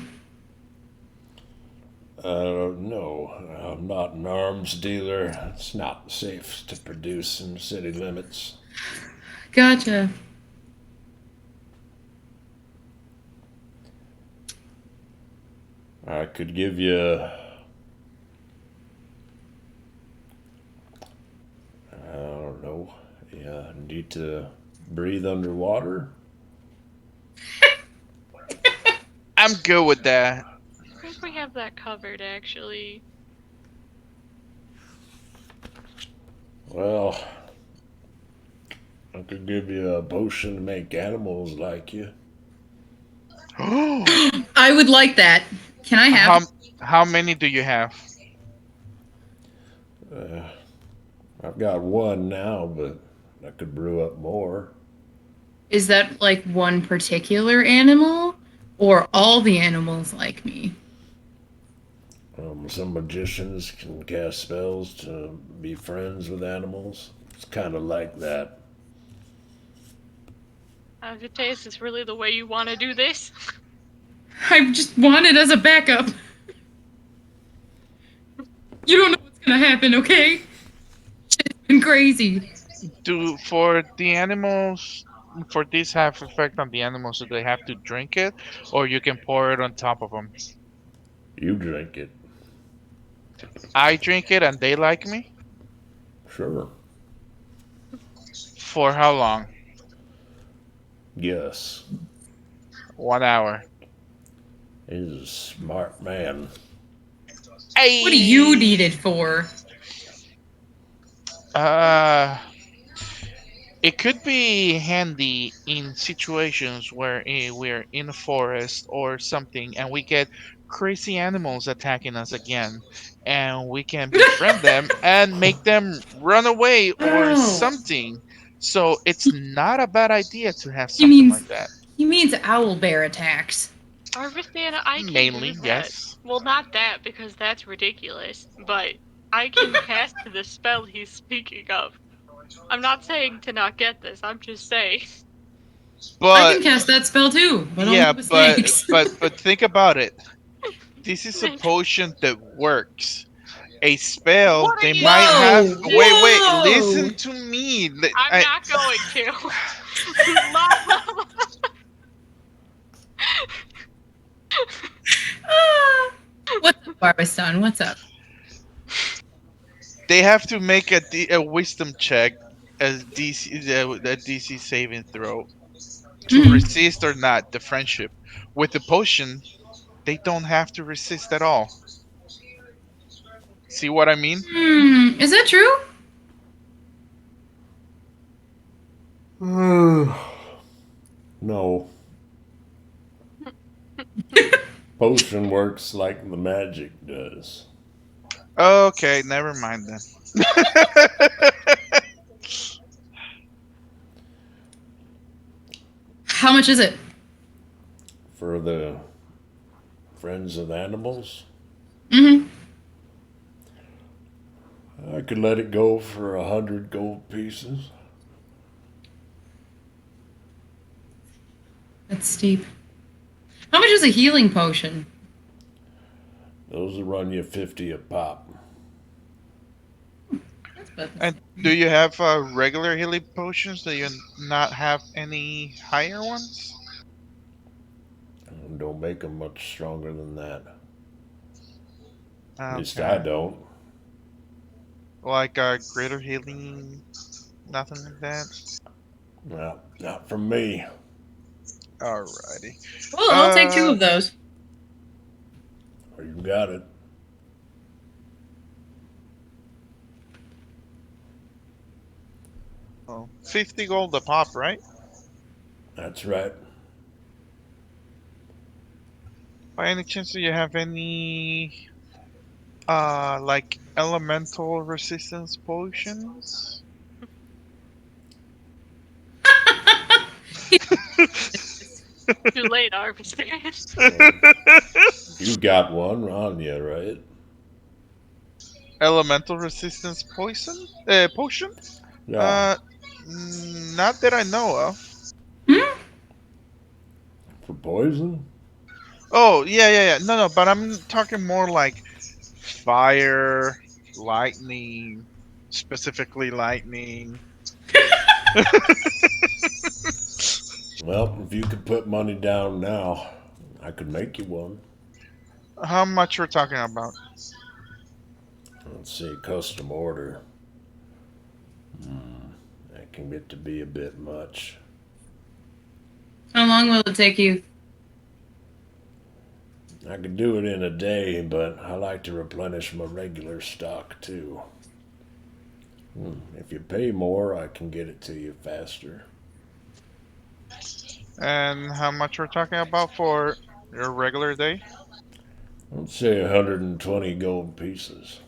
No, I'm not an arms dealer. It's not safe to produce in city limits. Gotcha. I could give you, I don't know, yeah, need to breathe underwater? I'm good with that. I think we have that covered, actually. Well, I could give you a potion to make animals like you. I would like that. Can I have? How many do you have? I've got one now, but I could brew up more. Is that like one particular animal, or all the animals like me? Some magicians can cast spells to be friends with animals. It's kind of like that. Haබsotei, is this really the way you want to do this? I just want it as a backup. You don't know what's gonna happen, okay? Shit's been crazy. Do for the animals for this have effect on the animals, do they have to drink it or you can pour it on top of them? You drink it. I drink it and they like me? Sure. For how long? Yes. 1 hour. He's a smart man. Hey! What do you need it for? Uh, it could be handy in situations where we're in a forest or something and we get crazy animals attacking us again. And we can befriend them and make them run away or Oh, something. So it's not a bad idea to have he something means like that. he means owl bear attacks. Harvesting, I can Mainly, do that. yes. Well, not that, because that's ridiculous, but I can cast the spell he's speaking of. I'm not saying to not get this, I'm just saying. I But can cast that spell too, but only yeah, with but snakes. but think about it. This is a potion that works. A spell What are they you might have. Whoa! Wait, Whoa! listen to me. I'm not going to. Ah. What's up, Barbaston? What's up? They have to make a wisdom check as a DC saving throw to Mhm. resist or not the friendship. With the potion, they don't have to resist at all. See what I mean? Is that true? No. Potion works like the magic does. Okay, never mind then. How much is it? For the friends of animals, Mm-hmm. I could let it go for 100 gold pieces. That's steep. How much is a healing potion? Those will run you 50 a pop. That's about the And same. do you have regular healing potions? Do you not have any higher ones? Don't make them much stronger than that. At least Okay. I don't. Like greater healing, nothing like that. Well, not from me. Alrighty. Well, I'll take 2 of those. You got it. Oh, 50 gold a pop, right? That's right. By any chance, do you have any like elemental resistance potions? Too late, Harvester. You got one on you, right? Elemental resistance potion? Yeah. Uh, not that I know of. Hmm? For poison? Oh, yeah. No, no, but I'm talking more like fire, lightning, specifically lightning. Well, if you could put money down now, I could make you one. How much we're talking about? Let's see, custom order. That can get to be a bit much. How long will it take you? I could do it in a day, but I like to replenish my regular stock too. If you pay more, I can get it to you faster. And how much we're talking about for your regular day? Let's say 120 gold pieces.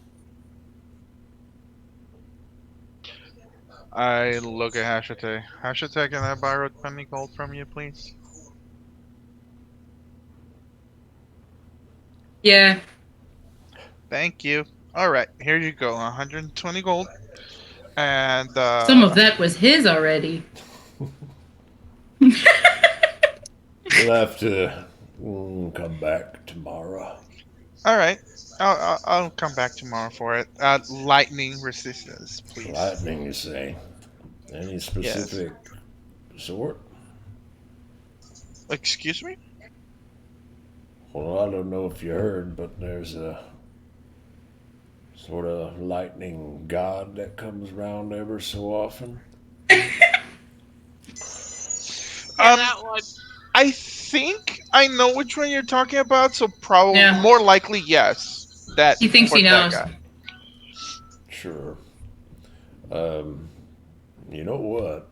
I look at Hașsotei. Hașsotei, can I borrow 20 gold from you, please? Yeah. Thank you. Alright, here you go. 120 gold. And, Some of that was his already. You'll have to come back tomorrow. Alright. I'll come back tomorrow for it. Lightning resistance, please. Lightning, you say? Any Yes. specific sort? Excuse me? Well, I don't know if you heard, but there's a sort of lightning god that comes around ever so often. That one. I think I know which one you're talking about, so probably Yeah. more likely yes. That He thinks for he that knows. guy. Sure. You know what?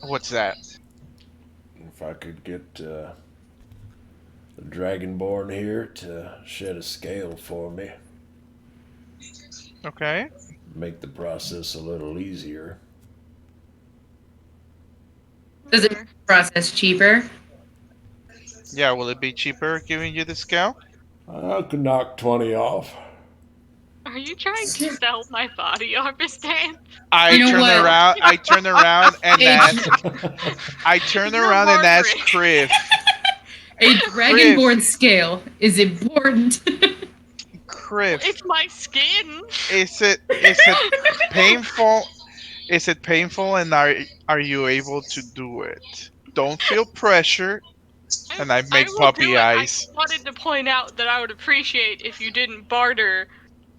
What's that? If I could get the Dragonborn here to shed a scale for me, Okay. make the process a little easier. Does it process cheaper? Yeah, will it be cheaper giving you the scale? I could knock 20 off. Are you trying to sell my body, Harvester? I You know turn what? around. I turn around and Hey, ask. I turn You're around and ask Margaret. Kriv. A dragonborn scale is important. Kriv, It's my skin. is it painful? Is it painful, and are you able to do it? Don't feel pressure. And I make will puppy do it. eyes. I wanted to point out that I would appreciate if you didn't barter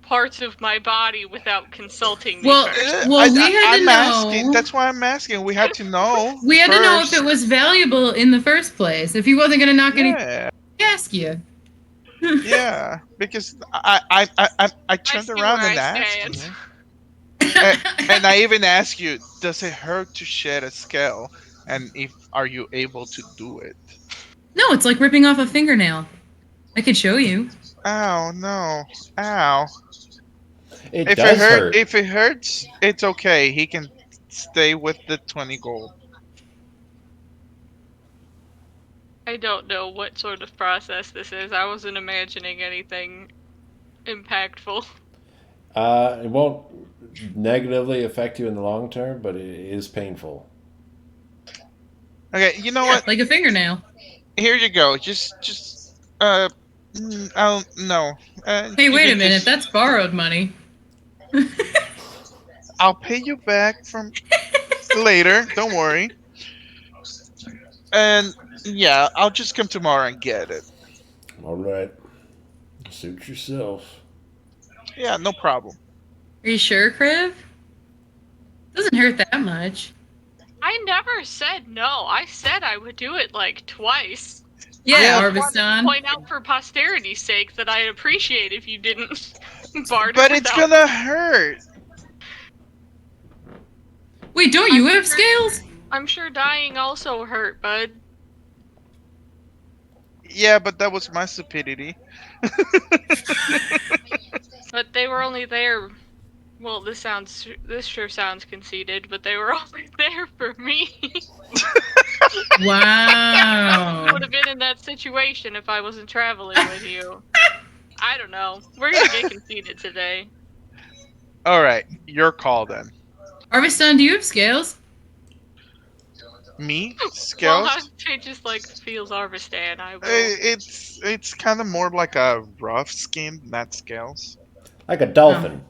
parts of my body without consulting me Well, first. well, we had to I'm asking. know. That's why I'm asking. We had to know. We had to know if first. it was valuable in the first place. If he wasn't going to knock anything, Yeah, ask you. yeah. Because I turned see around where and I asked stand. you. And I even ask you, does it hurt to shed a scale? And if are you able to do it? No, it's like ripping off a fingernail. I could show you. Ow, no, ow. It If does hurt. if it hurts, it's okay. He can stay with the 20 gold. I don't know what sort of process this is. I wasn't imagining anything impactful. It won't negatively affect you in the long term, but it is painful. Okay, you know Yeah, what? like a fingernail. Here you go. I don't know. Hey, You wait a can minute. just- That's borrowed money. I'll pay you back from later. Don't worry. And yeah, I'll just come tomorrow and get it. All right. Suit yourself. Yeah, no problem. Are you sure, Kriv? Doesn't hurt that much. I never said no. I said I would do it like twice. Yeah, Yeah, I wanted to Arviston. point out for posterity's sake that I'd appreciate if you didn't barter but it's without. gonna hurt. Wait, don't you have scales? I'm sure dying also hurt, bud. Yeah, but that was my stupidity. But they were only there. Well, this sure sounds conceited, but they were only there for me. Wow. Would have been in that situation if I wasn't traveling with you. I don't know. We're gonna get conceited today. All right, your call then. Arviston, do you have scales? Me? Well, Scales? Hagjsotei just like feels Arvistan. I will. It's kind of more like a rough skin, not scales. Like a dolphin.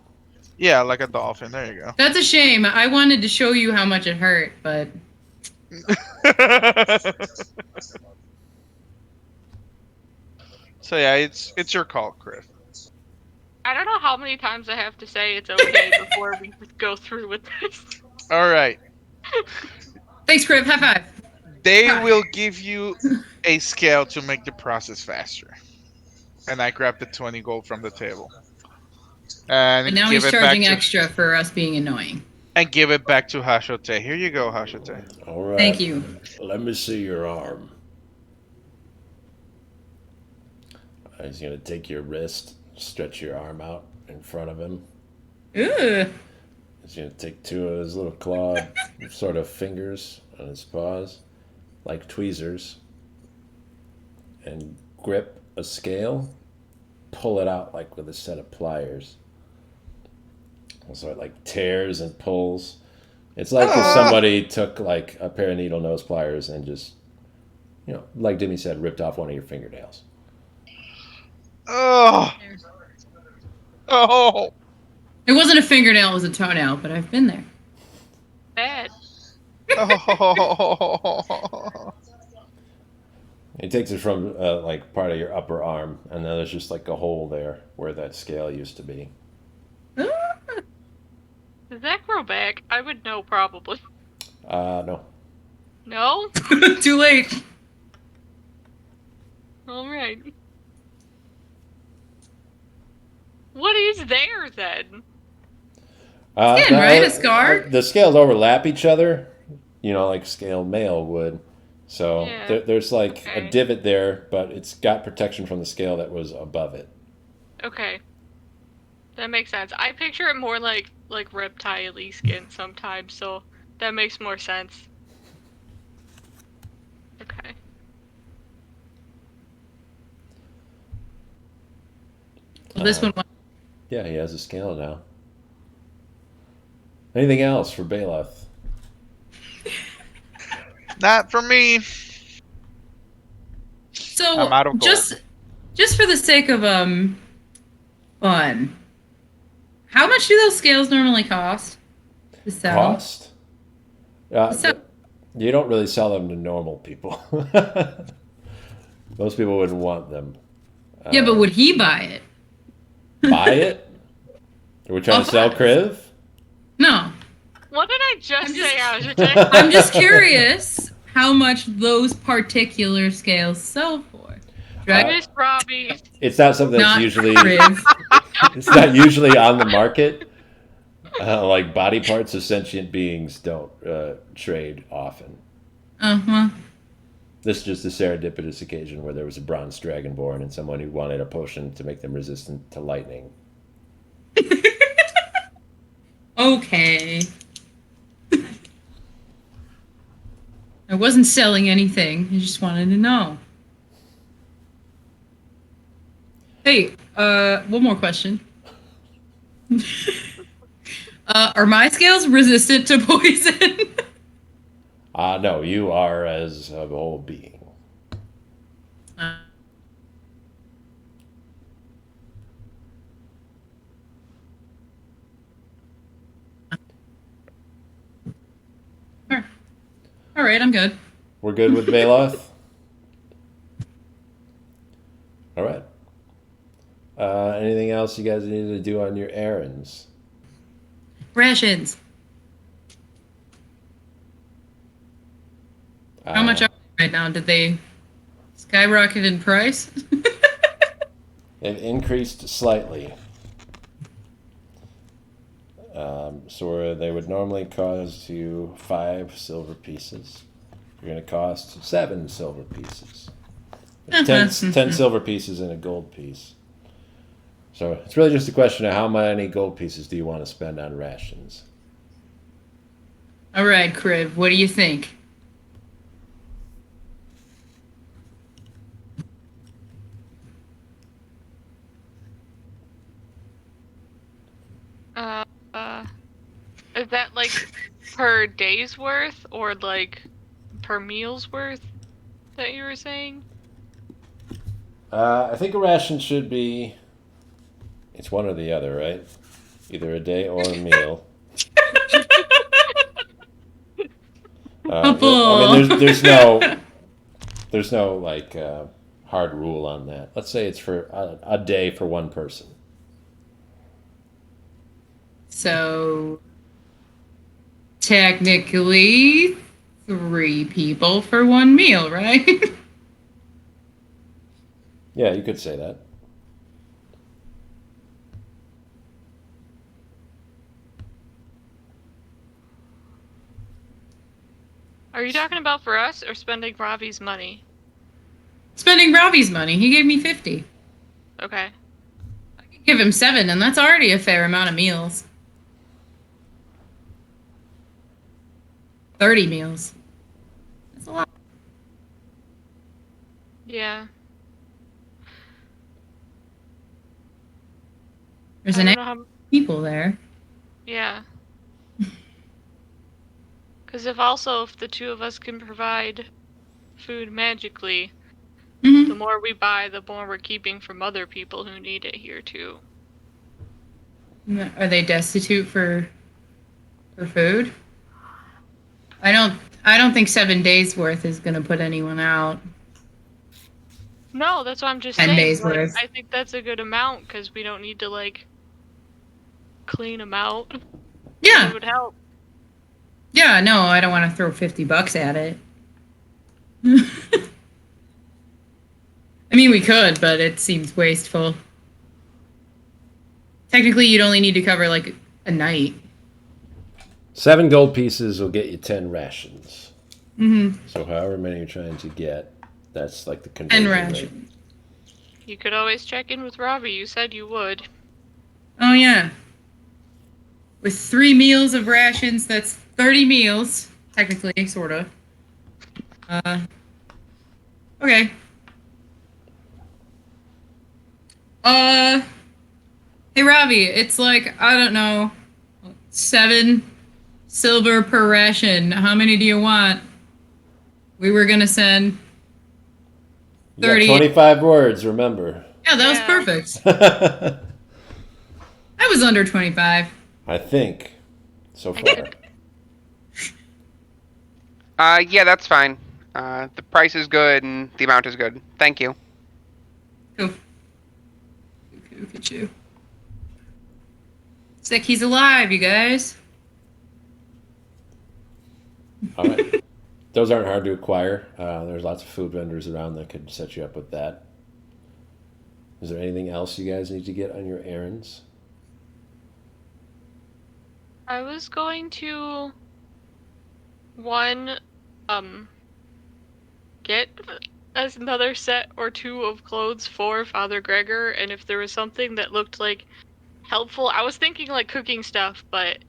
Yeah, like a dolphin. There you go. That's a shame. I wanted to show you how much it hurt, but So yeah, it's your call, Chris. I don't know how many times I have to say it's okay before we go through with this. All right. thanks, Crib. High five. They will give you a scale to make the process faster. And I grabbed the 20 gold from the table. And But now give he's it back charging to, extra for us being annoying. and give it back to Ha̶sotei. Here you go, Ha̶sotei. All right. Thank you. Let me see your arm. He's going to take your wrist, stretch your arm out in front of him. Ooh. He's going to take two of his little clawed sort of fingers on his paws, like tweezers, and grip a scale, pull it out like with a set of pliers. So it like tears and pulls. It's like if somebody took like a pair of needle nose pliers and just, like Demi said, ripped off one of your fingernails. Oh. Oh. It wasn't a fingernail, it was a toenail, but I've been there. Bad. Oh. He takes it from like part of your upper arm, and then there's just like a hole there where that scale used to be. Does that grow back? I would know probably. No. No? Too late. Alright. What is there then? Skin, right? A scar? The scales overlap each other, like scaled mail would. So Yeah. there's like Okay. a divot there, but it's got protection from the scale that was above it. Okay. That makes sense. I picture it more like reptile-y skin sometimes, so that makes more sense. Okay. Well, this one. Yeah, he has a scale now. Anything else for Baloth? Not for me. So I'm out of gold. just for the sake of fun, how much do those scales normally cost to sell? Cost? So- You don't really sell them to normal people. Most people wouldn't want them. Yeah, but would he buy it? Buy it? We're trying to sell Kriv? No. What did I just I'm say, just- Ha̶sotei? I'm just curious how much those particular scales sell for. Right? Miss Robbie. It's not something that's Not usually Kriv. it's not usually on the market. Like body parts of sentient beings don't trade often. Uh-huh. This is just a serendipitous occasion where there was a bronze dragonborn and someone who wanted a potion to make them resistant to lightning. Okay. I wasn't selling anything. I just wanted to know. Hey, one more question. Are my scales resistant to poison? No, you are as a whole being. All right, I'm good. We're good with Baloth? All right. Anything else you guys need to do on your errands? Rations. How much are they right now? Did they skyrocket in price? They've increased slightly. So they would normally cost you 5 silver pieces. You're going to cost 7 silver pieces. There's 10 silver pieces and a gold piece. So it's really just a question of how many gold pieces do you want to spend on rations. All right, Crib, what do you think? Is that like per day's worth or like per meal's worth that you were saying? I think a ration should be. It's one or the other, right? Either a day or a meal. I mean, there's no like hard rule on that. Let's say it's for a day for one person. So, technically, 3 people for 1 meal, right? Yeah, you could say that. Are you talking about for us or spending Ravi's money? Spending Robbie's money. He gave me 50. Okay. I could give him 7, and that's already a fair amount of meals. 30 meals. That's a lot. Yeah. There's I an don't 8 know how. people there. Yeah. Because if the 2 of us can provide food magically, the more we buy, the more we're keeping from other people who need it here too. Are they destitute for food? I don't think 7 days worth is gonna put anyone out. No, that's what I'm just 10 saying. days Like, worth. I think that's a good amount because we don't need to like clean them out. Yeah. It would help. Yeah, no, I don't want to throw $50 at it. I mean, we could, but it seems wasteful. Technically, you'd only need to cover like a night. 7 gold pieces will get you 10 rations. Mm-hmm. So however many you're trying to get, that's like the 10 conversion rate. rations. You could always check in with Ravi. You said you would. Oh yeah. With 3 meals of rations, that's 30 meals, technically, sort of. Okay. Hey Ravi, it's like, I don't know, 7 silver per ration. How many do you want? We were gonna send You got 30. 25 words, remember. Yeah, that was Yeah. perfect. I was under 25. I think. So far. Yeah, that's fine. The price is good and the amount is good. Thank you. Cool. Look at you. It's like he's alive, you guys. All right. Those aren't hard to acquire. There's lots of food vendors around that could set you up with that. Is there anything else you guys need to get on your errands? I was going to get as another set or 2 of clothes for Father Gregor, and if there was something that looked like helpful, I was thinking like cooking stuff, but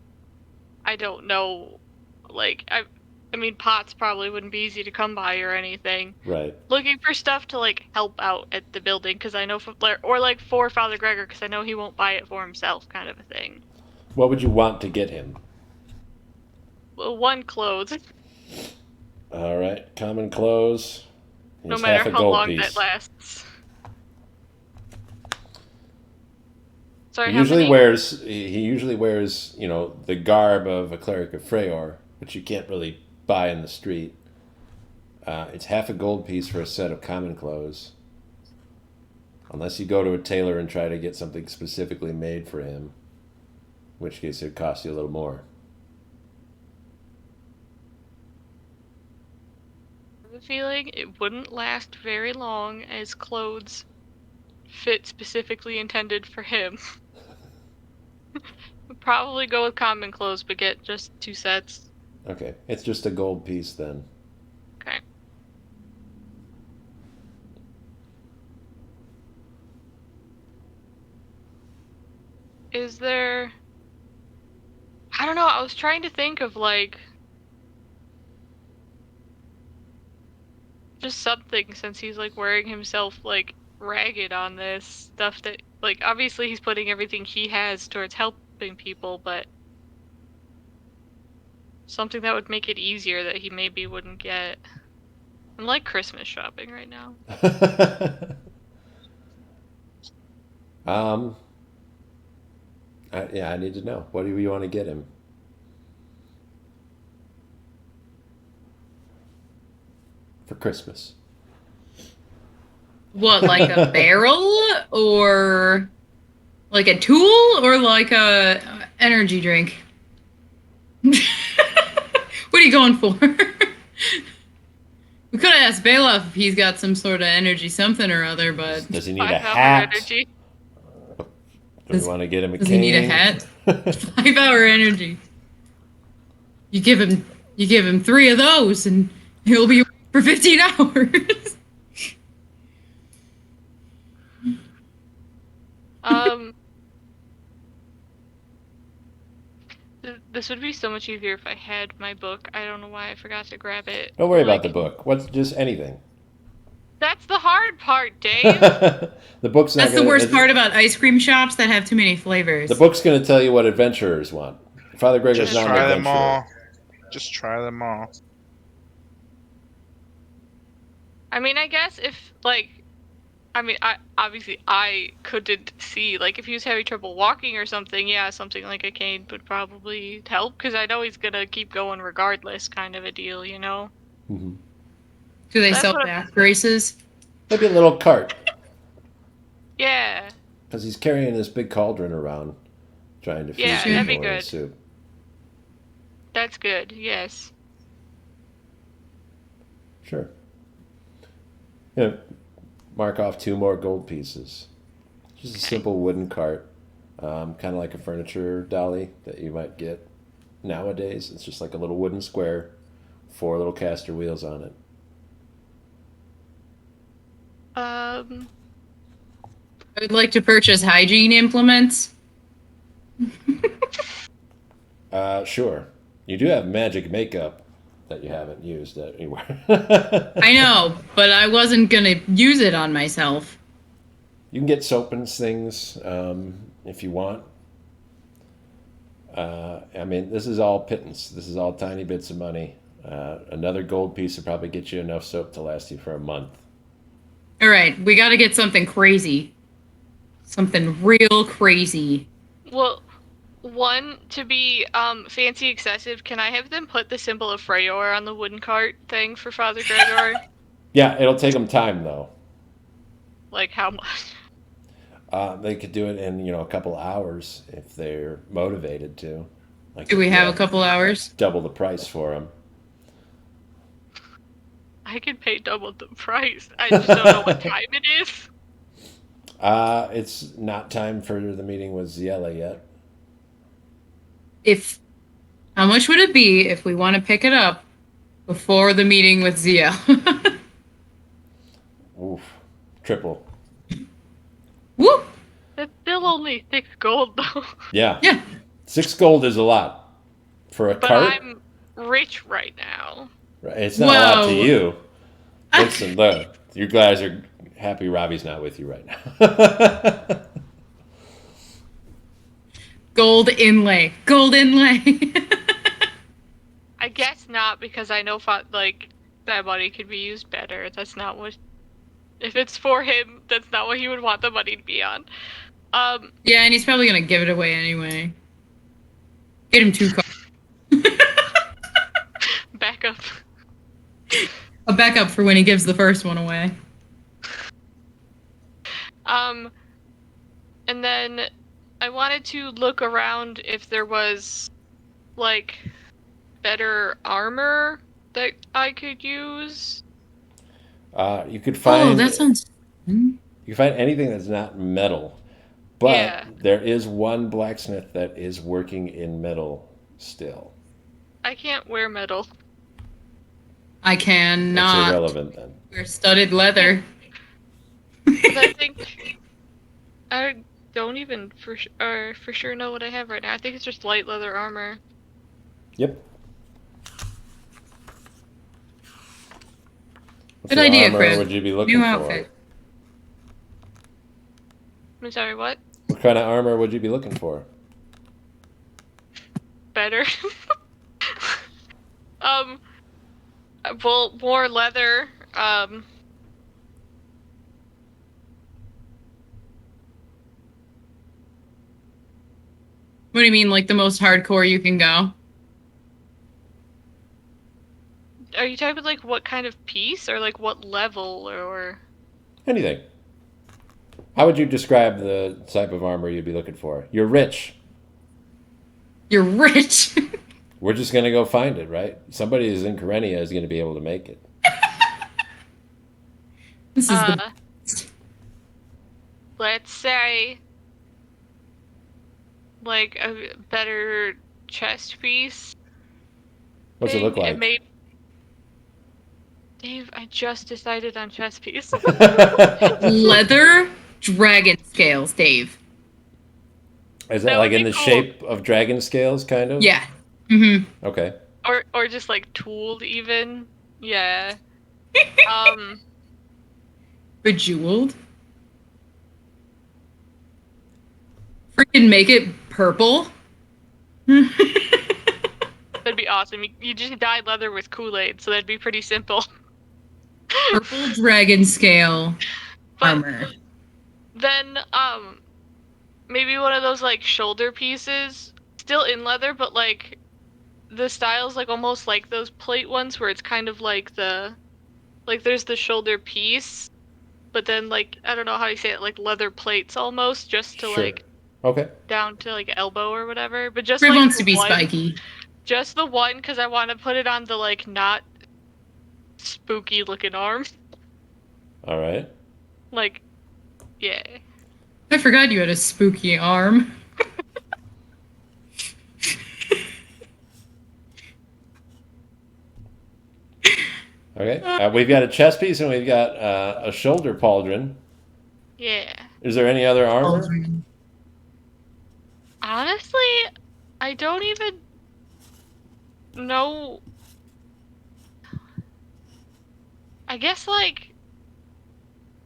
I don't know. Like I mean, pots probably wouldn't be easy to come by or anything. Right. Looking for stuff to like help out at the building because I know or like for Father Gregor because I know he won't buy it for himself, kind of a thing. What would you want to get him? Well, 1 clothes. All right. Common clothes. No Here's matter half a how gold long piece. that lasts. Sorry, He how usually many? wears the garb of a cleric of Freyr, which you can't really buy in the street. It's half a gold piece for a set of common clothes. Unless you go to a tailor and try to get something specifically made for him, in which case it'd cost you a little more. feeling it wouldn't last very long, as clothes fit specifically intended for him. Would probably go with common clothes, but get just 2 sets. Okay, it's just a gold piece then. Okay. Is there... I don't know, I was trying to think of, like... just something, since he's, like, wearing himself, like, ragged on this stuff that... like, obviously he's putting everything he has towards helping people, but... something that would make it easier that he maybe wouldn't get. I'm like Christmas shopping right now. I need to know. What do you want to get him? For Christmas. What, like a barrel or like a tool or like a energy drink? What are you going for? We could have asked Bailoff if he's got some sort of energy something or other, but Does he need a 5 hour hat? energy. Do we want to get him a does cane? he need a hat? 5-hour energy. You give him 3 of those and he'll be for 15 hours. This would be so much easier if I had my book. I don't know why I forgot to grab it. Don't worry about Like, the book. What's just anything? That's the hard part, Dave. The book's not That's the gonna, worst part about ice cream shops that have too many flavors. The book's going to tell you what adventurers want. Father Gregor's Just not an try them adventurer. all. Just try them all. I mean, I guess if, like, I couldn't see, like, if he was having trouble walking or something, yeah, something like a cane would probably help, because I know he's gonna keep going regardless, kind of a deal, you know? Mm-hmm. Do they That's sell what I'm- back braces? Maybe a little cart, Yeah. because he's carrying this big cauldron around, trying to feed Yeah, that'd be people in good. soup. That's good, yes. Sure. Yeah. Mark off 2 more gold pieces. Just a simple wooden cart, kind of like a furniture dolly that you might get nowadays. It's just like a little wooden square, 4 little caster wheels on it. I would like to purchase hygiene implements. Sure. You do have magic makeup that you haven't used anywhere. I know, but I wasn't gonna use it on myself. You can get soap and things if you want. I mean, this is all pittance. This is all tiny bits of money. Another gold piece would probably get you enough soap to last you for a month. All right, we got to get something crazy. Something real crazy. Well, one, to be fancy excessive, can I have them put the symbol of Freyr on the wooden cart thing for Father Gregor? Yeah, it'll take them time though. Like, how much? They could do it in a couple hours if they're motivated to. Like, Do we have yeah, a couple hours? double the price for them? I could pay double the price. I just don't know what time it is. It's not time for the meeting with Ziela yet. How much would it be if we want to pick it up before the meeting with Zia? Oof, triple. Whoop! That's still only 6 gold, though. Yeah. Yeah. 6 gold is a lot for a But cart. I'm rich right now. Right, it's not a lot to Whoa. you. Listen, look, you guys are happy Robbie's not with you right now. Gold inlay. Gold inlay. I guess not, because I know like that money could be used better. That's not what. If it's for him, that's not what he would want the money to be on. Yeah, and he's probably gonna give it away anyway. Get him 2 cards. Backup. A backup for when he gives the first one away. And then I wanted to look around if there was like better armor that I could use. You could find. Oh, that sounds. You can find anything that's not metal, but Yeah. there is one blacksmith that is working in metal still. I can't wear metal. I It's cannot irrelevant then. wear studded leather. But I think I don't even for sure know what I have right now. I think it's just light leather armor. Yep. What Good sort of idea, armor Chris. would you be looking New for? outfit. I'm sorry, what? What kind of armor would you be looking for? Better. um, well, more leather. What do you mean, like the most hardcore you can go? Are you talking like what kind of piece or like what level or? Anything. How would you describe the type of armor you'd be looking for? You're rich. You're rich. We're just gonna go find it, right? Somebody who's in Corenia is gonna be able to make it. This is the. Let's say like a better chest piece. What's it look like? Dave, I just decided on chest piece. Leather dragon scales, Dave. Is that That like would in be the cool. shape of dragon scales, kind of? Yeah. Mm-hmm. Okay. or just like tooled even. Yeah. Bejeweled. Freaking make it purple. That'd be awesome. You just dye leather with Kool-Aid, so that'd be pretty simple. Purple dragon scale But armor. then, maybe one of those like shoulder pieces, still in leather, but like the style's like almost like those plate ones where it's kind of like there's the shoulder piece, but then like I don't know how you say it, like leather plates almost, just to Sure. like Okay. down to like elbow or whatever. But just It like wants the to be one, spiky. just the one, because I want to put it on the like not spooky looking arm. All right. Like, yeah. I forgot you had a spooky arm. Okay. We've got a chest piece and we've got a shoulder pauldron. Yeah. Is there any other armor? Honestly, I don't even know. I guess like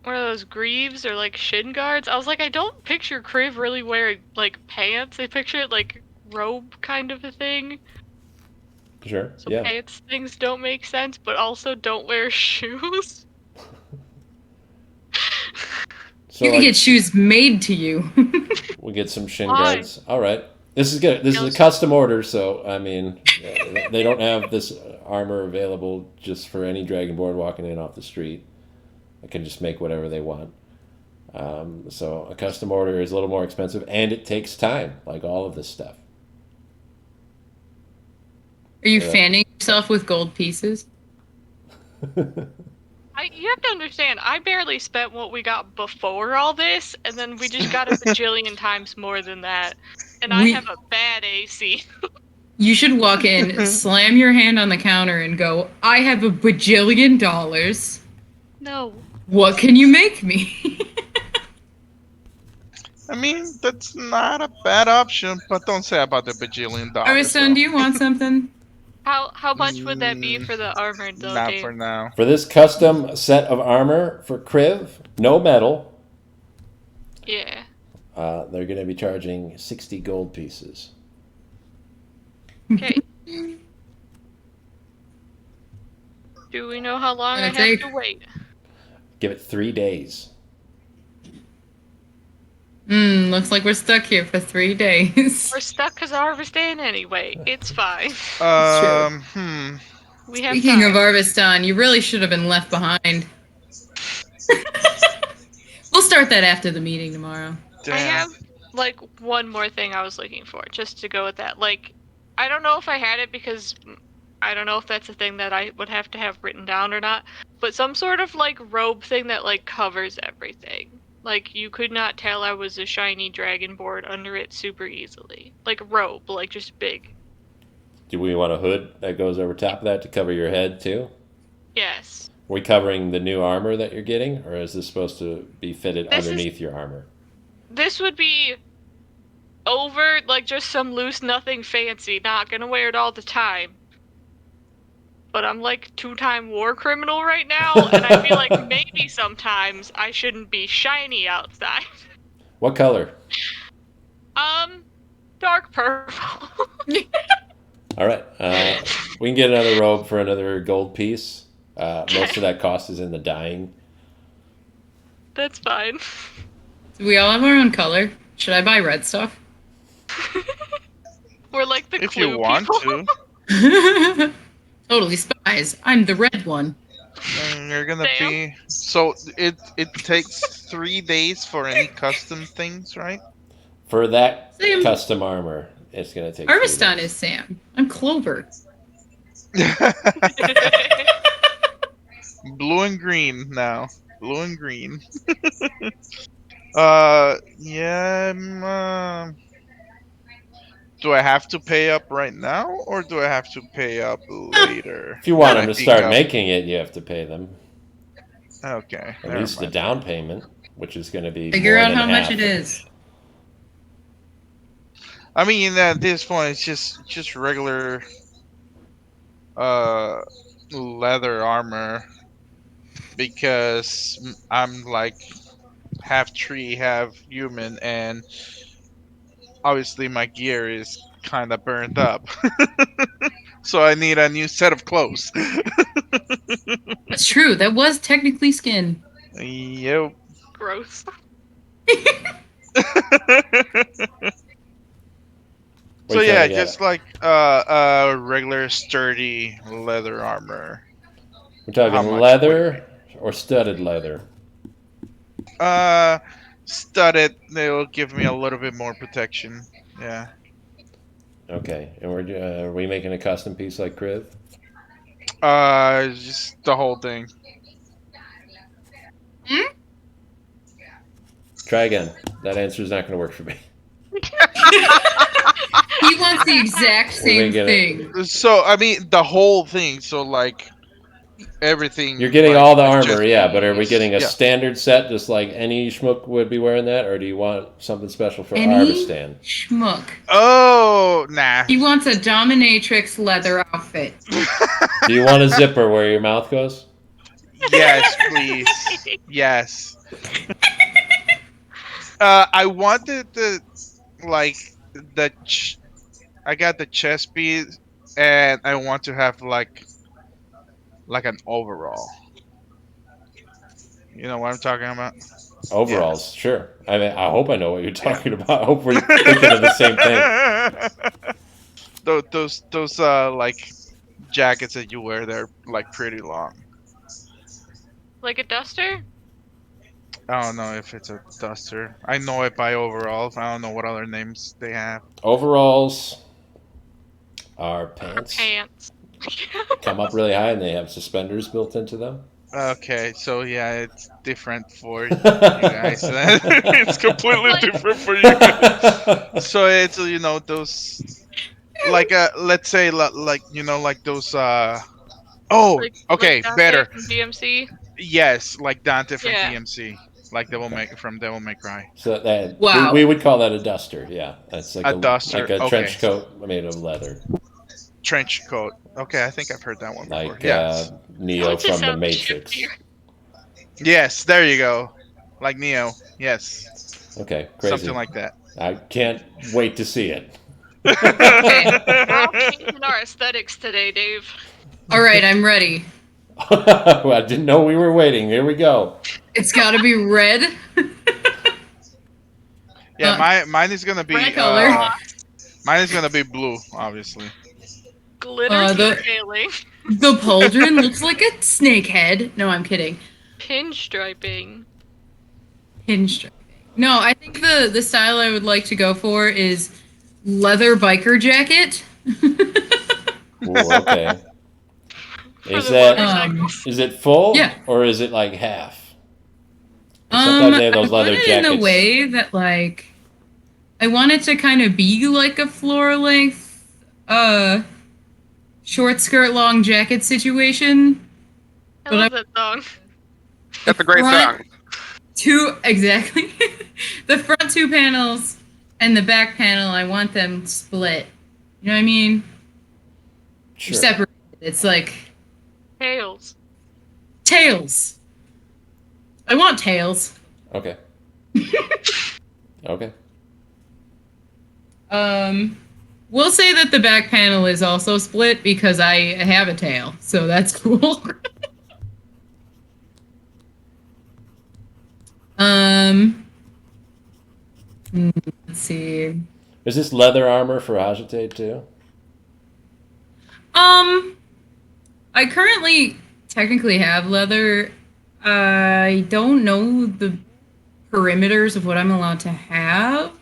one of those greaves or like shin guards. I was like, I don't picture Kriv really wearing like pants. I picture it like robe kind of a thing. Sure. So Yeah. pants things don't make sense, but also don't wear shoes. So You can like, get shoes made to you. we get some shin Why? guards. All right. This is good. This is a custom order, so I mean, they don't have this armor available just for any dragonborn walking in off the street. They can just make whatever they want. So a custom order is a little more expensive, and it takes time, like all of this stuff. Are you Yeah. fanning yourself with gold pieces? You have to understand, I barely spent what we got before all this, and then we just got a bajillion times more than that. And I have a bad AC. You should walk in, slam your hand on the counter, and go, I have a bajillion dollars. No. What can you make me? I mean, that's not a bad option, but don't say about the bajillion dollars. Ariston, do you want something? How much would that be for the armor, though, Not Dave? for now. For this custom set of armor for Kriv, no metal, Yeah. they're going to be charging 60 gold pieces. Okay. Do we know how long I have to wait? Give it 3 days. Looks like we're stuck here for 3 days. We're stuck because of Harvestan anyway. It's fine. We have Speaking time. of Arvistan, you really should have been left behind. We'll start that after the meeting tomorrow. Damn. I have, like, one more thing I was looking for, just to go with that. Like, I don't know if I had it because I don't know if that's a thing that I would have to have written down or not, but some sort of like robe thing that like covers everything. Like you could not tell I was a shiny dragonborn under it super easily. Like a robe, like just big. Do we want a hood that goes over top of that to cover your head too? Yes. Are we covering the new armor that you're getting, or is this supposed to be fitted This is- underneath your armor? This would be over like just some loose nothing fancy, not gonna wear it all the time. But I'm like 2-time war criminal right now, and I feel like maybe sometimes I shouldn't be shiny outside. What color? Dark purple. All right. We can get another robe for another gold piece. Most of that cost is in the dyeing. That's fine. Do we all have our own color? Should I buy red stuff? We're like the If clue you want people. to, Totally spies. I'm the red one. you're gonna Damn. be. So it takes 3 days for any custom things, right? For that Sam. custom armor, it's going to take. Armiston is Sam. I'm Clover. Blue and green now. Blue and green. Yeah. Do I have to pay up right now, or do I have to pay up later? If you want When them I to pick start up- making it, you have to pay them. Okay. At never least the mind. down payment, which is going to be Figure more out than how much half. it is. I mean, at this point, it's just regular, leather armor, because I'm like half tree, half human, and obviously my gear is kind of burned up. So I need a new set of clothes. That's true. That was technically skin. Yep. Gross. What So are you yeah, trying to get? just like regular sturdy leather armor. We're talking how much leather or studded leather. Studded. They will give me a little bit more protection. Yeah. Okay, and are we making a custom piece like Kriv? Just the whole thing. Try again. That answer is not going to work for me. He wants the exact same gonna get thing. So I mean the whole thing. So like everything. You're getting like, all the with armor, just yeah, but are we these- getting a yeah. standard set just like any schmook would be wearing that, or do you want something special for Any Arvistan? schmuck. Oh nah. He wants a dominatrix leather outfit. Do you want a zipper where your mouth goes? Yes, please. Yes. I wanted the like the. I got the chest piece, and I want to have like an overall. You know what I'm talking about? Overalls, sure. I mean, I hope I know what you're talking about. I hope we're thinking of the same thing. Those like jackets that you wear, they're like pretty long. Like a duster? I don't know if it's a duster. I know it by overalls. I don't know what other names they have. Overalls are Or pants. pants? Come up really high and they have suspenders built into them. Okay, so yeah, it's different for you guys. It's completely different for you guys. So it's those like let's say like like those Like okay, Dante better. from DMC? Yes, like Dante from Yeah. DMC, like Devil May Cry. So that Wow. we would call that a duster. Yeah, that's like A duster, like a okay. trench coat made of leather, Trench coat. Okay, I think I've heard that one before. like Yes. Neo It just from the sounds Matrix. shiftier. Yes, there you go. Like Neo. Yes. Okay, crazy. Something like that. I can't wait to see it. We're all changing our aesthetics today, Dave. All right, I'm ready. Well, I didn't know we were waiting. Here we go. It's got to be red. Yeah, mine is gonna be my color. mine is gonna be blue, obviously. Glitter the- detailing. The pauldron looks like a snake head. No, I'm kidding. Pinstriping. Pinstriping. No, I think the style I would like to go for is leather biker jacket. Ooh, okay. For Is the that motorcycles. is it full Yeah. or is it like half? 'Cause sometimes they have I those put leather it jackets. in a way that like I want it to kind of be like a floor length, short skirt, long jacket situation. I But love that song. the That's a great front song. two exactly, the front two panels and the back panel, I want them split. You know what I mean? They're Sure. separated. It's like Tails. tails. I want tails. Okay. Okay. We'll say that the back panel is also split because I have a tail, so that's cool. um, let's see. Is this leather armor for Haǧsotei too? I currently technically have leather. I don't know the perimeters of what I'm allowed to have.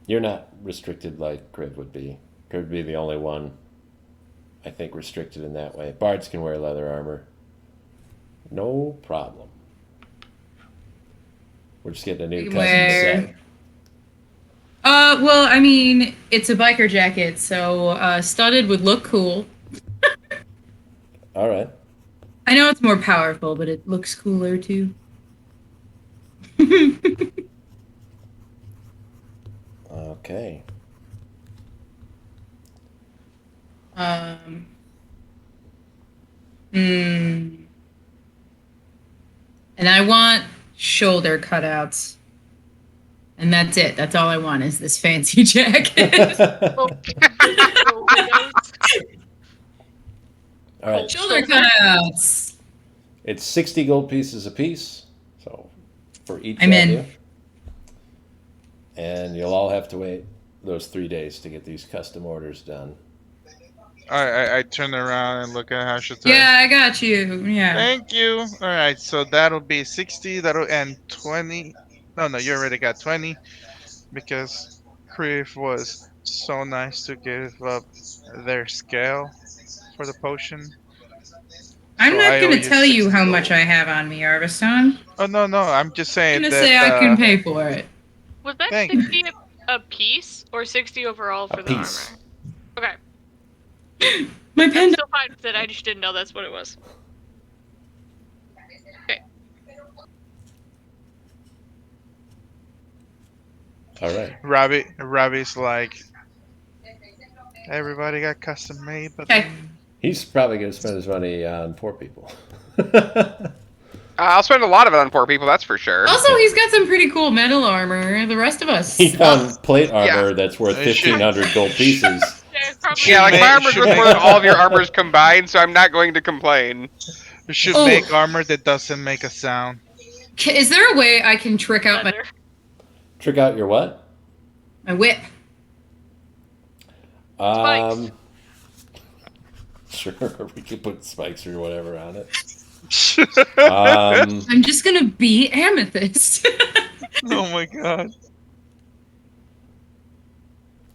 You're not restricted like Crib would be. Crib would be the only one, I think, restricted in that way. Bards can wear leather armor. No problem. We're just getting a new custom Where? set. Well, I mean, it's a biker jacket, so studded would look cool. All right. I know it's more powerful, but it looks cooler too. Okay. Um, mm, and I want shoulder cutouts. And that's it. That's all I want is this fancy jacket. Little windows. All right. Shoulder cutouts. It's 60 gold pieces a piece, so for each I'm of in. you. And you'll all have to wait those 3 days to get these custom orders done. I turn around and look at Hașsotei. Yeah, I got you. Yeah. Thank you. All right, so that'll be 60. That'll end 20. No, you already got 20 because Kriv was so nice to give up their scale for the potion. I'm So not I owe going to tell you 60 how gold. much I have on me, Arviston. Oh no, I'm just I'm saying going to that. say I can pay for it. Was that Thank- 60 a piece or 60 overall for A the piece. armor? Okay. My I'm pen. still fine with it. I just didn't know that's what it was. Okay. All right. Robbie's like, everybody got custom made, but Okay. He's probably going to spend his money on poor people. I'll spend a lot of it on poor people, that's for sure. Also, he's got some pretty cool metal armor. The rest of us. He found plate armor Yeah. that's worth I should- 1,500 gold pieces. Yeah, it's probably Yeah, like Should my make- armor's should worth more make- than all of your armors combined, so I'm not going to complain. you should Oh. make armor that doesn't make a sound. Is there a way I can trick out leather. Trick out your what? my whip? Spikes. Sure, we could put spikes or whatever on it. I'm just going to be amethyst. Oh my god.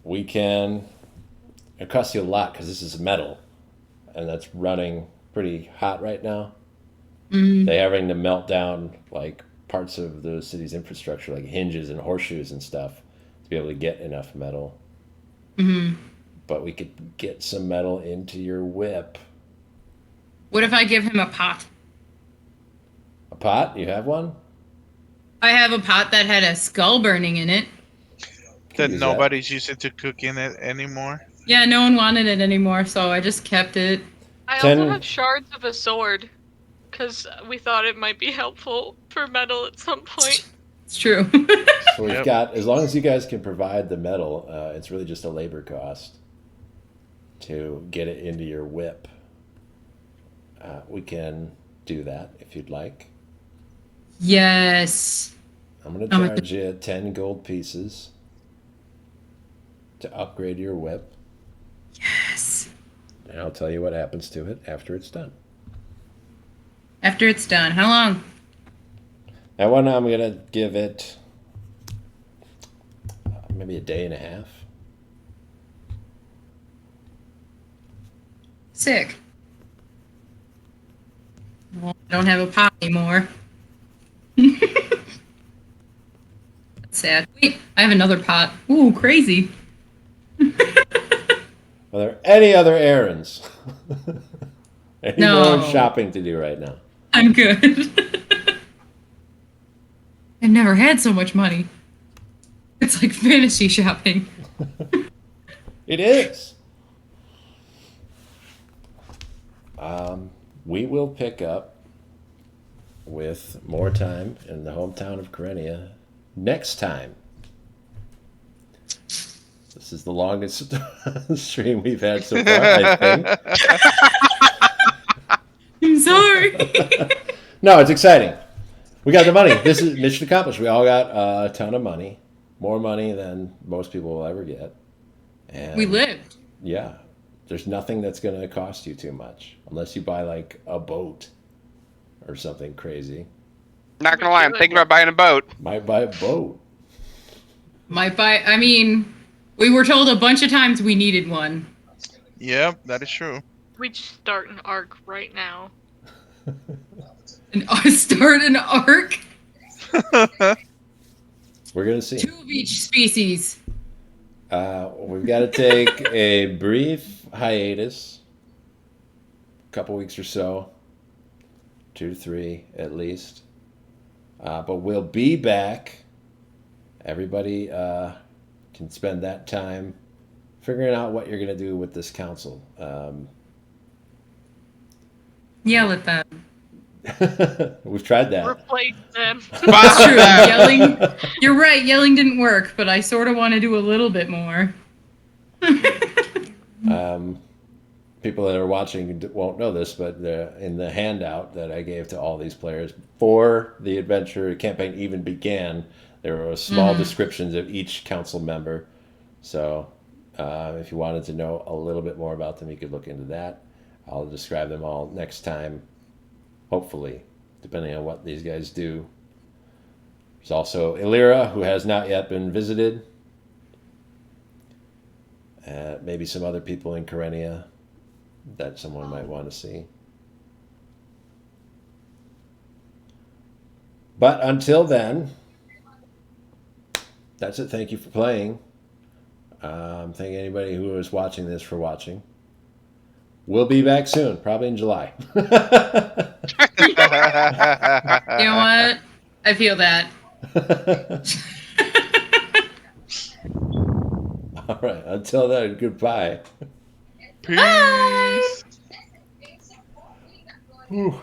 We can. It costs you a lot because this is metal, and that's running pretty hot right now. They're having to melt down like parts of the city's infrastructure, like hinges and horseshoes and stuff, to be able to get enough metal. But we could get some metal into your whip. What if I give him a pot? A pot? You have one? I have a pot that had a skull burning in it. That use nobody's using to cook in it anymore. Yeah, no one wanted it anymore, so I just kept it. I 10 also have shards of a sword, because we thought it might be helpful for metal at some point. It's true. So we've Yep. got, as long as you guys can provide the metal, it's really just a labor cost to get it into your whip. We can do that if you'd like. Yes. I'm going to charge you 10 gold pieces to upgrade your whip, Yes. and I'll tell you what happens to it after it's done. After it's done. How long? That one I'm going to give it maybe a day and a half. Sick. Well, I don't have a pot anymore. That's sad. Wait, I have another pot. Ooh, crazy. Are there any other errands? Any No. more shopping to do right now? I'm good. I've never had so much money. It's like fantasy shopping. It is. We will pick up with more time in the hometown of Corenia next time. This is the longest stream we've had so far, I think. I'm sorry. No, it's exciting. We got the money. This is mission accomplished. We all got a ton of money. More money than most people will ever get. And We lived. yeah, there's nothing that's going to cost you too much unless you buy like a boat or something crazy. Not gonna lie, I'm thinking about buying a boat. Might buy a boat. I mean, we were told a bunch of times we needed one. Yep, that is true. We'd start an arc right now. Start an arc? We're going to see. 2 of each species. We've got to take a brief hiatus, a couple weeks or so, 2 to 3 at least. But we'll be back. Everybody can spend that time figuring out what you're going to do with this council. Yell at them. We've tried that. Replace them. That's true. Yelling. You're right. Yelling didn't work, but I sort of want to do a little bit more. People that are watching won't know this, but in the handout that I gave to all these players before the adventure campaign even began, there were small descriptions of each council member. So if you wanted to know a little bit more about them, you could look into that. I'll describe them all next time, hopefully, depending on what these guys do. There's also Illyra, who has not yet been visited. Maybe some other people in Corenia that someone might want to see. But until then, that's it. Thank you for playing. Thank anybody who is watching this for watching. We'll be back soon, probably in July. You know what? I feel that. All right. Until then, goodbye. Peace. Whew.